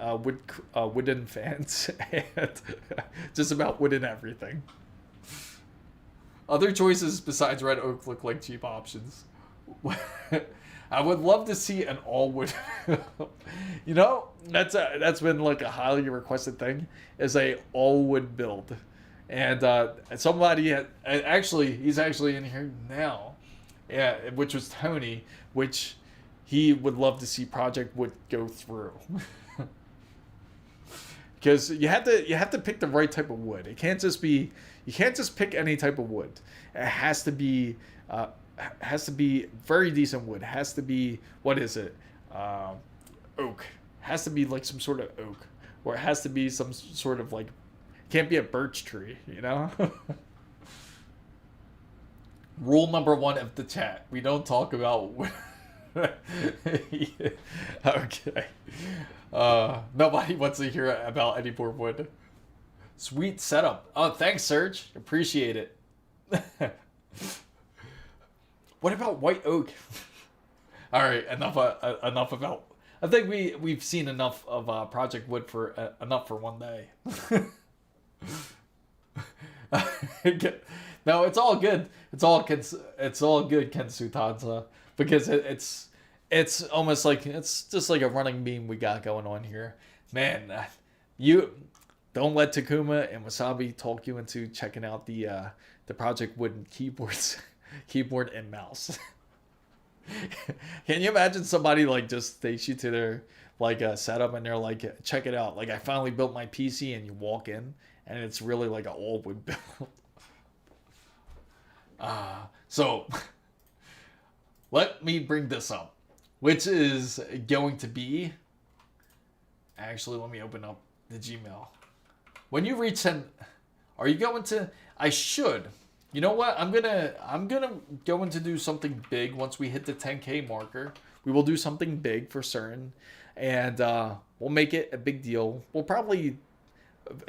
wooden fans and just about wooden everything. Other choices besides red oak look like cheap options. I would love to see an all wood. You know, that's been like a highly requested thing, is a all wood build, and somebody he's actually in here now, yeah, which was Tony, which he would love to see Project Wood go through. Because you have to pick the right type of wood. You can't just pick any type of wood. It has to be very decent wood. It has to be, what is it? Oak. It has to be like some sort of oak, or it has to be some sort of like, can't be a birch tree, you know? Rule number 1 of the chat: we don't talk about wood. Okay. Nobody wants to hear about any more wood. Sweet setup. Oh, thanks, Serge. Appreciate it. What about white oak? All right, enough about. I think we've seen enough of Project Wood for enough for one day. No, it's all good. It's all good, Kensu Tanza, because it's almost like it's just like a running meme we got going on here, man. You don't let Takuma and Wasabi talk you into checking out the Project Wood keyboard and mouse. Can you imagine somebody like just takes you to their like setup and they're like, check it out, like I finally built my PC, and you walk in and it's really like an all wood build. So let me bring this up, which is going to be, actually let me open up the Gmail. When you reach 10, are you going to, I should, you know what, I'm gonna go into do something big once we hit the 10K marker. We will do something big for certain, and we'll make it a big deal. We'll probably,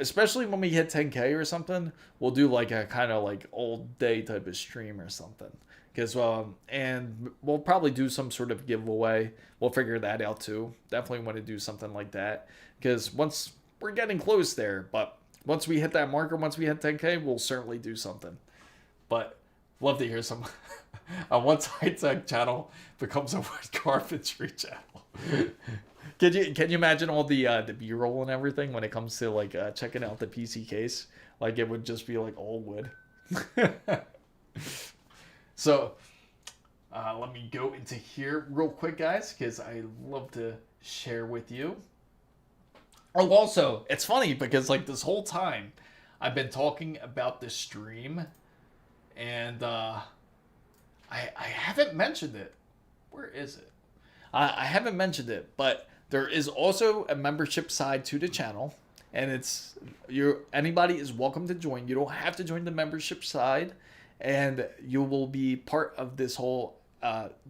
especially when we hit 10K or something, we'll do like a kind of like all day type of stream or something. Because and we'll probably do some sort of giveaway. We'll figure that out too. Definitely want to do something like that, because once we're getting close there, but once we hit that marker, once we hit 10K, we'll certainly do something. But love to hear some. Once high-tech channel becomes a wood carpentry channel. Can you imagine all the B-roll and everything when it comes to like checking out the PC case? Like it would just be like all wood. So Let me go into here real quick, guys, because I love to share with you. Oh, also, it's funny because like this whole time I've been talking about the stream, and I haven't mentioned it. Where is it? I haven't mentioned it, but there is also a membership side to the channel, and it's anybody is welcome to join. You don't have to join the membership side, and you will be part of this whole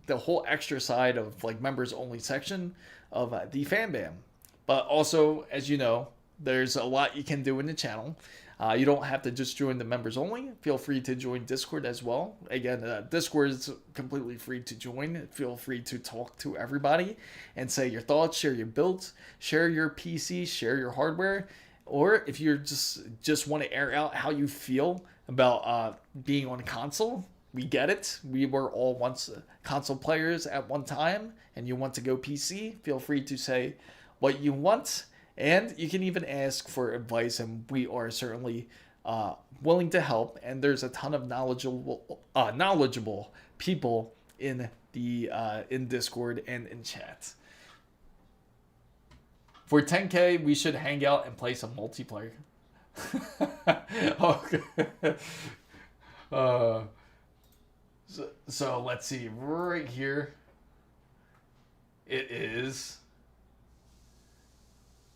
the whole extra side of like members only section of the fan bam. But also, as you know, there's a lot you can do in the channel. You don't have to just join the members only. Feel free to join Discord as well. Again, Discord is completely free to join. Feel free to talk to everybody and say your thoughts, share your builds, share your PC, share your hardware. Or if you just want to air out how you feel about being on console, we get it. We were all once console players at one time, and you want to go PC, feel free to say what you want. And you can even ask for advice, and we are certainly willing to help. And there's a ton of knowledgeable people in the in Discord and in chat. For 10K, we should hang out and play some multiplayer. Okay. So let's see, right here. It is.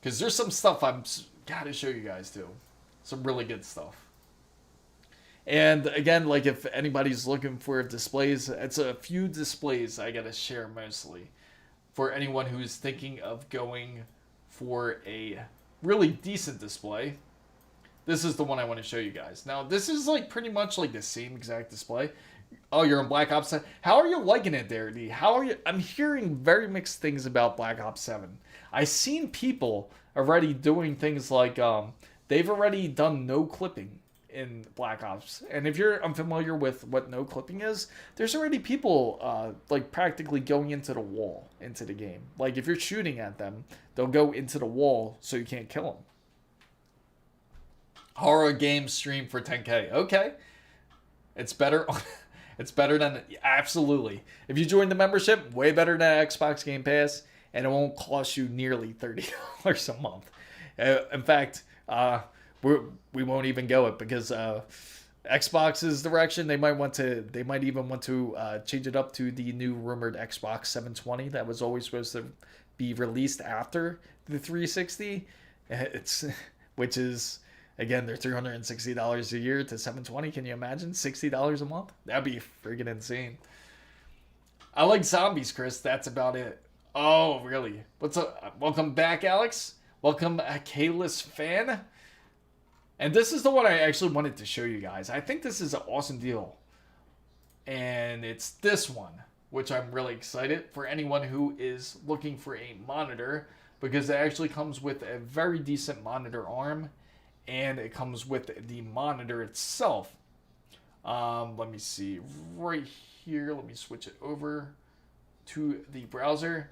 Because there's some stuff I'm gotta show you guys too. Some really good stuff. And again, like if anybody's looking for displays, it's a few displays I gotta share mostly. For anyone who's thinking of going for a really decent display, this is the one I want to show you guys. Now, this is like pretty much like the same exact display. Oh, you're in Black Ops 7. How are you liking it there, D? How are you? I'm hearing very mixed things about Black Ops 7. I've seen people already doing things like they've already done no clipping in Black Ops. And if you're unfamiliar with what no clipping is, there's already people like practically going into the wall into the game. Like if you're shooting at them, they'll go into the wall so you can't kill them. Horror game stream for 10K. Okay. It's better. It's better than, absolutely. If you join the membership, way better than Xbox Game Pass, and it won't cost you nearly $30 a month. In fact, we won't even go it because Xbox's direction, they might even want to change it up to the new rumored Xbox 720 that was always supposed to be released after the 360. Which is, again, they're $360 a year to 720. Can you imagine? $60 a month? That'd be friggin' insane. I like zombies, Chris. That's about it. Oh, really? What's up? Welcome back, Alex. Welcome, a K-list fan. And this is the one I actually wanted to show you guys. I think this is an awesome deal. And it's this one, which I'm really excited for anyone who is looking for a monitor, because it actually comes with a very decent monitor arm. And it comes with the monitor itself. Let me see right here. Let me switch it over to the browser.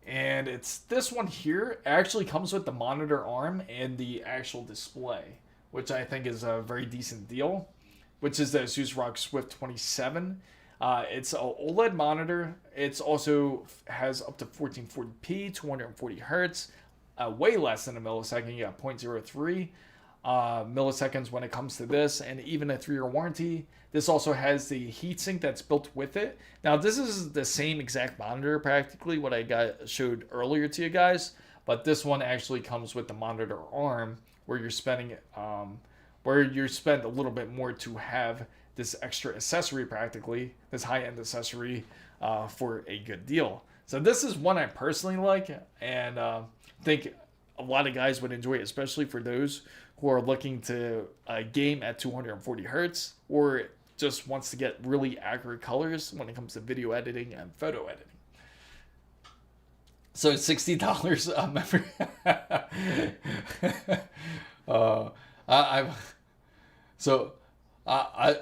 And it's this one here. It actually comes with the monitor arm and the actual display, which I think is a very decent deal, which is the ASUS ROG Swift 27. It's an OLED monitor. It's also has up to 1440p, 240 hertz. Way less than a millisecond. You got 0.03 milliseconds when it comes to this, and even a 3-year warranty. This also has the heatsink that's built with it. Now, this is the same exact monitor, practically, what I showed earlier to you guys, but this one actually comes with the monitor arm, where you're spending, where you spend a little bit more to have this extra accessory, practically, this high-end accessory for a good deal. So this is one I personally like, and think a lot of guys would enjoy it, especially for those who are looking to game at 240 hertz or just wants to get really accurate colors when it comes to video editing and photo editing. So $60 a member.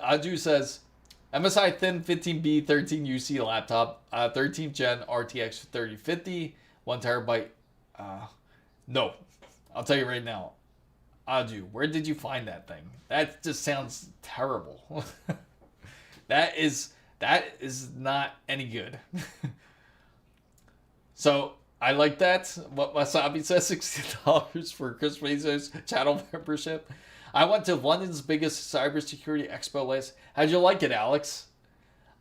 Aju says, MSI Thin 15B 13UC laptop, 13th gen RTX 3050, 1 terabyte. No, I'll tell you right now, Aju, where did you find that thing? That just sounds terrible. That is That is not any good. So I like that. What Wasabi says, $60 for Chris Bezos channel membership. I went to London's biggest cybersecurity expo last. How'd you like it, Alex?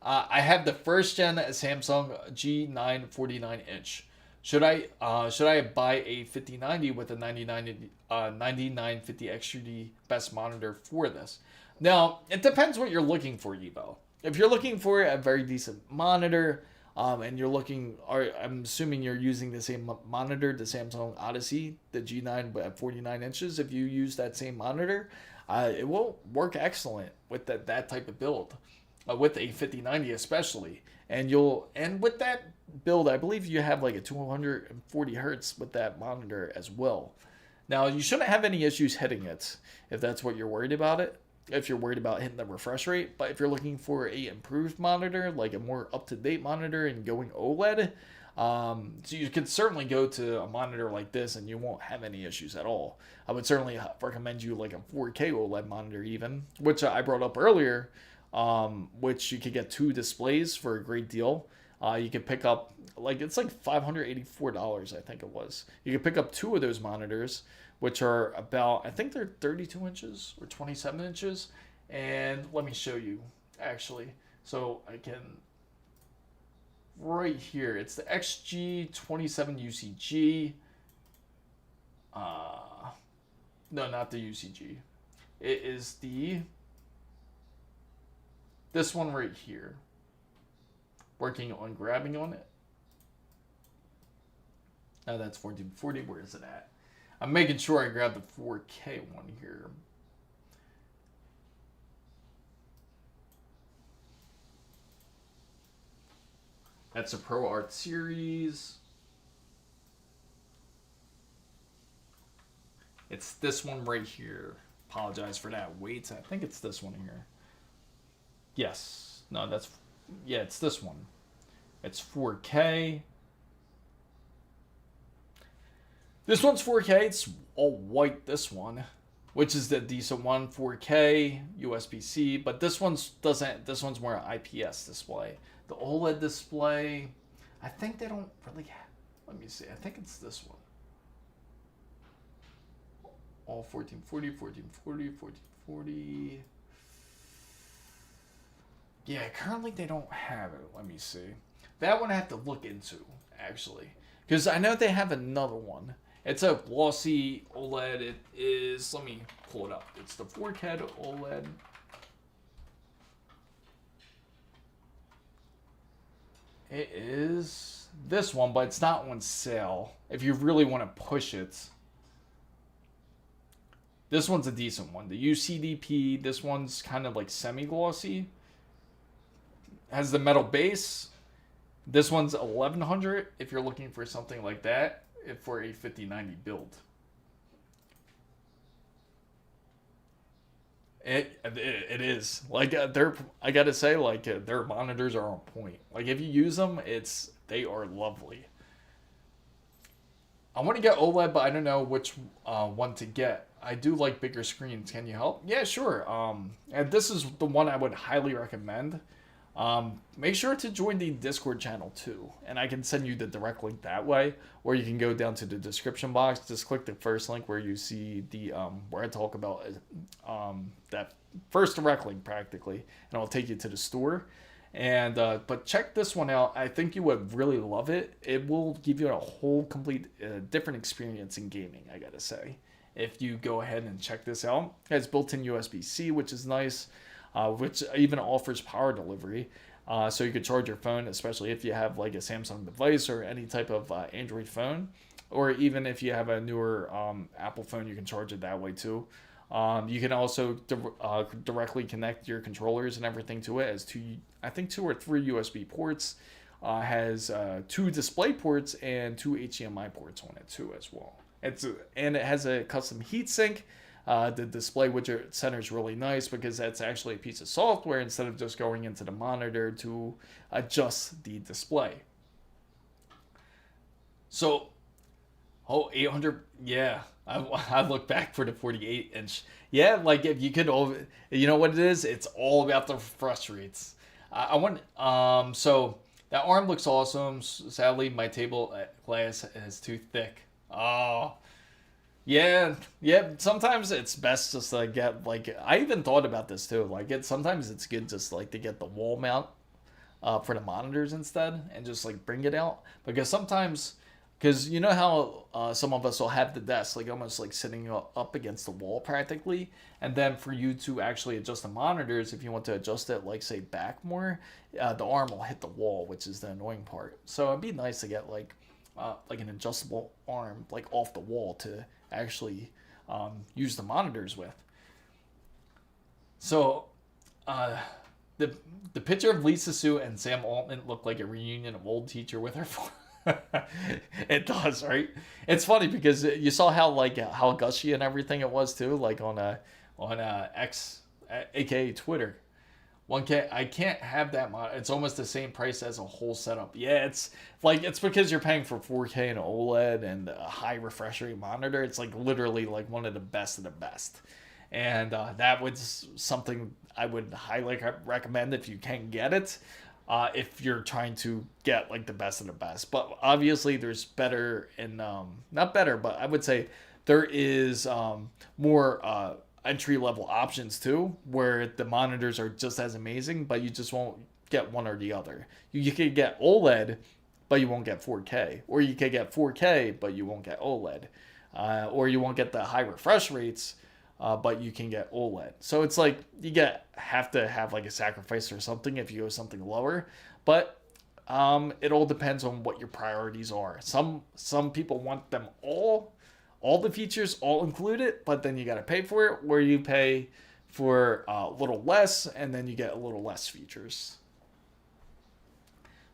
I have the first gen Samsung G9 49-inch. Should I buy a 5090 with a 9950 XUD best monitor for this? Now, it depends what you're looking for, Evo. If you're looking for a very decent monitor, and you're looking, I'm assuming you're using the same monitor, the Samsung Odyssey, the G9 at 49 inches. If you use that same monitor, it will work excellent with that type of build, with a 5090 especially. And with that build, I believe you have like a 240 hertz with that monitor as well. Now, you shouldn't have any issues hitting it if that's what you're worried about it. If you're worried about hitting the refresh rate, but if you're looking for a improved monitor, like a more up-to-date monitor and going OLED, so you could certainly go to a monitor like this and you won't have any issues at all. I would certainly recommend you like a 4K OLED monitor even, which I brought up earlier, which you could get 2 displays for a great deal. You could pick up, it's like $584, I think it was. You could pick up 2 of those monitors, which are about, I think they're 32 inches or 27 inches. And let me show you, actually. So I can, right here, it's the XG27UCG. No, not the UCG. It is this one right here. Working on grabbing on it. Now that's 1440, where is it at? I'm making sure I grab the 4K one here. That's a Pro Art Series. It's this one right here. Apologize for that. Wait, I think it's this one here. Yes. No, it's this one. It's 4K. This one's 4K, it's all white, this one, which is the decent one, 4K, USB-C, but this one's more IPS display. The OLED display, I think they don't really have, let me see, I think it's this one. All 1440, 1440, 1440. Yeah, currently they don't have it, let me see. That one I have to look into, actually, because I know they have another one. It's a glossy OLED. It is, let me pull it up. It's the 4K OLED. It is this one, but it's not on sale. If you really want to push it. This one's a decent one. The UCDP, this one's kind of like semi-glossy. Has the metal base. This one's 1100 if you're looking for something like that. For a 5090 build. It is like I gotta say, like their monitors are on point. Like if you use them, they are lovely. I want to get OLED, but I don't know which one to get. I do like bigger screens. Can you help? Yeah, sure. And this is the one I would highly recommend. Make sure to join the Discord channel too, and I can send you the direct link that way, or you can go down to the description box, just click the first link where you see the where I talk about that first direct link practically, and it'll take you to the store. And but check this one out. I think you would really love it. It will give you a whole complete different experience in gaming, I gotta say, if you go ahead and check this out. It has built-in USB-C, which is nice. Which even offers power delivery, so you could charge your phone, especially if you have like a Samsung device or any type of Android phone, or even if you have a newer Apple phone, you can charge it that way too. You can also directly connect your controllers and everything to it. As two or three USB ports, has 2 display ports and 2 HDMI ports on it too as well. And it has a custom heatsink. The display widget center is really nice because that's actually a piece of software instead of just going into the monitor to adjust the display. So, 800, yeah, I look back for the 48-inch. Yeah, like if you could, you know what it is? It's all about the refresh rates. I want so that arm looks awesome. Sadly, my table glass is too thick. Oh, yeah, yeah. Sometimes it's best just to get like I even thought about this too. Like sometimes it's good just like to get the wall mount for the monitors instead and just like bring it out because sometimes because you know how some of us will have the desk like almost like sitting up against the wall practically, and then for you to actually adjust the monitors, if you want to adjust it like say back more, the arm will hit the wall, which is the annoying part. So it'd be nice to get like an adjustable arm like off the wall to actually use the monitors with. So the picture of Lisa Sue and Sam Altman looked like a reunion of old teacher with her. It does, right? It's funny because you saw how gushy and everything it was too, like on X, aka Twitter. 1K, I can't have that it's almost the same price as a whole setup. Yeah, it's because you're paying for 4K and OLED and a high refresh rate monitor. It's like literally like one of the best of the best. And that was something I would highly recommend if you can get it. If you're trying to get like the best of the best. But obviously there's better and not better, but I would say there is more entry level options too, where the monitors are just as amazing, but you just won't get one or the other. You could get OLED, but you won't get 4K, or you could get 4K, but you won't get OLED, or you won't get the high refresh rates, but you can get OLED. So it's like you have to have like a sacrifice or something if you go something lower, but it all depends on what your priorities are. Some people want them all the features all included, but then you got to pay for it, where you pay for a little less and then you get a little less features.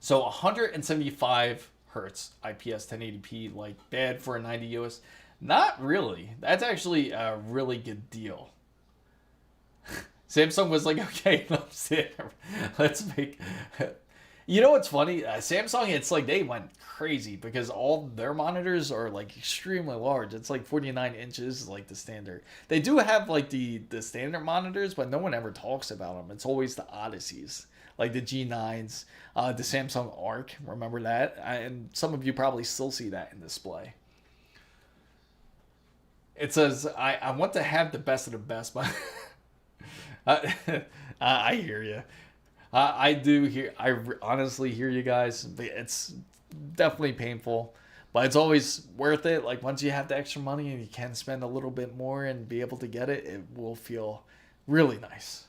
So 175 hertz IPS 1080p, like bad for a 90 US? Not really. That's actually a really good deal. Samsung was like, okay, let's make. You know what's funny? Samsung, it's like they went crazy because all their monitors are like extremely large. It's like 49 inches, like the standard. They do have like the standard monitors, but no one ever talks about them. It's always the Odysseys, like the G9s, the Samsung Arc. Remember that? And some of you probably still see that in display. It says, I want to have the best of the best, but I hear you. I do hear. I honestly hear you guys. It's definitely painful, but it's always worth it. Like once you have the extra money and you can spend a little bit more and be able to get it, it will feel really nice.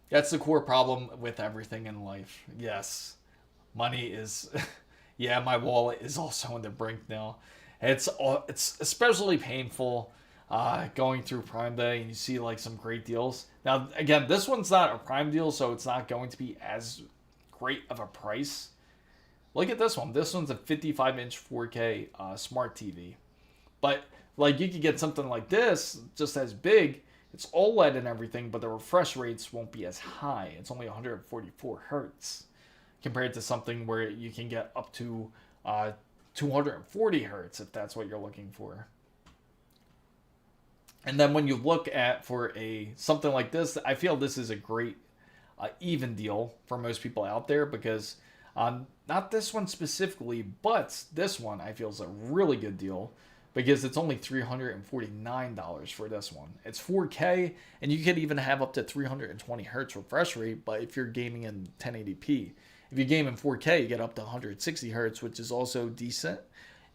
That's the core problem with everything in life. Yes, money is. Yeah, my wallet is also on the brink now. It's especially painful going through Prime Day and you see like some great deals. Now, again, this one's not a Prime deal, so it's not going to be as great of a price. Look at this one. This one's a 55-inch 4K smart TV. But like you could get something like this, just as big. It's OLED and everything, but the refresh rates won't be as high. It's only 144 hertz compared to something where you can get up to 240 hertz if that's what you're looking for. And then when you look at for something like this, I feel this is a great even deal for most people out there because not this one specifically, but this one I feel is a really good deal because it's only $349 for this one. It's 4K and you could even have up to 320 hertz refresh rate, but if you're gaming in 1080p. If you game in 4K, you get up to 160 hertz, which is also decent.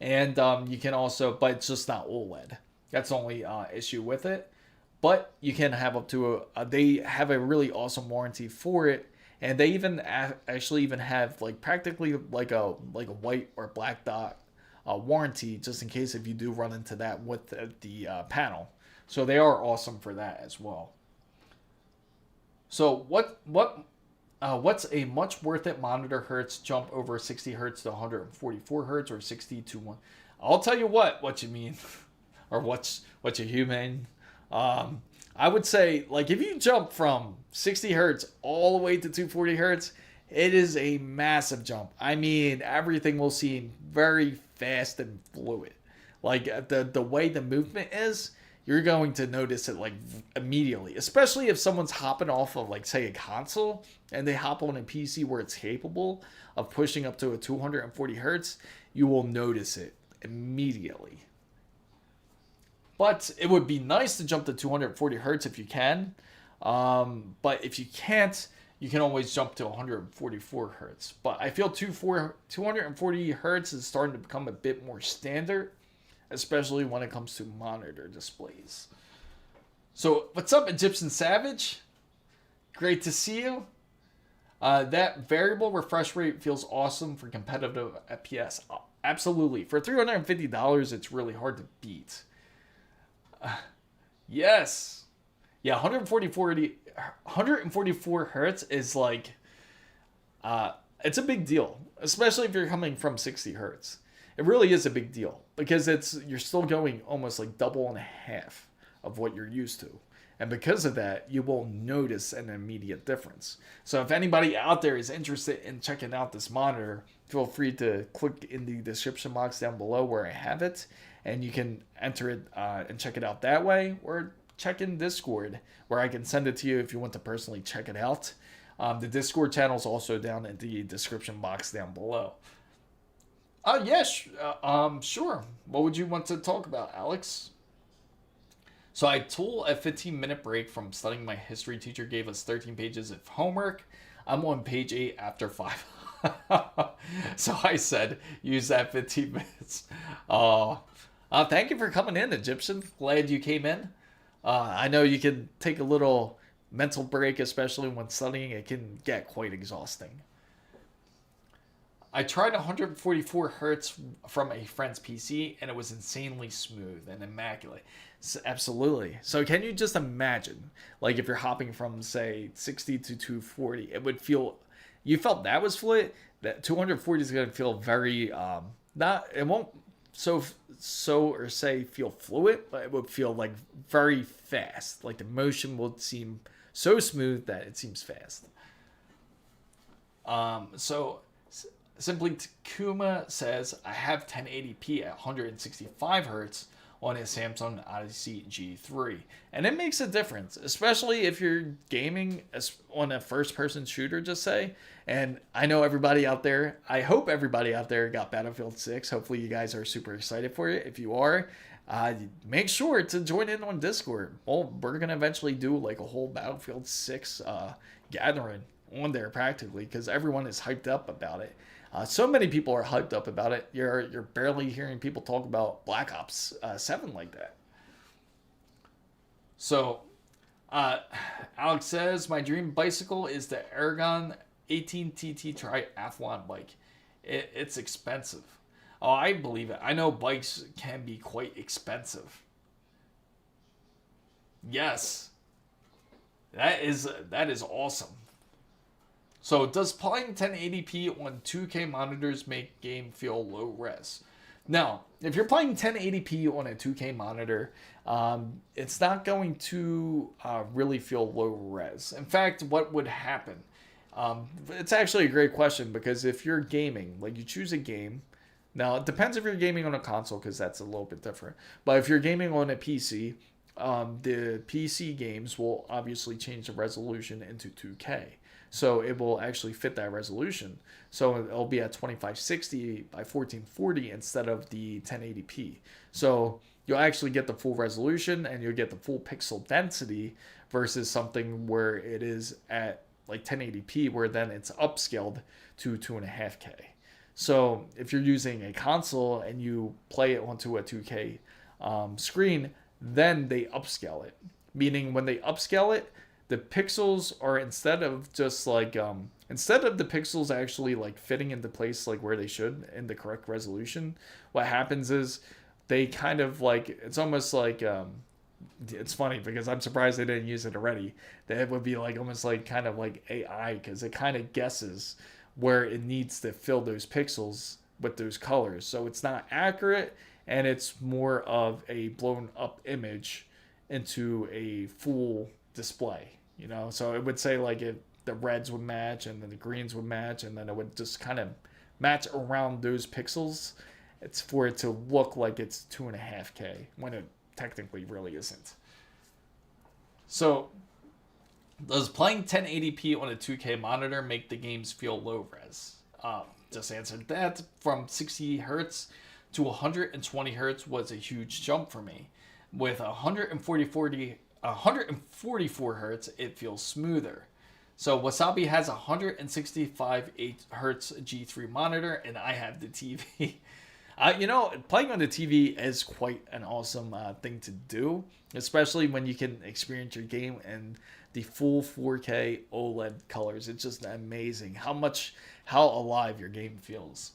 And you can also, but it's just not OLED. That's the only issue with it. But you can have up to they have a really awesome warranty for it. And they even actually even have like practically like a white or black dot warranty just in case if you do run into that with the panel. So they are awesome for that as well. So what's a much worth it monitor hertz jump over 60 hertz to 144 hertz or 60 to 1? I'll tell you what you mean or what you mean. I would say like if you jump from 60 hertz all the way to 240 hertz, it is a massive jump. I mean, everything will seem very fast and fluid. Like the way the movement is, you're going to notice it like immediately, especially if someone's hopping off of like say a console and they hop on a PC where it's capable of pushing up to a 240 hertz, you will notice it immediately. But it would be nice to jump to 240 hertz if you can. But if you can't, you can always jump to 144 hertz. But I feel 240 hertz is starting to become a bit more standard, especially when it comes to monitor displays. So what's up, Egyptian Savage? Great to see you. That variable refresh rate feels awesome for competitive FPS. Absolutely. For $350, it's really hard to beat. Yes. Yeah, 144 hertz is like, it's a big deal, especially if you're coming from 60 hertz. It really is a big deal because you're still going almost like double and a half of what you're used to. And because of that, you will notice an immediate difference. So if anybody out there is interested in checking out this monitor, feel free to click in the description box down below where I have it. And you can enter it and check it out that way. Or check in Discord where I can send it to you if you want to personally check it out. The Discord channel is also down in the description box down below. Yes, sure. What would you want to talk about, Alex? So I took a 15-minute break from studying. My history teacher gave us 13 pages of homework. I'm on page 8 after 5. So I said, use that 15 minutes. Thank you for coming in, Egyptian. Glad you came in. I know you can take a little mental break, especially when studying. It can get quite exhausting. I tried 144 hertz from a friend's PC, and it was insanely smooth and immaculate. So, absolutely. So can you just imagine, like if you're hopping from, say, 60 to 240, it would feel, you felt that was fluid, that 240 is going to feel very, it won't feel fluid, but it would feel like very fast. Like the motion would seem so smooth that it seems fast. So simply Takuma says, I have 1080p at 165 hertz on a Samsung Odyssey G3. And it makes a difference, especially if you're gaming on a first-person shooter, just say. And I know everybody out there, I hope everybody out there got Battlefield 6. Hopefully you guys are super excited for it. If you are, make sure to join in on Discord. Well, we're going to eventually do like a whole Battlefield 6 gathering on there practically because everyone is hyped up about it. So many people are hyped up about it. You're barely hearing people talk about Black Ops 7 like that. So, Alex says, my dream bicycle is the Aragon 18TT Triathlon bike. It's expensive. Oh, I believe it. I know bikes can be quite expensive. Yes. That is awesome. So, does playing 1080p on 2K monitors make game feel low res? Now, if you're playing 1080p on a 2K monitor, it's not going to really feel low res. In fact, what would happen? It's actually a great question because if you're gaming, like you choose a game, now it depends if you're gaming on a console because that's a little bit different. But if you're gaming on a PC, the PC games will obviously change the resolution into 2K. So it will actually fit that resolution. So it'll be at 2560 by 1440 instead of the 1080p. So you'll actually get the full resolution and you'll get the full pixel density versus something where it is at like 1080p where then it's upscaled to 2.5K. So if you're using a console and you play it onto a 2K screen, then they upscale it. Meaning when they upscale it, the pixels are instead of the pixels actually like fitting into place like where they should in the correct resolution, what happens is they kind of like, it's almost like, it's funny because I'm surprised they didn't use it already. That would be like almost like kind of like AI because it kind of guesses where it needs to fill those pixels with those colors. So it's not accurate and it's more of a blown up image into a full display. You know, so it would say like the reds would match and then the greens would match and then it would just kind of match around those pixels. It's for it to look like it's 2.5K when it technically really isn't. So, does playing 1080p on a 2K monitor make the games feel low res? Just answered that. From 60 hertz to 120 hertz was a huge jump for me. With 144 hertz, it feels smoother. So Wasabi has a 165 hertz G3 monitor, and I have the TV. Playing on the TV is quite an awesome thing to do, especially when you can experience your game in the full 4K OLED colors. It's just amazing how alive your game feels.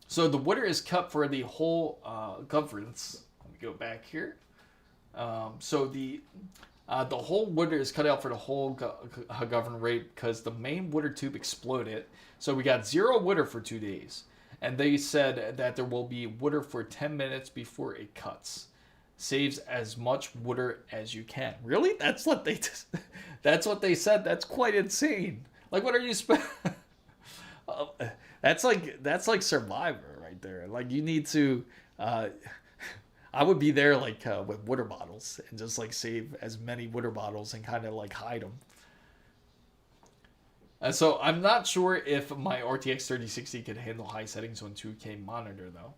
So the water is cut for the whole governance. Let me go back here. So the whole water is cut out for the whole govern rate because the main water tube exploded. So we got 0 water for 2 days. And they said that there will be water for 10 minutes before it cuts. Saves as much water as you can. Really? That's what they said. That's quite insane. Like, what are you that's like Survivor right there. Like, you need to I would be there like with water bottles and just like save as many water bottles and kind of like hide them. So I'm not sure if my RTX 3060 could handle high settings on 2K monitor though.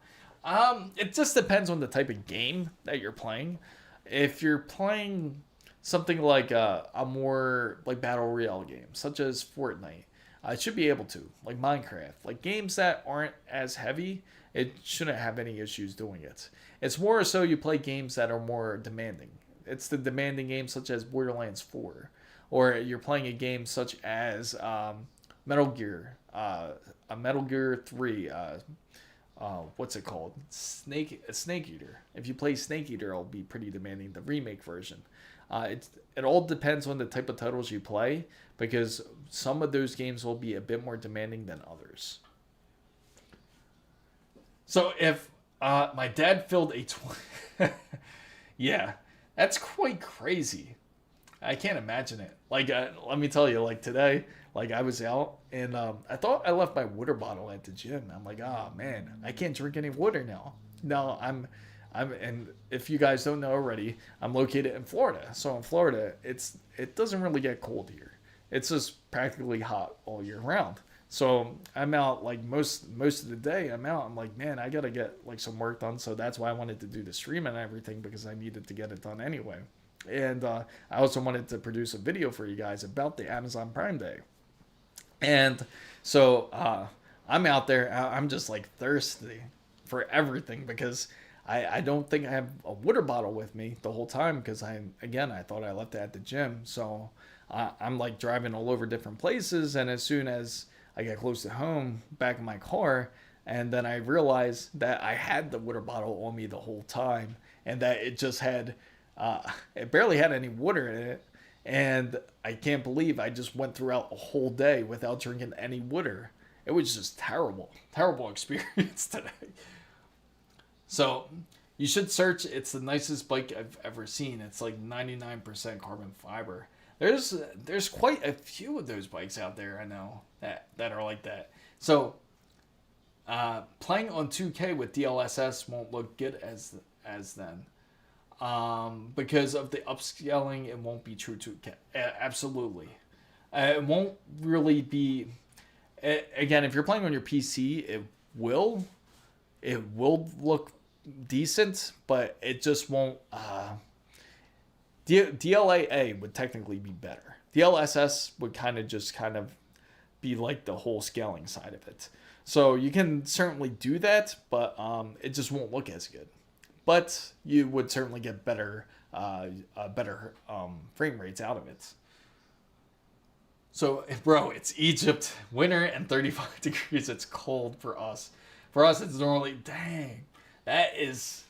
It just depends on the type of game that you're playing. If you're playing something like a more like battle royale game, such as Fortnite, I should be able to. Like Minecraft, like games that aren't as heavy, it shouldn't have any issues doing it. It's more so you play games that are more demanding. It's the demanding games such as Borderlands 4. Or you're playing a game such as Metal Gear, Metal Gear 3, what's it called? Snake Eater. If you play Snake Eater, it'll be pretty demanding, the remake version. It all depends on the type of titles you play, because some of those games will be a bit more demanding than others. So if my dad filled a yeah, that's quite crazy. I can't imagine it. Like, let me tell you, like today, like I was out and I thought I left my water bottle at the gym. I'm like, oh man, I can't drink any water now. No, and if you guys don't know already, I'm located in Florida. So in Florida, it doesn't really get cold here. It's just practically hot all year round. So I'm out like most of the day. I'm out. I'm like, man, I gotta get like some work done. So that's why I wanted to do the stream and everything, because I needed to get it done anyway. And I also wanted to produce a video for you guys about the Amazon Prime Day. And so I'm out there. I'm just like thirsty for everything, because I don't think I have a water bottle with me the whole time, because I thought I left it at the gym. So I'm like driving all over different places. And as soon as I get close to home, back in my car, and then I realized that I had the water bottle on me the whole time, and that it just had... it barely had any water in it, and I can't believe I just went throughout a whole day without drinking any water. It was just terrible experience today. So you should search. It's the nicest bike I've ever seen. It's like 99% carbon fiber. There's quite a few of those bikes out there I know that are like that. So playing on 2K with DLSS won't look good as then. Because of the upscaling, it won't be true to absolutely. It won't really be. Again, if you're playing on your PC, it will look decent, but it just won't. DLAA would technically be better. DLSS would kind of be like the whole scaling side of it. So you can certainly do that, but it just won't look as good. But you would certainly get better frame rates out of it. So, bro, it's Egypt, winter and 35 degrees. It's cold for us. For us, it's normally, dang, that is,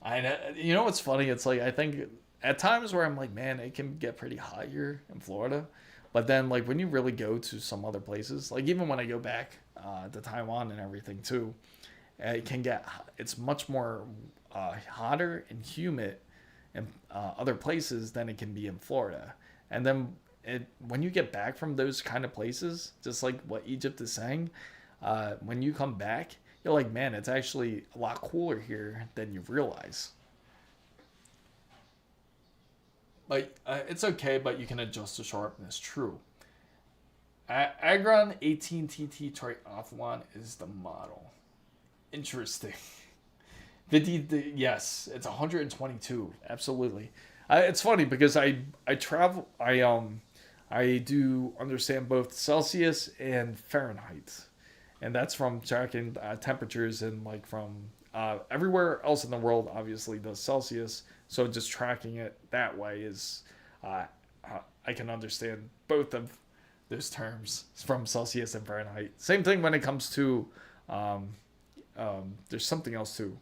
I know. You know what's funny? It's like, I think at times where I'm like, man, it can get pretty hot here in Florida. But then, like, when you really go to some other places, like even when I go back to Taiwan and everything too, it's much more hotter and humid in other places than it can be in Florida. And then when you get back from those kind of places, just like what Egypt is saying, when you come back, you're like, man, it's actually a lot cooler here than you realize. Like, it's okay, but you can adjust the sharpness. True. Agron 18TT Triathlon is the model. Interesting. 50, yes, it's 122. Absolutely. It's funny because I travel. I do understand both Celsius and Fahrenheit, and that's from tracking temperatures and like from everywhere else in the world. Obviously, does Celsius. So just tracking it that way is, I can understand both of those terms from Celsius and Fahrenheit. Same thing when it comes to, there's something else too.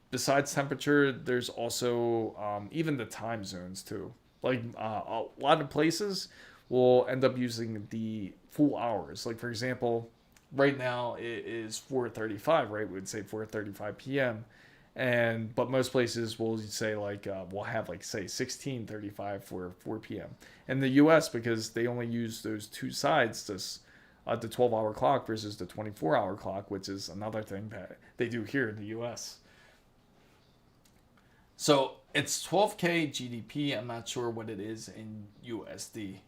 Besides temperature, there's also even the time zones too. Like a lot of places will end up using the full hours. Like for example, right now it is 4:35, right? We would say 4:35 p.m. But most places will say like we'll have like say 16:35 for 4 p.m. In the U.S. because they only use those two sides, this the 12-hour clock versus the 24-hour clock, which is another thing that they do here in the U.S. So it's 12K GDP. I'm not sure what it is in USD.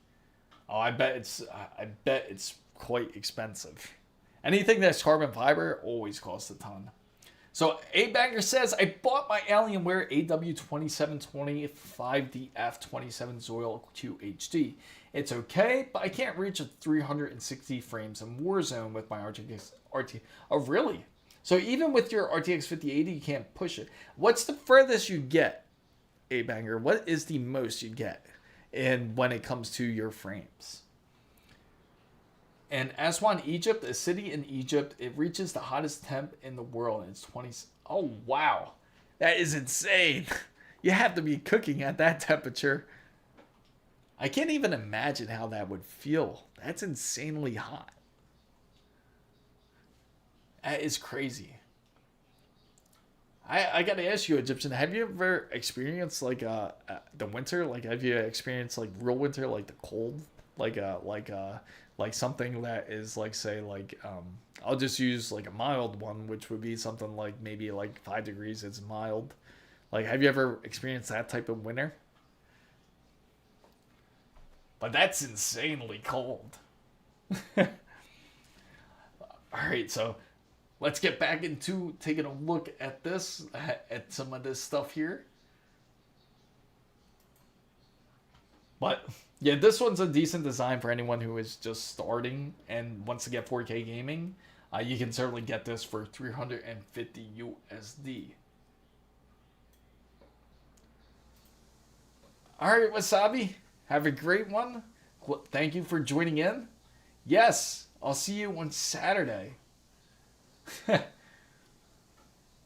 Oh, I bet it's quite expensive. Anything that's carbon fiber always costs a ton. So A-Banger says, I bought my Alienware AW2720 5DF27 Zoil QHD. It's okay, but I can't reach a 360 frames in Warzone with my RTX. Oh, really? So even with your RTX 5080, you can't push it. What's the furthest you get, A-Banger? What is the most you get when it comes to your frames? And Aswan, Egypt, a city in Egypt, it reaches the hottest temp in the world. And it's 20. Oh, wow. That is insane. You have to be cooking at that temperature. I can't even imagine how that would feel. That's insanely hot. That is crazy. I gotta ask you, Egyptian, have you ever experienced like the winter? Like, have you experienced like real winter, like the cold, like something that is like, say, like I'll just use like a mild one, which would be something like maybe like 5 degrees. It's mild. Like, have you ever experienced that type of winter? But that's insanely cold. All right, so let's get back into taking a look at this, at some of this stuff here. But yeah, this one's a decent design for anyone who is just starting and wants to get 4K gaming. You can certainly get this for 350 USD. All right, Wasabi, have a great one. Thank you for joining in. Yes, I'll see you on Saturday.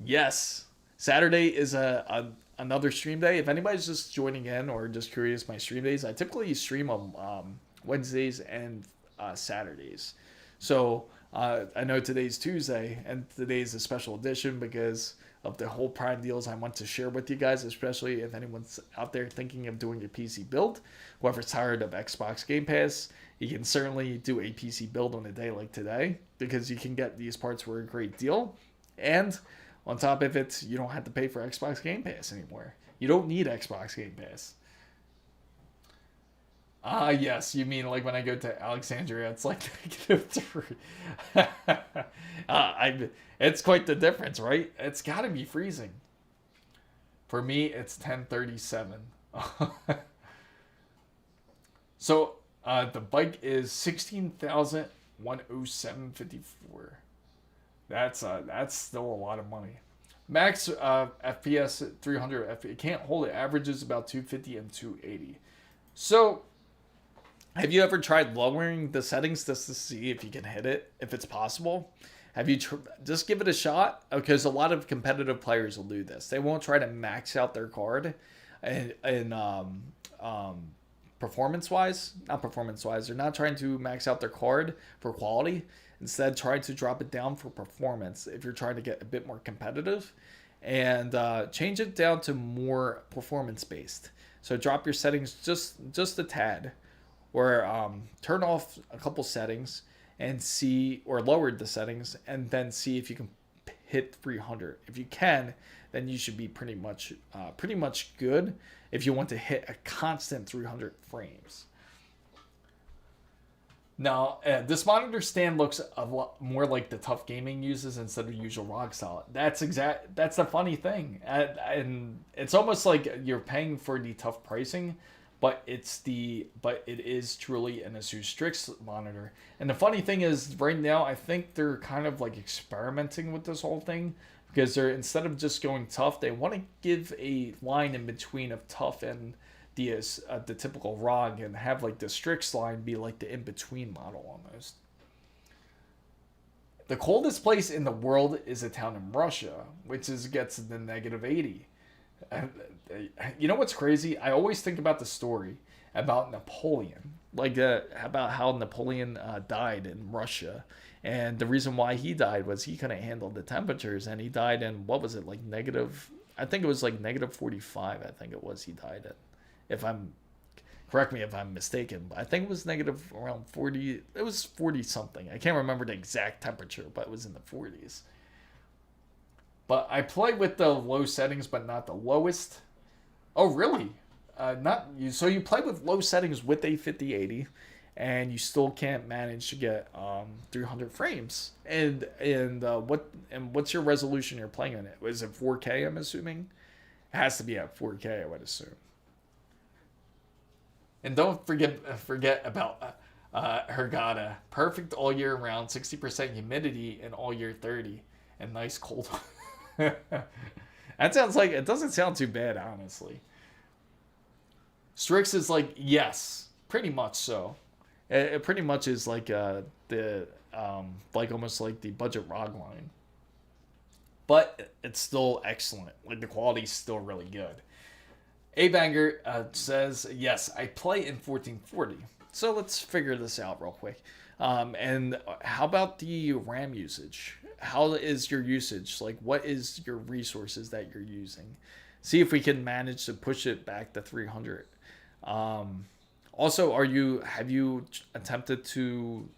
Yes, Saturday is another stream day. If anybody's just joining in or just curious, my stream days, I typically stream on Wednesdays and Saturdays. So I know today's Tuesday and today's a special edition because of the whole Prime deals I want to share with you guys, especially if anyone's out there thinking of doing a PC build. Whoever's tired of Xbox Game Pass, you can certainly do a PC build on a day like today because you can get these parts for a great deal. And on top of it, you don't have to pay for Xbox Game Pass anymore. You don't need Xbox Game Pass. Yes, you mean like when I go to Alexandria, it's like -3. It's quite the difference, right? It's got to be freezing. For me, it's 1037. So the bike is 16,107.54. That's still a lot of money. Max FPS 300 FPS. It can't hold it. Averages about 250 and 280. So, have you ever tried lowering the settings just to see if you can hit it, if it's possible? Have you just give it a shot? Because a lot of competitive players will do this. They won't try to max out their card, and performance-wise, not performance-wise. They're not trying to max out their card for quality. Instead, try to drop it down for performance if you're trying to get a bit more competitive, and change it down to more performance-based. So drop your settings just a tad, or turn off a couple settings and see, or lower the settings, and then see if you can hit 300. If you can, then you should be pretty much good if you want to hit a constant 300 frames. Now, this monitor stand looks a lot more like the Tough Gaming uses instead of usual ROG style. That's the funny thing, and it's almost like you're paying for the Tough pricing, but it is truly an ASUS Strix monitor. And the funny thing is, right now I think they're kind of like experimenting with this whole thing, because they're, instead of just going Tough, they want to give a line in between of Tough and the typical ROG, and have like the Strix line be like the in-between model almost. The coldest place in the world is a town in Russia, which gets to the -80. You know what's crazy? I always think about the story about Napoleon, about how Napoleon died in Russia, and the reason why he died was he couldn't handle the temperatures, and he died in, what was it, like negative? I think it was like -45. I think it was he died at. Correct me if I'm mistaken, but I think it was negative around 40. It was 40 something. I can't remember the exact temperature, but it was in the 40s. But I play with the low settings, but not the lowest. Oh, really? Not you. So you play with low settings with a 5080, and you still can't manage to get 300 frames. And what's your resolution you're playing on it? Is it 4K? I'm assuming it has to be at 4K. I would assume. And don't forget about Hergada. Perfect all year round, 60% humidity and all year 30, and nice cold. That sounds like, it doesn't sound too bad, honestly. Strix is like, yes, pretty much so. It pretty much is like like almost like the budget ROG line, but it's still excellent. Like the quality's still really good. A-Banger says, yes, I play in 1440. So let's figure this out real quick. And how about the RAM usage? How is your usage? Like, what is your resources that you're using? See if we can manage to push it back to 300. Also, have you attempted to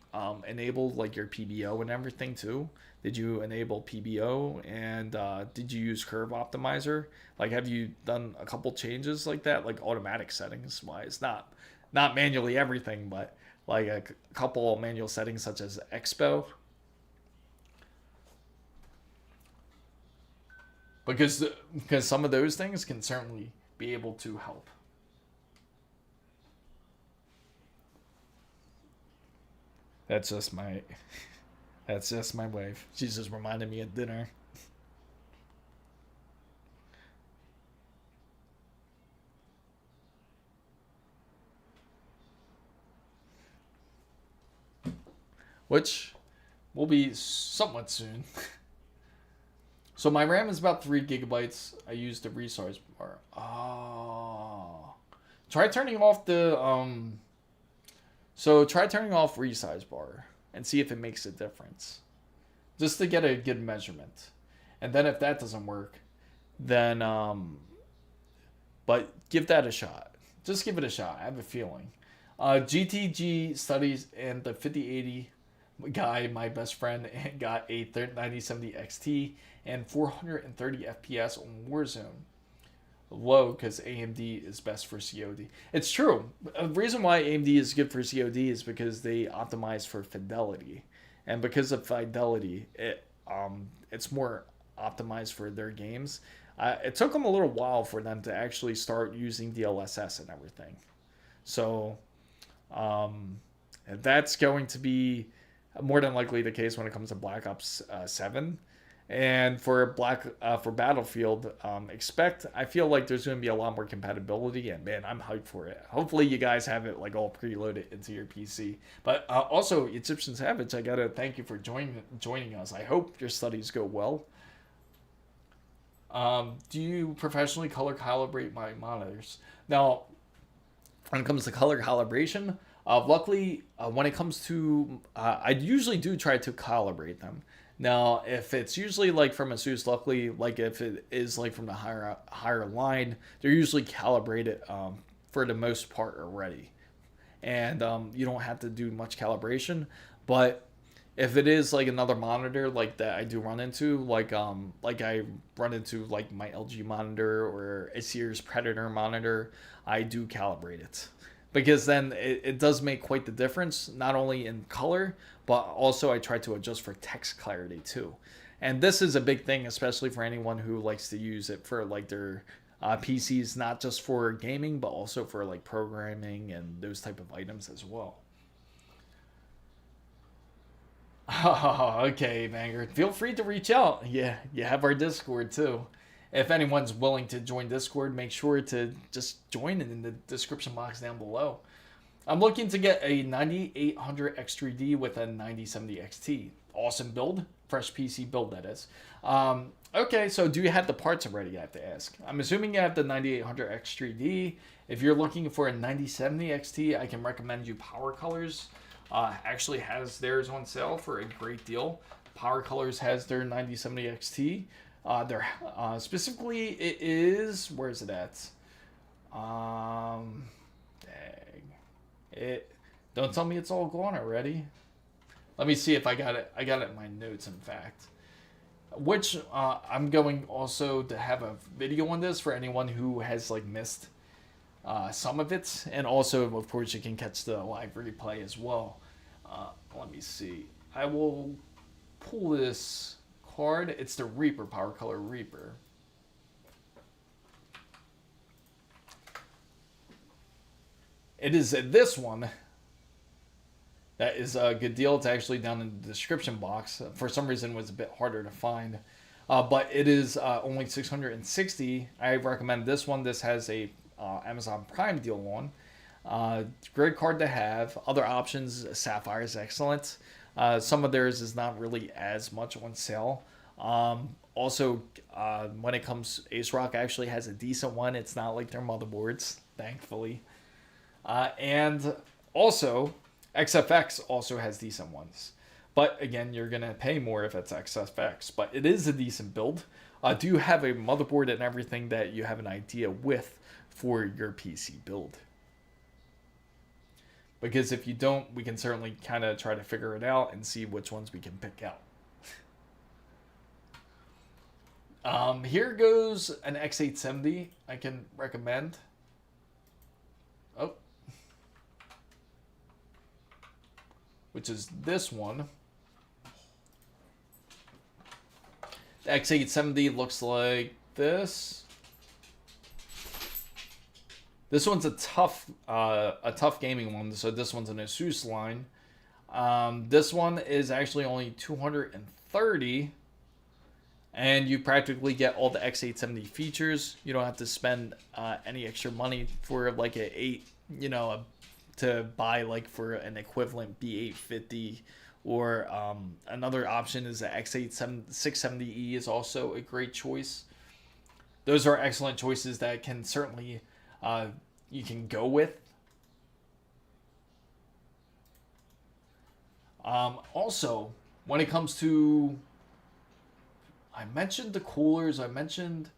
enable like your PBO and everything too? Did you enable PBO, and did you use Curve Optimizer? Like, have you done a couple changes like that, like automatic settings wise? Not manually everything, but like a couple manual settings such as Expo. Because some of those things can certainly be able to help. That's just my wife. She's just reminding me of dinner. Which will be somewhat soon. So my RAM is about 3 gigabytes. I use the resize bar. Oh. Try turning off the So try turning off resize bar and see if it makes a difference, just to get a good measurement. And then if that doesn't work, then but give that a shot. Just give it a shot. I have a feeling. GTG studies and the 5080 guy, my best friend, got a 9070 XT and 430 FPS on Warzone. Low because AMD is best for COD. It's true. The reason why AMD is good for COD is because they optimize for fidelity, and because of fidelity, it's more optimized for their games. It took them a little while for them to actually start using DLSS and everything. So that's going to be more than likely the case when it comes to Black Ops 7. And for Battlefield, I feel like there's going to be a lot more compatibility, and man, I'm hyped for it. Hopefully you guys have it like all preloaded into your PC. But also, Egyptian Savage, I gotta thank you for joining us. I hope your studies go well. Do you professionally color calibrate my monitors? Now, when it comes to color calibration, luckily, when it comes to, I usually do try to calibrate them. Now, if it's usually like from ASUS, luckily, like if it is like from the higher line, they're usually calibrated for the most part already, and you don't have to do much calibration. But If it is like another monitor like that I do run into, like I run into like my LG monitor or a Sears Predator monitor, I do calibrate it. Because then it does make quite the difference, not only in color, but also I try to adjust for text clarity too. And this is a big thing, especially for anyone who likes to use it for like their PCs, not just for gaming, but also for like programming and those type of items as well. Oh, okay, Banger. Feel free to reach out. Yeah, you have our Discord too. If anyone's willing to join Discord, make sure to just join it in the description box down below. I'm looking to get a 9800 X3D with a 9070 XT. Awesome build. Fresh PC build, that is. Okay, so do you have the parts already, I have to ask. I'm assuming you have the 9800 X3D. If you're looking for a 9070 XT, I can recommend you Power Colors. Actually has theirs on sale for a great deal. Power Colors has their 9070 XT. Specifically, it is, where is it at? Dang. Don't tell me it's all gone already. Let me see if I got it. I got it in my notes, in fact. Which I'm going also to have a video on this for anyone who has like missed some of it, and also of course you can catch the live replay as well. Let me see. I will pull this card. It's the Reaper, Power Color Reaper. It is this one. That is a good deal. It's actually down in the description box. For some reason, it was a bit harder to find. But it is only $660. I recommend this one. This has a Amazon Prime deal on. Great card to have. Other options, Sapphire is excellent. Some of theirs is not really as much on sale. Also, when it comes, ASRock actually has a decent one. It's not like their motherboards, thankfully. And also, XFX also has decent ones. But again, you're going to pay more if it's XFX. But it is a decent build. Do you have a motherboard and everything that you have an idea with for your PC build? Because if you don't, we can certainly kind of try to figure it out and see which ones we can pick out. Here goes an X870 I can recommend. Oh. Which is this one. The X870 looks like this. This one's a tough gaming one, so this one's an ASUS line. This one is actually only $230, and you practically get all the X870 features. You don't have to spend any extra money for like to buy like for an equivalent B850, or another option is the X670E is also a great choice. Those are excellent choices that can certainly you can go with. Also, when it comes to, I mentioned the coolers, I mentioned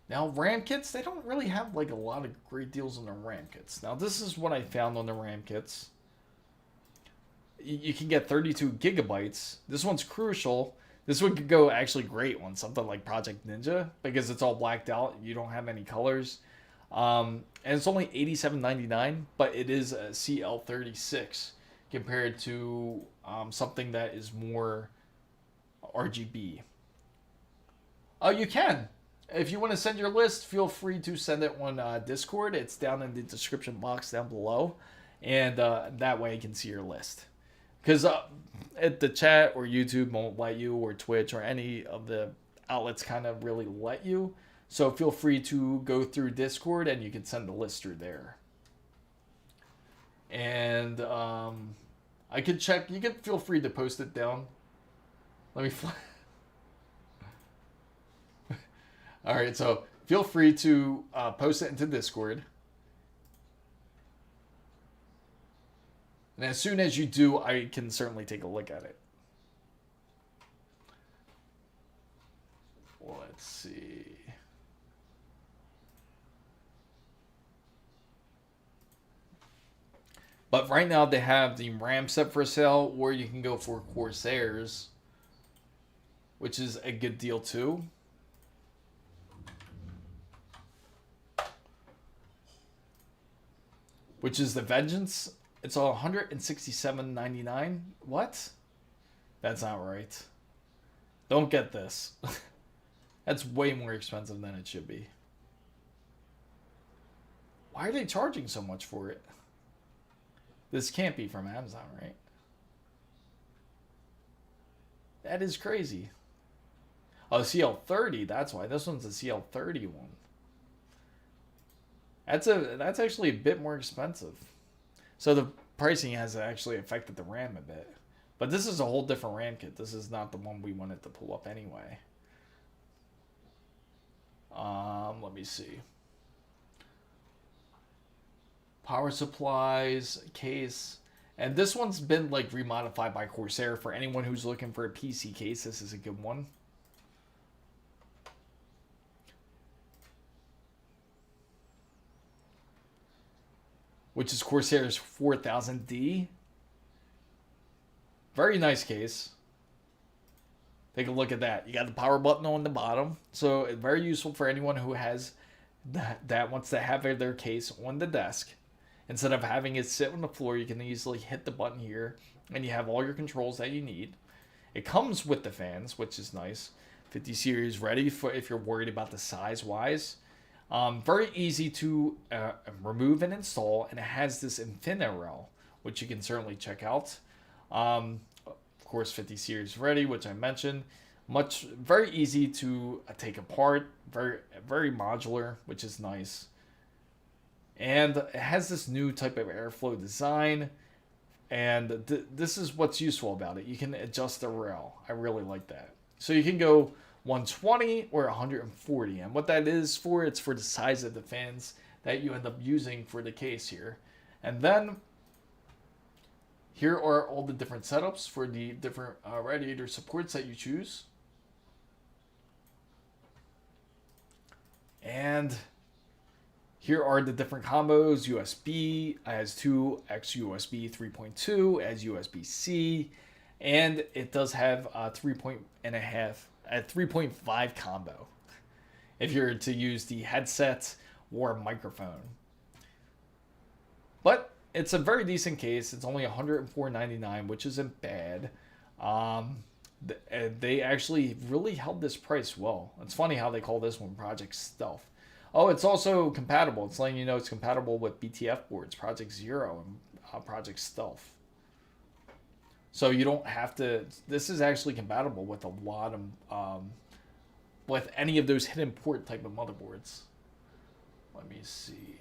now RAM kits, they don't really have like a lot of great deals on the RAM kits. Now this is what I found on the RAM kits. You can get 32 gigabytes. This one's crucial. This one could go actually great on something like Project Ninja because it's all blacked out. You don't have any colors. And it's only $87.99, but it is a CL36 compared to something that is more RGB. Oh, you can. If you want to send your list, feel free to send it on Discord. It's down in the description box down below. And that way I can see your list. Because the chat or YouTube won't let you, or Twitch or any of the outlets kind of really let you. So feel free to go through Discord and you can send the list through there. And I could check. You can feel free to post it down. Let me fly. All right, so feel free to post it into Discord. And as soon as you do, I can certainly take a look at it. Let's see. But right now they have the RAM set for sale, or you can go for Corsairs, which is a good deal too. Which is the Vengeance. It's all $167.99. What? That's not right. Don't get this. That's way more expensive than it should be. Why are they charging so much for it? This can't be from Amazon, right? That is crazy. Oh, CL30, that's why. This one's a CL30 one. That's actually a bit more expensive. So the pricing has actually affected the RAM a bit. But this is a whole different RAM kit. This is not the one we wanted to pull up anyway. Let me see. Power supplies, case. And this one's been like remodified by Corsair. For anyone who's looking for a PC case, this is a good one. Which is Corsair's 4000D. Very nice case. Take a look at that. You got the power button on the bottom. So it's very useful for anyone who has that wants to have their case on the desk. Instead of having it sit on the floor, you can easily hit the button here, and you have all your controls that you need. It comes with the fans, which is nice. 50 series ready for if you're worried about the size-wise. Very easy to remove and install, and it has this InfiniRel, which you can certainly check out. Of course, 50 series ready, which I mentioned. Very easy to take apart. Very modular, which is nice. And it has this new type of airflow design. And this is what's useful about it. You can adjust the rail. I really like that. So you can go 120 or 140. And what that is for, it's for the size of the fans that you end up using for the case here. And then here are all the different setups for the different radiator supports that you choose. And here are the different combos. USB as 2, X USB 3.2, as USB-C, and it does have a 3.5 combo if you're to use the headset or microphone. But it's a very decent case. It's only $104.99, which isn't bad. They actually really held this price well. It's funny how they call this one Project Stealth. Oh, it's also compatible. It's letting you know it's compatible with BTF boards, Project Zero and Project Stealth. So you don't have to. This is actually compatible with a lot of, with any of those hidden port type of motherboards. Let me see.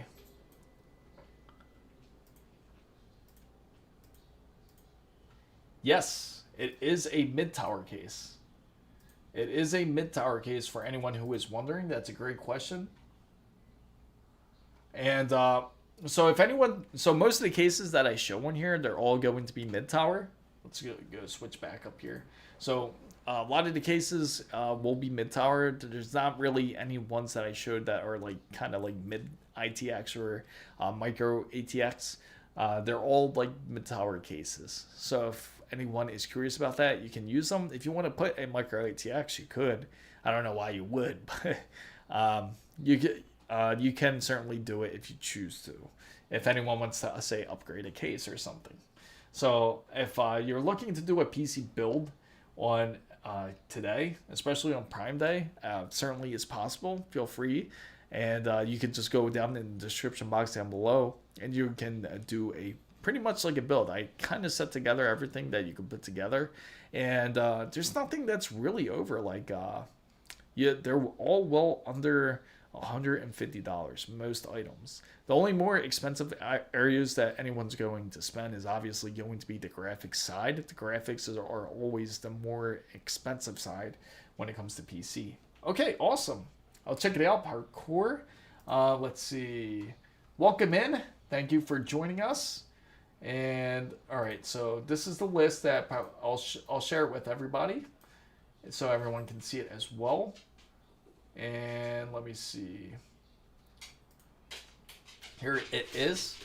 Yes, it is a mid-tower case. It is a mid-tower case for anyone who is wondering. That's a great question. And so if anyone, so most of the cases that I show on here, they're all going to be mid-tower. Let's go switch back up here. So a lot of the cases will be mid-tower. There's not really any ones that I showed that are like kind of like mid ITX or micro ATX. They're all like mid-tower cases. So if anyone is curious about that, you can use them. If you want to put a micro ATX, you could. I don't know why you would, but you can certainly do it if you choose to. If anyone wants to, say, upgrade a case or something. So if you're looking to do a PC build on today, especially on Prime Day, certainly is possible. Feel free. And you can just go down in the description box down below, and you can do a pretty much like a build. I kind of set together everything that you can put together. And there's nothing that's really over. Like, they're all well under $150, most items. The only more expensive areas that anyone's going to spend is obviously going to be the graphics side. The graphics are always the more expensive side when it comes to PC. Okay, awesome. I'll check it out. Parkour. Let's see. Welcome in. Thank you for joining us. And all right, so this is the list that I'll share it with everybody, so everyone can see it as well. And let me see. Here it is.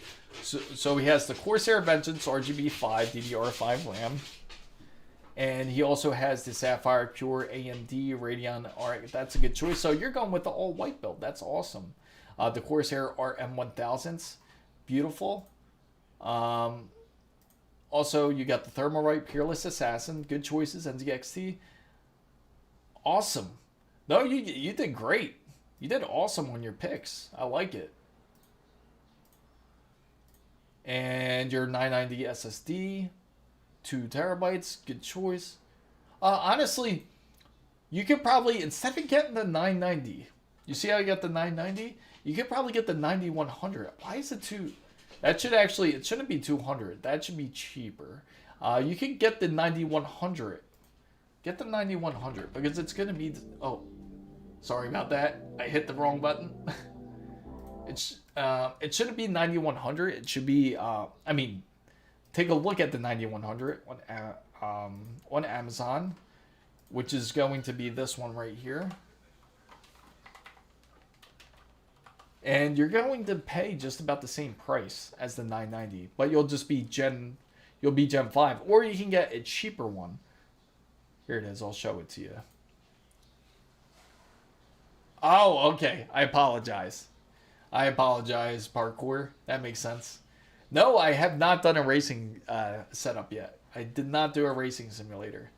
So he has the Corsair Vengeance RGB 5 DDR5 RAM. And he also has the Sapphire Pure AMD Radeon RX. That's a good choice. So you're going with the all-white build. That's awesome. The Corsair RM1000s. Beautiful. Also, you got the Thermalright Peerless Assassin. Good choices. NZXT. Awesome. No, you did great. You did awesome on your picks. I like it. And your 990 SSD. 2 terabytes. Good choice. Honestly, you could probably, instead of getting the 990, you see how you got the 990? You could probably get the 9100. Why is it 2? That should actually, it shouldn't be 200. That should be cheaper. You can get the 9100. Get the 9100 because it's going to be, oh, sorry about that. I hit the wrong button. It shouldn't be 9100. It should be, I mean, take a look at the 9100 on Amazon, which is going to be this one right here. And you're going to pay just about the same price as the 990, but you'll be Gen 5, or you can get a cheaper one. Here it is. I'll show it to you. Oh, okay. I apologize. Parkour. That makes sense. No, I have not done a racing setup yet. I did not do a racing simulator.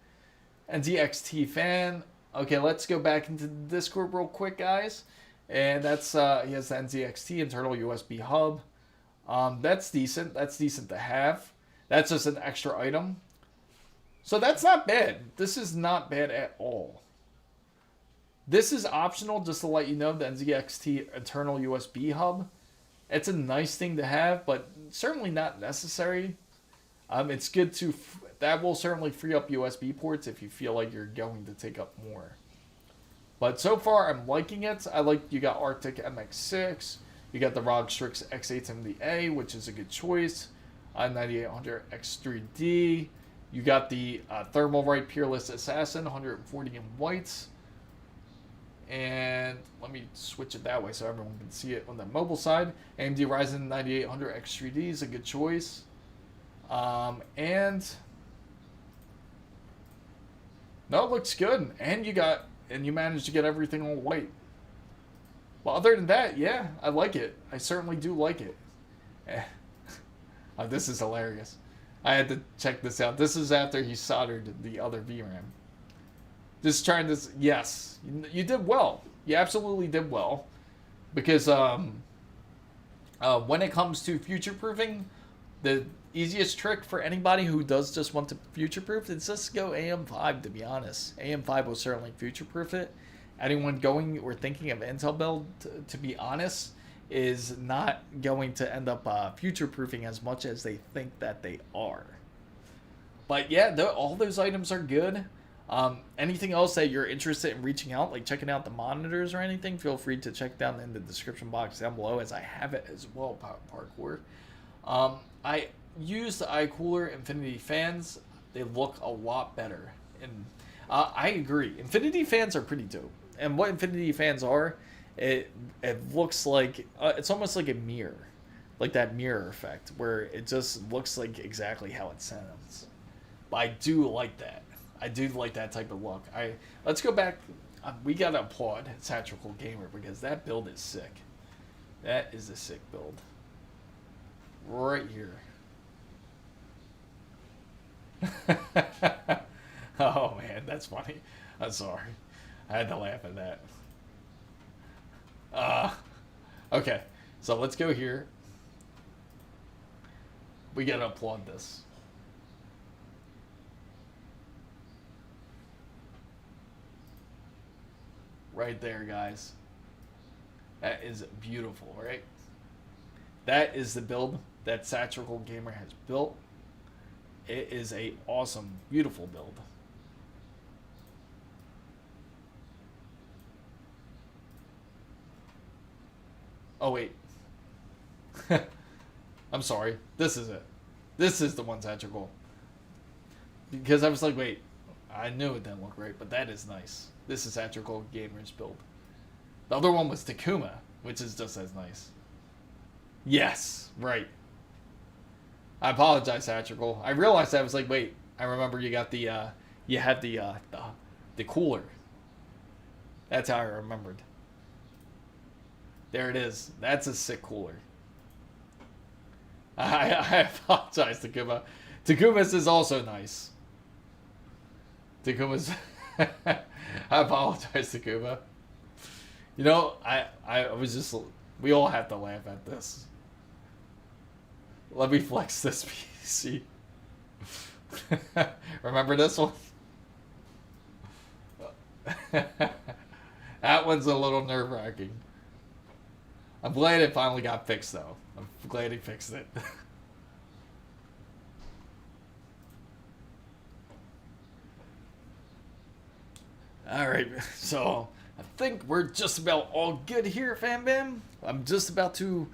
NZXT fan. Okay, let's go back into the Discord real quick, guys. And that's, he has the NZXT internal USB hub. That's decent. That's decent to have. That's just an extra item. So that's not bad. This is not bad at all. This is optional, just to let you know, the NZXT internal USB hub. It's a nice thing to have, but certainly not necessary. It's good to, that will certainly free up USB ports if you feel like you're going to take up more. But so far, I'm liking it. I like, you got Arctic MX6. You got the ROG Strix X870A, which is a good choice. 9800 X3D. You got the Thermalright Peerless Assassin, 140 in whites. And let me switch it that way so everyone can see it on the mobile side. AMD Ryzen 9800 X3D is a good choice. And no, it looks good. And you managed to get everything all white. Well, other than that, yeah, I like it. I certainly do like it. Oh, this is hilarious. I had to check this out. This is after he soldered the other VRAM. Just trying to, yes, you did well. You absolutely did well. Because when it comes to future-proofing, the easiest trick for anybody who does just want to future-proof is just go AM5, to be honest. AM5 will certainly future-proof it. Anyone going or thinking of Intel build, to be honest, is not going to end up future-proofing as much as they think that they are. But yeah, all those items are good. Anything else that you're interested in reaching out, like checking out the monitors or anything, feel free to check down in the description box down below, as I have it as well, Parkour. I use the iCooler Infinity fans. They look a lot better. And I agree. Infinity fans are pretty dope. And what Infinity fans are, it looks like, it's almost like a mirror. Like that mirror effect, where it just looks like exactly how it sounds. But I do like that. I do like that type of look. Let's go back. We gotta applaud Satirical Gamer, because that build is sick. That is a sick build. Right here. Oh man, that's funny. I'm sorry. I had to laugh at that. Okay, so let's go here. We gotta applaud this. Right there, guys. That is beautiful, right? That is the build that Satirical Gamer has built. It is a awesome, beautiful build. Oh, wait. I'm sorry. This is it. This is the one Satirical. Because I was like, wait. I knew it didn't look right, but that is nice. This is Satirical Gamer's build. The other one was Takuma, which is just as nice. Yes, right. I apologize, Satchel. I realized I was like, wait, I remember you got the, you had the cooler. That's how I remembered. There it is. That's a sick cooler. I apologize, Takuma. Takuma's is also nice. Takuma's... I apologize, Takuma. You know, I was just... We all have to laugh at this. Let me flex this PC. Remember this one? That one's a little nerve-wracking. I'm glad it finally got fixed, though. I'm glad he fixed it. Alright, so I think we're just about all good here, fam bam. I'm just about to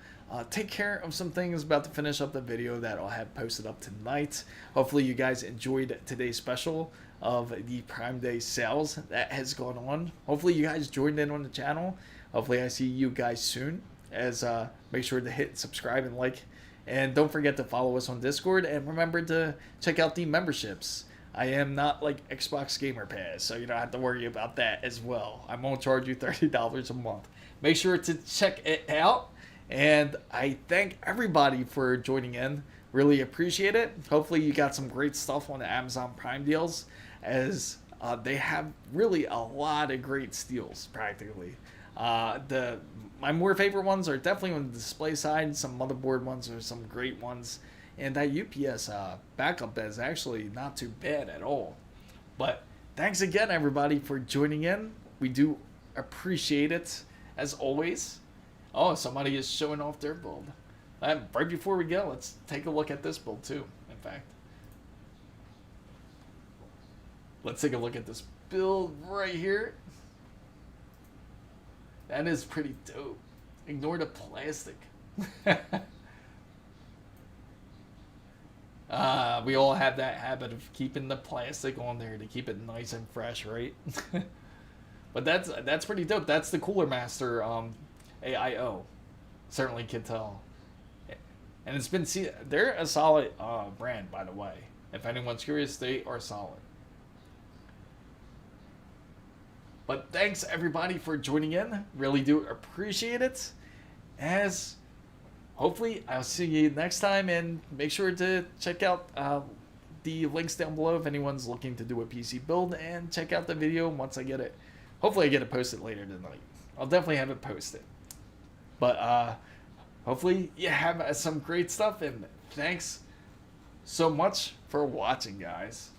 take care of some things, about to finish up the video that I'll have posted up tonight. Hopefully you guys enjoyed today's special of the Prime Day sales that has gone on. Hopefully you guys joined in on the channel. Hopefully I see you guys soon. As make sure to hit subscribe and like, and don't forget to follow us on Discord, and remember to check out the memberships. I am not like Xbox Gamer Pass, so you don't have to worry about that as well. I won't charge you $30 a month. Make sure to check it out, and I thank everybody for joining in. Really appreciate it. Hopefully you got some great stuff on the Amazon Prime deals, as they have really a lot of great steals practically. My more favorite ones are definitely on the display side. Some motherboard ones are some great ones. And that UPS backup is actually not too bad at all. But thanks again, everybody, for joining in. We do appreciate it, as always. Oh, somebody is showing off their build. Right before we go, let's take a look at this build, too, in fact. Let's take a look at this build right here. That is pretty dope. Ignore the plastic. We all have that habit of keeping the plastic on there to keep it nice and fresh, right? But that's pretty dope. That's the Cooler Master AIO. Certainly can tell. And it's been they're a solid brand, by the way. If anyone's curious, they are solid. But thanks everybody for joining in. Really do appreciate it. As hopefully I'll see you next time, and make sure to check out the links down below if anyone's looking to do a PC build, and check out the video once I get it. Hopefully I get it posted later tonight. I'll definitely have it posted. But hopefully you have some great stuff, and thanks so much for watching, guys.